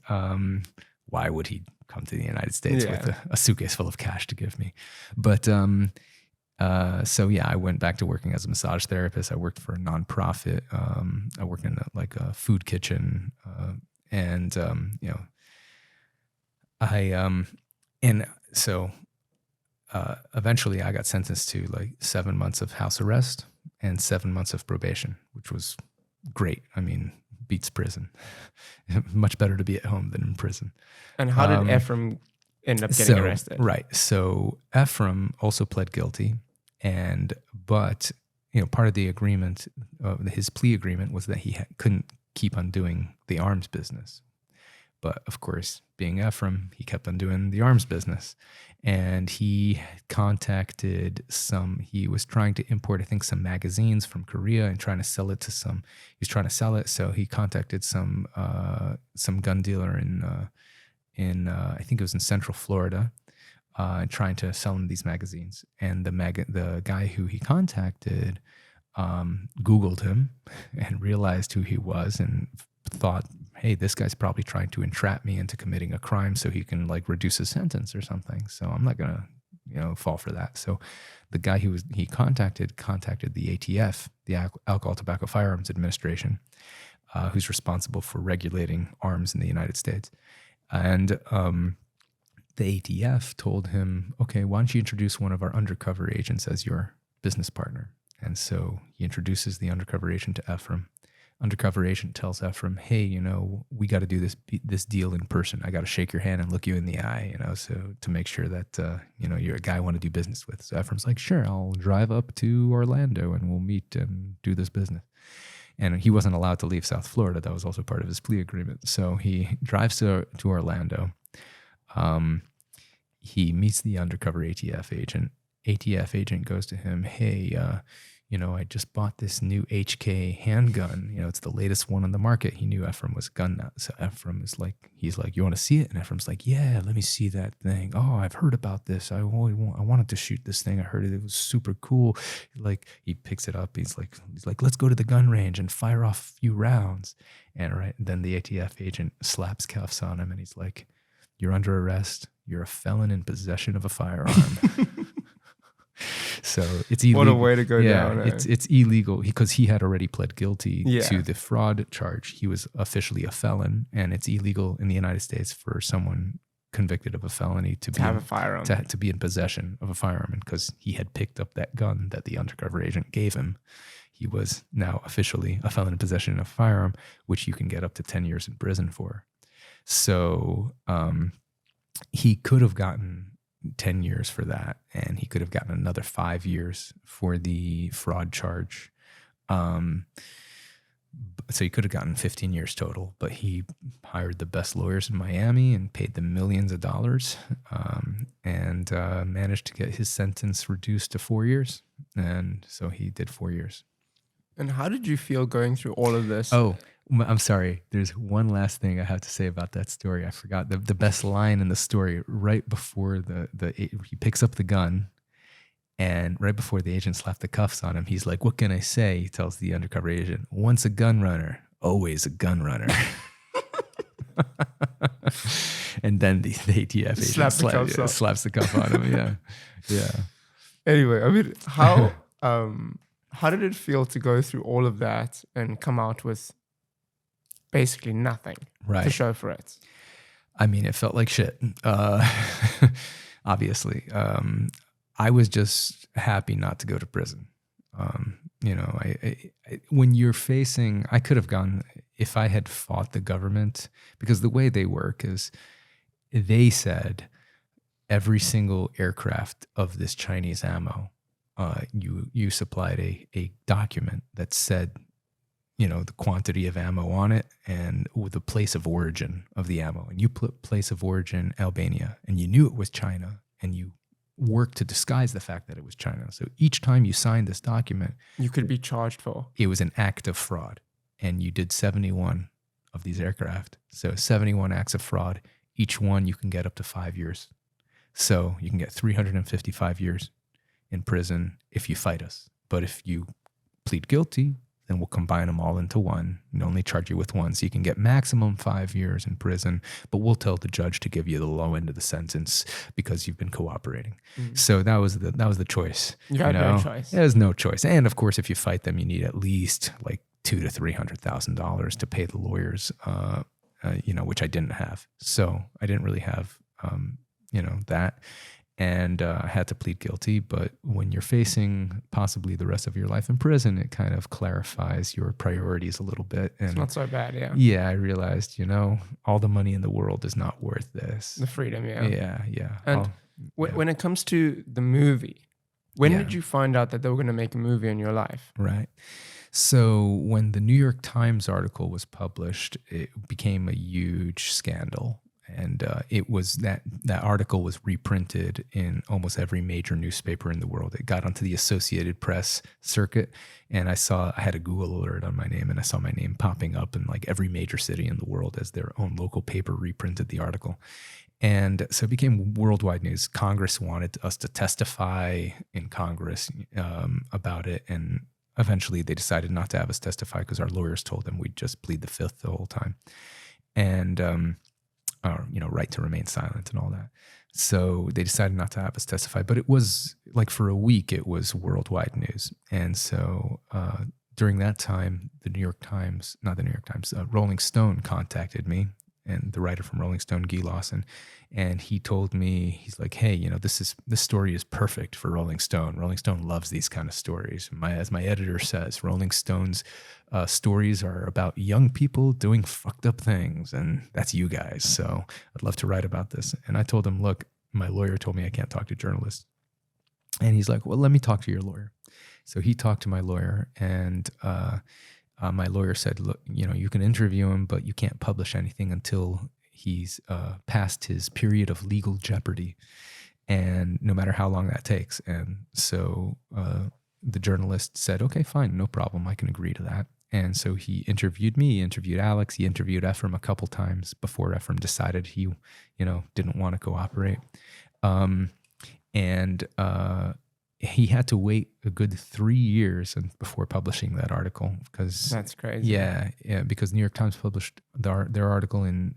Why would he come to the United States with a suitcase full of cash to give me? But so yeah, I went back to working as a massage therapist. I worked for a nonprofit. I worked in a food kitchen, and eventually I got sentenced to like 7 months of house arrest and 7 months of probation, which was great. I mean, beats prison. Much better to be at home than in prison. And how did Efraim end up getting arrested? Right. So Efraim also pled guilty, but part of the agreement, his plea agreement, was that he couldn't keep on doing the arms business. But of course, being Efraim, he kept on doing the arms business. And he was trying to import, I think, some magazines from Korea and trying to sell it so he contacted some gun dealer in I think it was in Central Florida, trying to sell him these magazines. And the guy who he contacted Googled him and realized who he was and thought, hey, this guy's probably trying to entrap me into committing a crime so he can reduce his sentence or something. So I'm not gonna, fall for that. So the guy he contacted the ATF, the Alcohol, Tobacco, Firearms Administration, who's responsible for regulating arms in the United States. And the ATF told him, okay, why don't you introduce one of our undercover agents as your business partner? And so he introduces the undercover agent to Efraim. Undercover agent tells Efraim, hey, we got to do this deal in person. I got to shake your hand and look you in the eye, so to make sure that, you're a guy I want to do business with. So Ephraim's like, sure, I'll drive up to Orlando and we'll meet and do this business. And he wasn't allowed to leave South Florida. That was also part of his plea agreement. So he drives to Orlando. He meets the undercover ATF agent. ATF agent goes to him, hey, I just bought this new HK handgun. It's the latest one on the market. He knew Efraim was a gun nut. So Efraim he's like, you want to see it? And Ephraim's like, yeah, let me see that thing. Oh, I've heard about this. I wanted to shoot this thing. I heard it was super cool. He picks it up. He's like, let's go to the gun range and fire off a few rounds. And then the ATF agent slaps cuffs on him and he's like, you're under arrest. You're a felon in possession of a firearm. So it's illegal. What a way to go down. It's illegal because he had already pled guilty to the fraud charge. He was officially a felon, and it's illegal in the United States for someone convicted of a felony to have a firearm, to be in possession of a firearm. And because he had picked up that gun that the undercover agent gave him, he was now officially a felon in possession of a firearm, which you can get up to 10 years in prison for. So he could have gotten 10 years for that, and he could have gotten another 5 years for the fraud charge. So he could have gotten 15 years total, but he hired the best lawyers in Miami and paid them millions of dollars, and managed to get his sentence reduced to 4 years. And so he did 4 years. And how did you feel going through all of this? Oh, I'm sorry. There's one last thing I have to say about that story. I forgot the best line in the story. Right before he picks up the gun, and right before the agent slapped the cuffs on him, he's like, "What can I say?" He tells the undercover agent, "Once a gun runner, always a gun runner." And then the ATF agent slaps the cuff on him. Yeah. Anyway, I mean, how did it feel to go through all of that and come out with basically nothing to show for it? I mean, it felt like shit. Obviously, I was just happy not to go to prison. When you're facing, I could have gone if I had fought the government, because the way they work is they said every single aircraft of this Chinese ammo, you supplied a document that said, the quantity of ammo on it and the place of origin of the ammo. And you put place of origin Albania, and you knew it was China, and you worked to disguise the fact that it was China. So each time you signed this document, you could be charged for. It was an act of fraud. And you did 71 of these aircraft. So 71 acts of fraud. Each one you can get up to 5 years. So you can get 355 years in prison if you fight us. But if you plead guilty, then we'll combine them all into one and only charge you with one. So you can get maximum 5 years in prison, but we'll tell the judge to give you the low end of the sentence because you've been cooperating. Mm-hmm. So that was the choice. You had no choice. There's no choice. And of course, if you fight them, you need at least like $200,000 to $300,000 to pay the lawyers, which I didn't have. So I didn't really have, that. And I had to plead guilty. But when you're facing possibly the rest of your life in prison, it kind of clarifies your priorities a little bit. And it's not so bad, yeah. Yeah, I realized, all the money in the world is not worth this. The freedom, yeah. Yeah. And when it comes to the movie, when did you find out that they were going to make a movie in your life? Right. So when the New York Times article was published, it became a huge scandal. And it was that article was reprinted in almost every major newspaper in the world. It got onto the Associated Press circuit, and I had a Google alert on my name, and I saw my name popping up in like every major city in the world as their own local paper reprinted the article. And so it became worldwide news. Congress wanted us to testify in Congress about it, and eventually they decided not to have us testify because our lawyers told them we'd just plead the fifth the whole time. And right to remain silent and all that. So they decided not to have us testify, but it was like for a week, it was worldwide news. And so during that time, Rolling Stone contacted me, and the writer from Rolling Stone, Guy Lawson, and he told me, he's like, hey, this story is perfect for Rolling Stone. Rolling Stone loves these kind of stories. As my editor says, Rolling Stone's stories are about young people doing fucked up things, and that's you guys. So I'd love to write about this. And I told him, look, my lawyer told me I can't talk to journalists. And he's like, well, let me talk to your lawyer. So he talked to my lawyer, and my lawyer said, look, you can interview him, but you can't publish anything until he's past his period of legal jeopardy, and no matter how long that takes. And so the journalist said, okay, fine, no problem. I can agree to that. And so he interviewed me, he interviewed Alex, he interviewed Efraim a couple times before Efraim decided he, didn't want to cooperate. He had to wait a good 3 years before publishing that article, because that's crazy. Yeah, because New York Times published their article in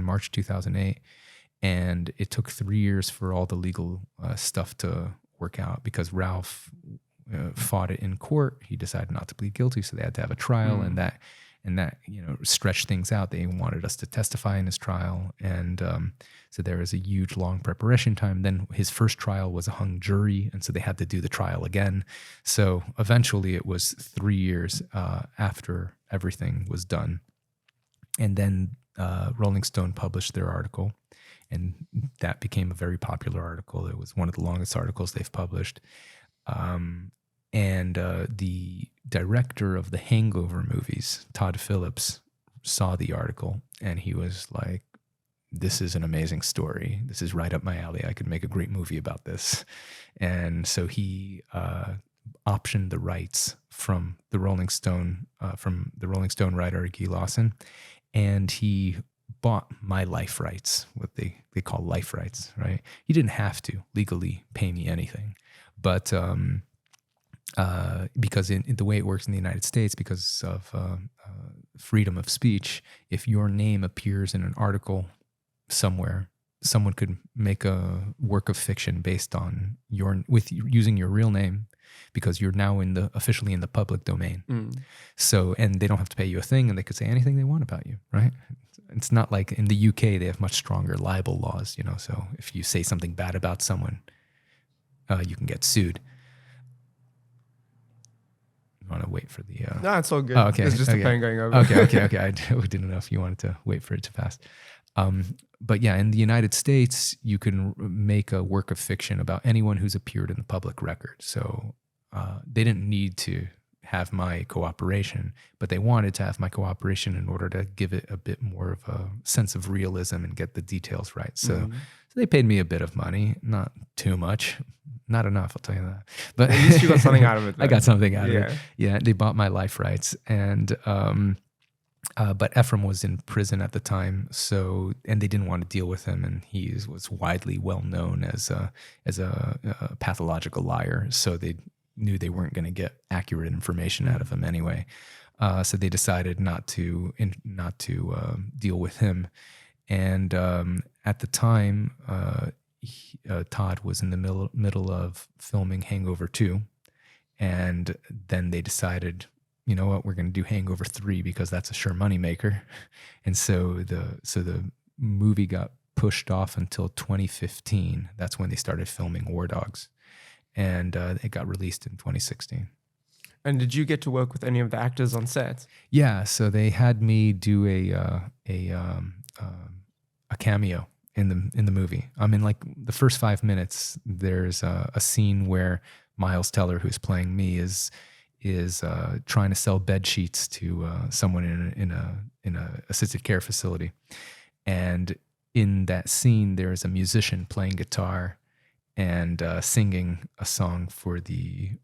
March 2008, and it took 3 years for all the legal stuff to work out, because Ralph fought it in court. He decided not to plead guilty, so they had to have a trial, and that stretched things out. They wanted us to testify in his trial, and so there was a huge long preparation time. Then his first trial was a hung jury, and so they had to do the trial again. So eventually it was 3 years after everything was done. And then Rolling Stone published their article, and that became a very popular article. It was one of the longest articles they've published. And the director of the Hangover movies, Todd Phillips, saw the article, and he was like, this is an amazing story. This is right up my alley. I could make a great movie about this. And so he optioned the rights from the Rolling Stone writer, Guy Lawson, and he bought my life rights, what they call life rights, right? He didn't have to legally pay me anything, but because in the way it works in the United States, because of freedom of speech, if your name appears in an article somewhere, someone could make a work of fiction based on using your real name, because you're now officially in the public domain. So, and they don't have to pay you a thing, and they could say anything they want about you, right? It's not like in the UK, they have much stronger libel laws, so if you say something bad about someone, you can get sued. Want to wait for the no, it's all good. Oh, okay. It's just okay. a pen going over. okay I didn't know if you wanted to wait for it to pass. But yeah, in the United States, you can make a work of fiction about anyone who's appeared in the public record. So they didn't need to have my cooperation, but they wanted to have my cooperation in order to give it a bit more of a sense of realism and get the details right. So they paid me a bit of money, not too much, not enough, I'll tell you that. But at least you got something out of it. Then. I got something out of it. Yeah, they bought my life rights, and but Efraim was in prison at the time, and they didn't want to deal with him, and he was widely well known as a pathological liar. So they knew they weren't going to get accurate information out of him anyway. So they decided not to deal with him. And at the time, Todd was in the middle of filming Hangover 2, and then they decided, you know what, we're going to do Hangover 3 because that's a sure moneymaker. And so the movie got pushed off until 2015. That's when they started filming War Dogs, and it got released in 2016. And did you get to work with any of the actors on set? Yeah, so they had me do a cameo in the movie. In like the first 5 minutes, there's a scene where Miles Teller, who's playing me, is trying to sell bed sheets to someone in a assisted care facility, and in that scene there is a musician playing guitar and singing a song for the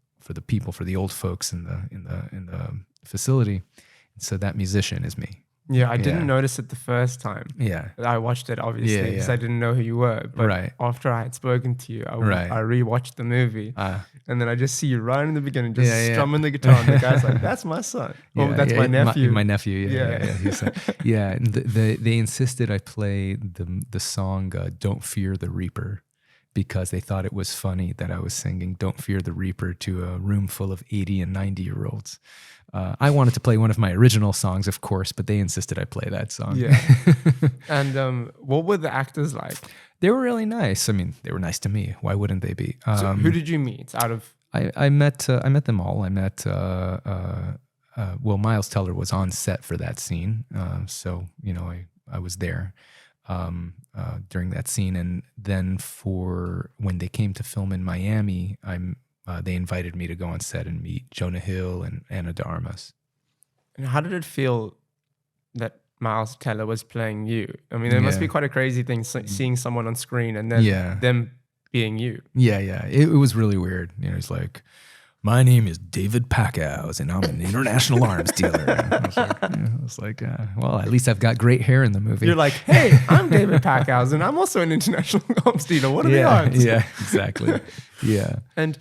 people, for the old folks in the facility. And so that musician is me. Yeah, I didn't notice it the first time. Yeah. I watched it, obviously, because I didn't know who you were. But after I had spoken to you, I rewatched the movie. And then I just see you right in the beginning, just strumming the guitar. And the guy's like, that's my son. Oh, that's my nephew. My nephew, yeah. And they insisted I play the song Don't Fear the Reaper, because they thought it was funny that I was singing Don't Fear the Reaper to a room full of 80 and 90-year-olds. I wanted to play one of my original songs, of course, but they insisted I play that song. Yeah. And what were the actors like? They were really nice. I mean, they were nice to me. Why wouldn't they be? So who did you meet out of? I met them all. I met Miles Teller was on set for that scene, so I was there during that scene, and then for when they came to film in Miami, they invited me to go on set and meet Jonah Hill and Ana de Armas. And how did it feel that Miles Teller was playing you? I mean, it must be quite a crazy thing seeing someone on screen and then them being you. Yeah. It was really weird. He's like, my name is David Packouz, and I'm an international arms dealer. I was like, well, at least I've got great hair in the movie. You're like, hey, I'm David Packouz, and I'm also an international arms dealer. What are the odds? Yeah, exactly. Yeah. And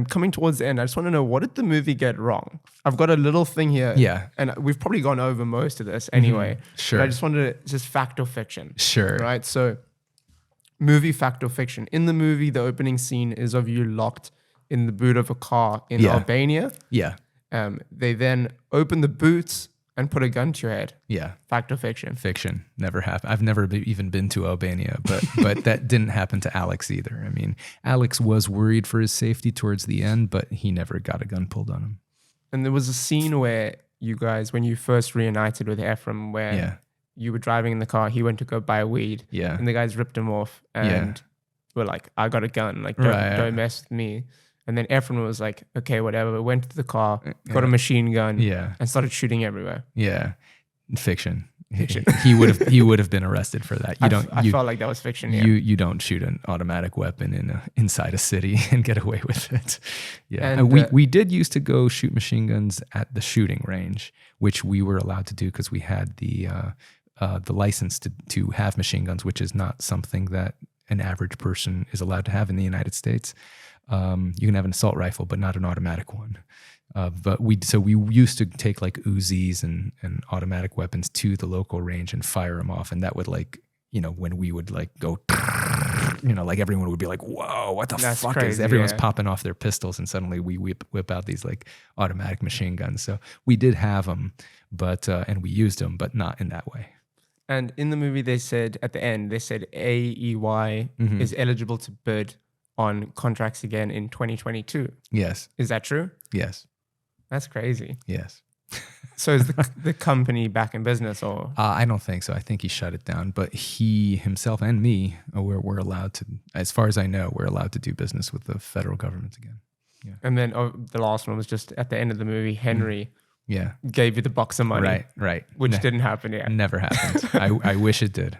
coming towards the end, I just want to know, what did the movie get wrong? I've got a little thing here. Yeah. And we've probably gone over most of this anyway. Sure. But I just wanted to just fact or fiction. Sure. Right? So movie, fact or fiction. In the movie, the opening scene is of you locked in the boot of a car in Albania. Yeah. They then open the boots and put a gun to your head. Yeah. Fact or fiction? Fiction. Never happened. I've never even been to Albania, but that didn't happen to Alex either. I mean, Alex was worried for his safety towards the end, but he never got a gun pulled on him. And there was a scene where you guys, when you first reunited with Efraim, where you were driving in the car, he went to go buy weed. Yeah. And the guys ripped him off and were like, I got a gun. Like, don't mess with me. And then Efraim was like, okay, whatever. We went to the car, got a machine gun, and started shooting everywhere. Yeah, fiction. He would have been arrested for that. I felt like that was fiction. Yeah. You don't shoot an automatic weapon inside a city and get away with it. Yeah, and we did used to go shoot machine guns at the shooting range, which we were allowed to do because we had the license to have machine guns, which is not something that an average person is allowed to have in the United States. You can have an assault rifle, but not an automatic one. But we used to take like Uzis and automatic weapons to the local range and fire them off. And that would when we would like go, like everyone would be like, whoa, what the fuck is everyone's popping off their pistols. And suddenly we whip out these like automatic machine guns. So we did have them, but, and we used them, but not in that way. And in the movie, they said at the end, AEY is eligible to bid on contracts again in 2022. Yes. Is that true? Yes. That's crazy. Yes. So is the company back in business or? I don't think so. I think he shut it down, but he himself and me, we're allowed to, as far as I know, we're allowed to do business with the federal government again. Yeah. And then the last one was just at the end of the movie, Henry gave you the box of money. Right. Which didn't happen yet. Never happened. I wish it did.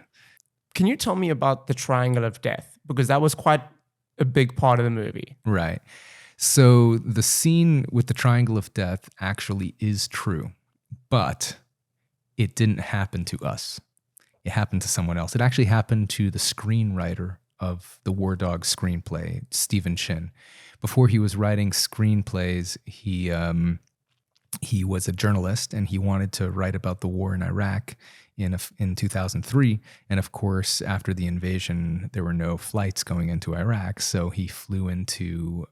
Can you tell me about the Triangle of Death? Because that was quite a big part of the movie. Right. So the scene with the Triangle of Death actually is true, but it didn't happen to us. It happened to someone else. It actually happened to the screenwriter of the War Dogs screenplay, Stephen Chin. Before he was writing screenplays, he was a journalist and he wanted to write about the war in Iraq in 2003. And of course, after the invasion, there were no flights going into Iraq. So he flew into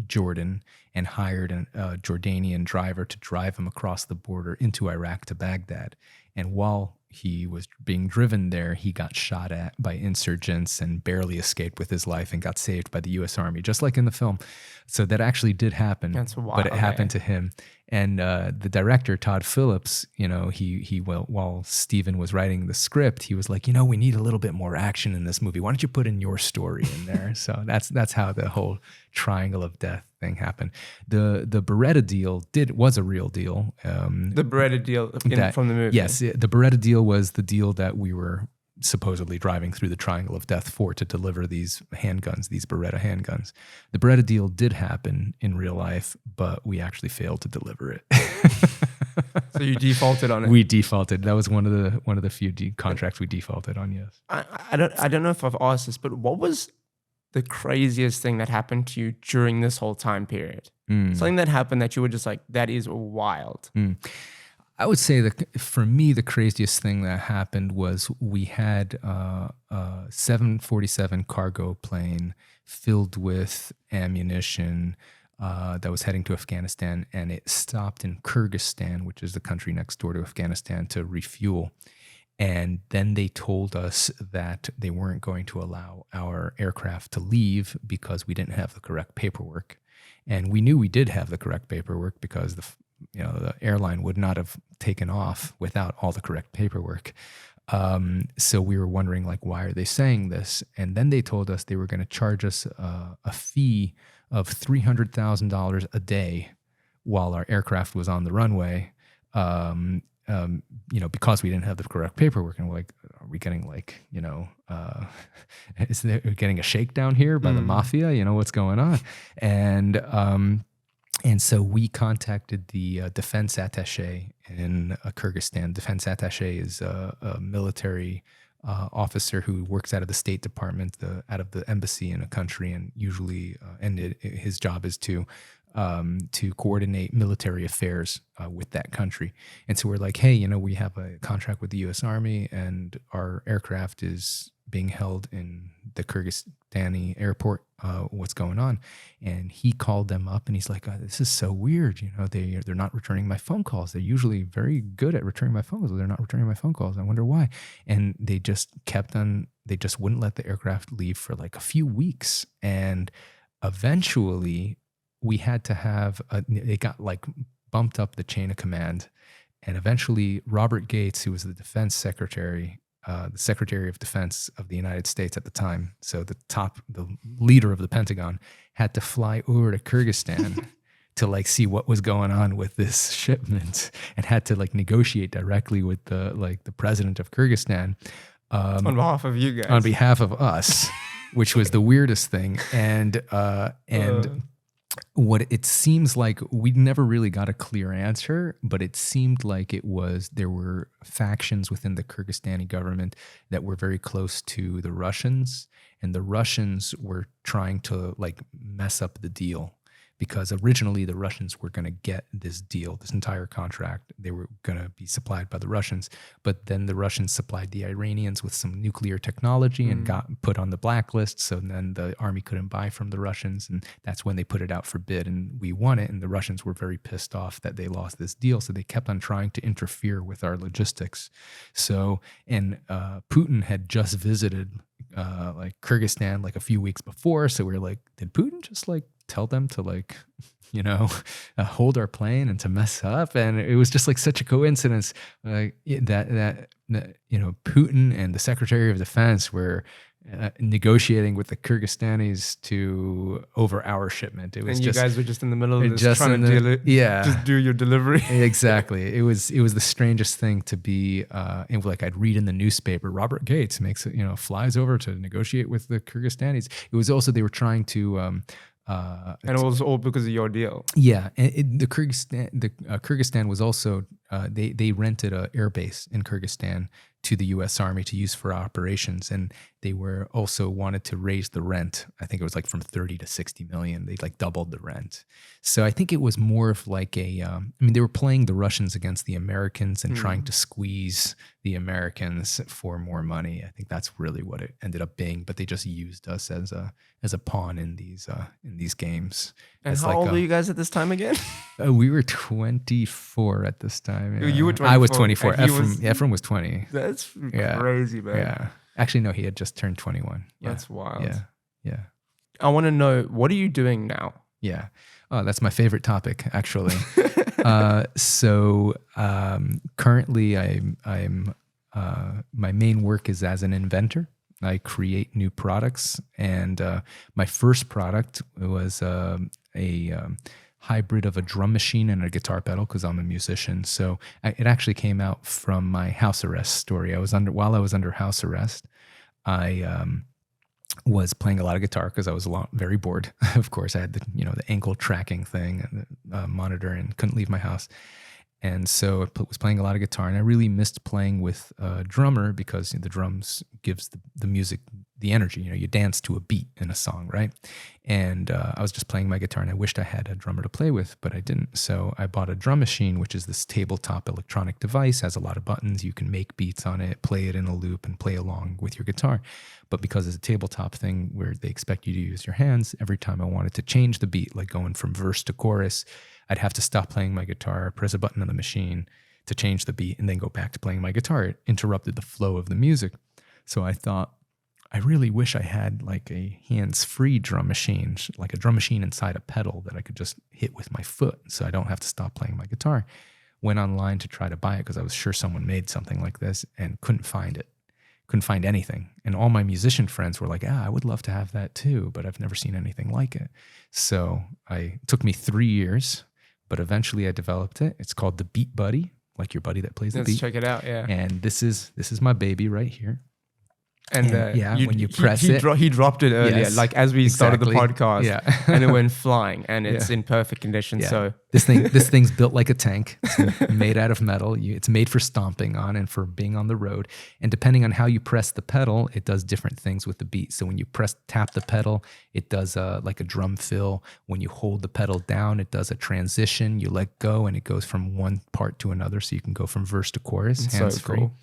Jordan and hired a Jordanian driver to drive him across the border into Iraq to Baghdad. And while he was being driven there, he got shot at by insurgents and barely escaped with his life and got saved by the U.S. Army, just like in the film. So that actually did happen, but it happened to him. And the director, Todd Phillips, while Stephen was writing the script, he was like, we need a little bit more action in this movie. Why don't you put in your story in there? So that's how the whole Triangle of Death thing happened. The Beretta deal was a real deal. The Beretta deal from the movie. Yes, the Beretta deal was the deal that we were supposedly driving through the Triangle of Death for to deliver these handguns, these Beretta handguns. The Beretta deal did happen in real life, but we actually failed to deliver it. So you defaulted on it? We defaulted. That was one of the few contracts we defaulted on. Yes. I don't know if I've asked this, but what was the craziest thing that happened to you during this whole time period? Something that happened that you were just like, that is wild. I would say that for me, the craziest thing that happened was we had a 747 cargo plane filled with ammunition that was heading to Afghanistan, and it stopped in Kyrgyzstan, which is the country next door to Afghanistan, to refuel. And then they told us that they weren't going to allow our aircraft to leave because we didn't have the correct paperwork. And we knew we did have the correct paperwork because the airline would not have taken off without all the correct paperwork. So we were wondering, like, why are they saying this? And then they told us they were going to charge us a fee of $300,000 a day while our aircraft was on the runway, because we didn't have the correct paperwork. And we're like, are we getting is there getting a shakedown here by the mafia? What's going on? And so we contacted the defense attaché in Kyrgyzstan. Defense attaché is a military officer who works out of the State Department, out of the embassy in a country, and usually, his job is to coordinate military affairs with that country. And so we're like, hey, we have a contract with the U.S. Army, and our aircraft is being held in the Kyrgyzstani airport. What's going on? And he called them up, and he's like, this is so weird. They're not returning my phone calls. They're usually very good at returning my phone calls. They're not returning my phone calls. I wonder why. And they just they just wouldn't let the aircraft leave for like a few weeks. And eventually we had to have, they got like bumped up the chain of command. And eventually Robert Gates, who was the defense secretary, the Secretary of Defense of the United States at the time, so the leader of the Pentagon, had to fly over to Kyrgyzstan to like see what was going on with this shipment, and had to like negotiate directly with the president of Kyrgyzstan on behalf of you guys, on behalf of us, which was the weirdest thing. And what it seems like, we never really got a clear answer, but it seemed like there were factions within the Kyrgyzstani government that were very close to the Russians, and the Russians were trying to like mess up the deal, because originally the Russians were going to get this deal, this entire contract. They were going to be supplied by the Russians, but then the Russians supplied the Iranians with some nuclear technology and got put on the blacklist. So then the army couldn't buy from the Russians, and that's when they put it out for bid, and we won it. And the Russians were very pissed off that they lost this deal, so they kept on trying to interfere with our logistics. So, and Putin had just visited like Kyrgyzstan like a few weeks before, so we were like, did Putin just like tell them to like, hold our plane and to mess up? And it was just like such a coincidence that Putin and the Secretary of Defense were negotiating with the Kyrgyzstanis over our shipment. It was, and you guys were just in the middle of this, trying to just do your delivery. Exactly. It was the strangest thing to be. And like I'd read in the newspaper, Robert Gates makes it, flies over to negotiate with the Kyrgyzstanis. It was also, they were trying to. And it was all because of your deal. Yeah, and Kyrgyzstan was also they rented an air base in Kyrgyzstan to the U.S. Army to use for operations, and they were also wanted to raise the rent. I think it was like from 30 to 60 million. They like doubled the rent. So I think it was more of like they were playing the Russians against the Americans and trying to squeeze the Americans for more money. I think that's really what it ended up being. But they just used us as a pawn in these games. And how old were you guys at this time again? We were 24 at this time. Yeah. You were 24. I was 24. Efraim was 20. That's crazy, man. Yeah. Actually, no, he had just turned 21. Yeah. That's wild. Yeah. I want to know, what are you doing now? Yeah. Oh, that's my favorite topic, actually. So currently, I'm my main work is as an inventor. I create new products, and my first product was a hybrid of a drum machine and a guitar pedal, because I'm a musician. So it actually came out from my house arrest story. While I was under house arrest, I was playing a lot of guitar because I was very bored. Of course, I had the ankle tracking thing and the monitor, and couldn't leave my house. And so I was playing a lot of guitar, and I really missed playing with a drummer, because the drums gives the music the energy. You dance to a beat in a song, right? And I was just playing my guitar, and I wished I had a drummer to play with, but I didn't. So I bought a drum machine, which is this tabletop electronic device, has a lot of buttons. You can make beats on it, play it in a loop, and play along with your guitar. But because it's a tabletop thing where they expect you to use your hands, every time I wanted to change the beat, like going from verse to chorus, I'd have to stop playing my guitar, press a button on the machine to change the beat, and then go back to playing my guitar. It interrupted the flow of the music. So I thought, I really wish I had like a hands-free drum machine, like a drum machine inside a pedal that I could just hit with my foot so I don't have to stop playing my guitar. Went online to try to buy it because I was sure someone made something like this and couldn't find it. Couldn't find anything. And all my musician friends were like, I would love to have that too, but I've never seen anything like it. So it took me 3 years, but eventually I developed it. It's called the Beat Buddy, like your buddy that plays the beat. Let's check it out, yeah. And this is my baby right here. And when you press it, he dropped it earlier, yes, like as we started the podcast, and it went flying, and it's in perfect condition. Yeah. So this thing's built like a tank. It's made out of metal. It's made for stomping on and for being on the road. And depending on how you press the pedal, it does different things with the beat. So when you tap the pedal, it does like a drum fill. When you hold the pedal down, it does a transition. You let go, and it goes from one part to another. So you can go from verse to chorus, hands free. Cool.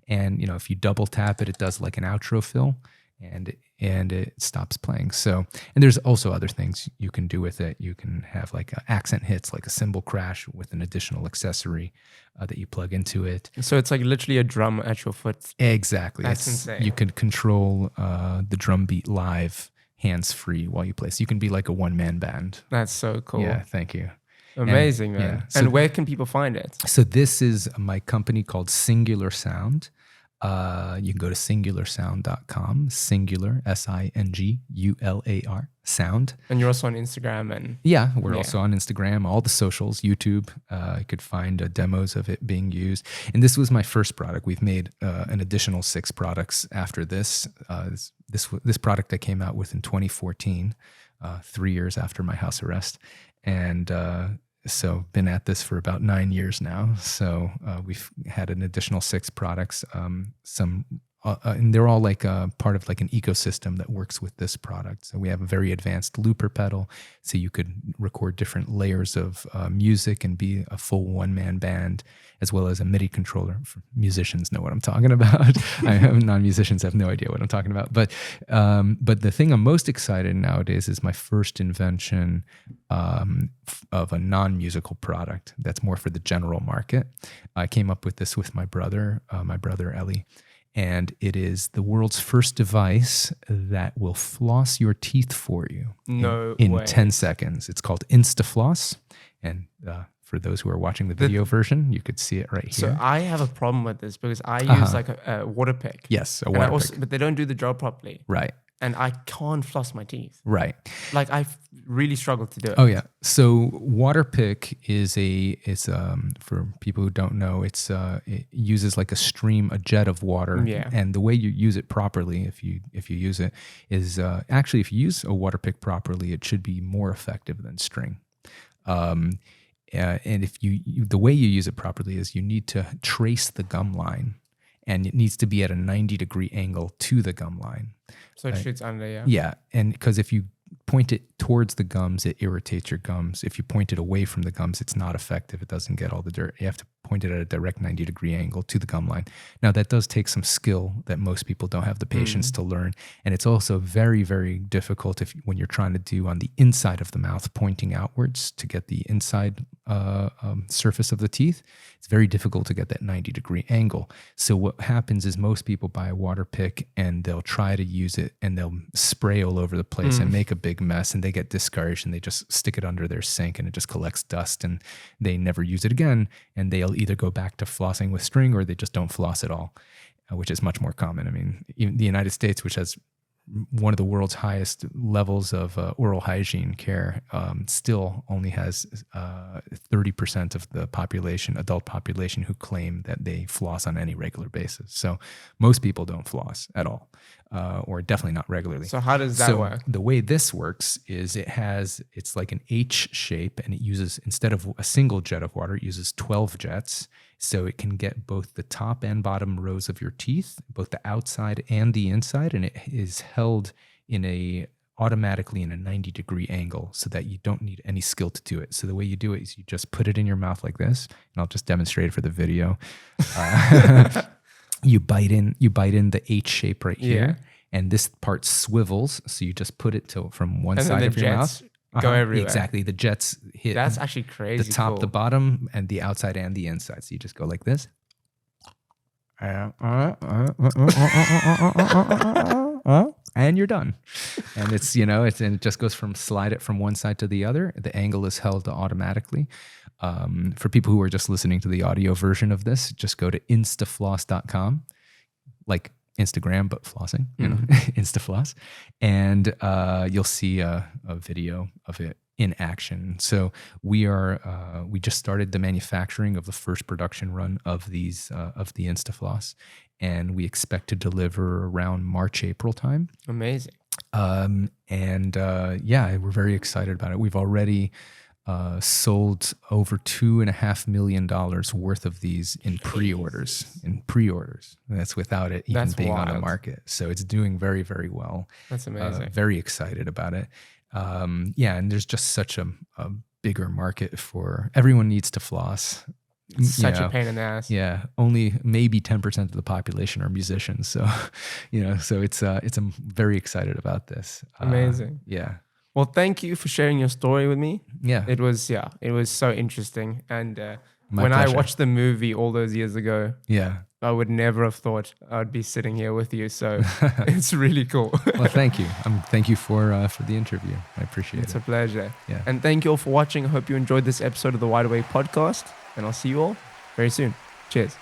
And if you double tap it, it does like an outro fill, and it stops playing. So, and there's also other things you can do with it. You can have like accent hits, like a cymbal crash with an additional accessory that you plug into it. So it's like literally a drum at your foot. Exactly. That's insane. You can control the drum beat live, hands free while you play. So you can be like a one-man band. That's so cool. Yeah, thank you. Amazing, man. Yeah. And where can people find it? So this is my company called Singular Sound. You can go to singularsound.com, singular, SINGULAR, sound. And you're also on Instagram and... Yeah, we're also on Instagram, all the socials, YouTube. You could find demos of it being used. And this was my first product. We've made an additional 6 products after this. This product I came out with in 2014, 3 years after my house arrest. And so been at this for about 9 years now. So we've had an additional 6 products. And they're all like part of like an ecosystem that works with this product. So we have a very advanced looper pedal, so you could record different layers of music and be a full one-man band, as well as a MIDI controller. Musicians know what I'm talking about. Non-musicians have no idea what I'm talking about. But the thing I'm most excited nowadays is my first invention of a non-musical product that's more for the general market. I came up with this with my brother Ellie. And it is the world's first device that will floss your teeth for you in 10 seconds. It's called InstaFloss. And for those who are watching the video version, you could see it right here. So I have a problem with this because I use like a water pick. Yes, a water pick. But they don't do the job properly. Right. And I can't floss my teeth. Right. Like I really struggle to do it. Oh yeah. So Waterpick is for people who don't know, it uses like a jet of water. Yeah. And the way you use it properly, if you use it, is actually if you use a Waterpick properly, it should be more effective than string. And if the way you use it properly is you need to trace the gum line, and it needs to be at a 90-degree angle to the gum line. So it shoots under, yeah? Yeah, and because if you point it towards the gums, it irritates your gums. If you point it away from the gums, it's not effective. It doesn't get all the dirt. You have to point it at a direct 90-degree angle to the gum line. Now, that does take some skill that most people don't have the patience to learn. And it's also very, very difficult when you're trying to do on the inside of the mouth, pointing outwards to get the inside surface of the teeth. It's very difficult to get that 90-degree angle. So what happens is most people buy a water pick and they'll try to use it and they'll spray all over the place and make a big mess, and they get discouraged and they just stick it under their sink and it just collects dust and they never use it again. And they'll either go back to flossing with string or they just don't floss at all, which is much more common. I mean, even the United States, which has one of the world's highest levels of oral hygiene care, still only has 30% of the adult population, who claim that they floss on any regular basis. So most people don't floss at all, or definitely not regularly. So how does that work? The way this works is it's like an H shape, and it uses, instead of a single jet of water, it uses 12 jets. So it can get both the top and bottom rows of your teeth, both the outside and the inside, and it is held automatically in a 90-degree angle so that you don't need any skill to do it. So the way you do it is you just put it in your mouth like this, and I'll just demonstrate it for the video. You bite in the H shape right here, and this part swivels. So you just put it from one side of your mouth. Go everywhere. Exactly. The jets hit. That's actually crazy. The top, cool. the bottom, and the outside and the inside. So you just go like this. And you're done. And it's, and it just goes slide it from one side to the other. The angle is held automatically. For people who are just listening to the audio version of this, just go to instafloss.com, like Instagram, but flossing, Instafloss. And you'll see a video of it in action. So we just started the manufacturing of the first production run of these, of the Instafloss. And we expect to deliver around March, April time. Amazing. We're very excited about it. We've already sold over $2.5 million worth of these in pre-orders. That's without it even being on the market. So it's doing very, very well. That's amazing. Very excited about it. And there's just such a bigger market for everyone needs to floss. It's such a pain in the ass. Yeah, only maybe 10% of the population are musicians. So, I'm very excited about this. Amazing. Well, thank you for sharing your story with me. Yeah. It was so interesting. And My when pleasure. I watched the movie all those years ago, Yeah. I would never have thought I'd be sitting here with you. So it's really cool. Well, thank you. Thank you for the interview. I appreciate it. It's a pleasure. Yeah. And thank you all for watching. I hope you enjoyed this episode of the Wide Awake podcast. And I'll see you all very soon. Cheers.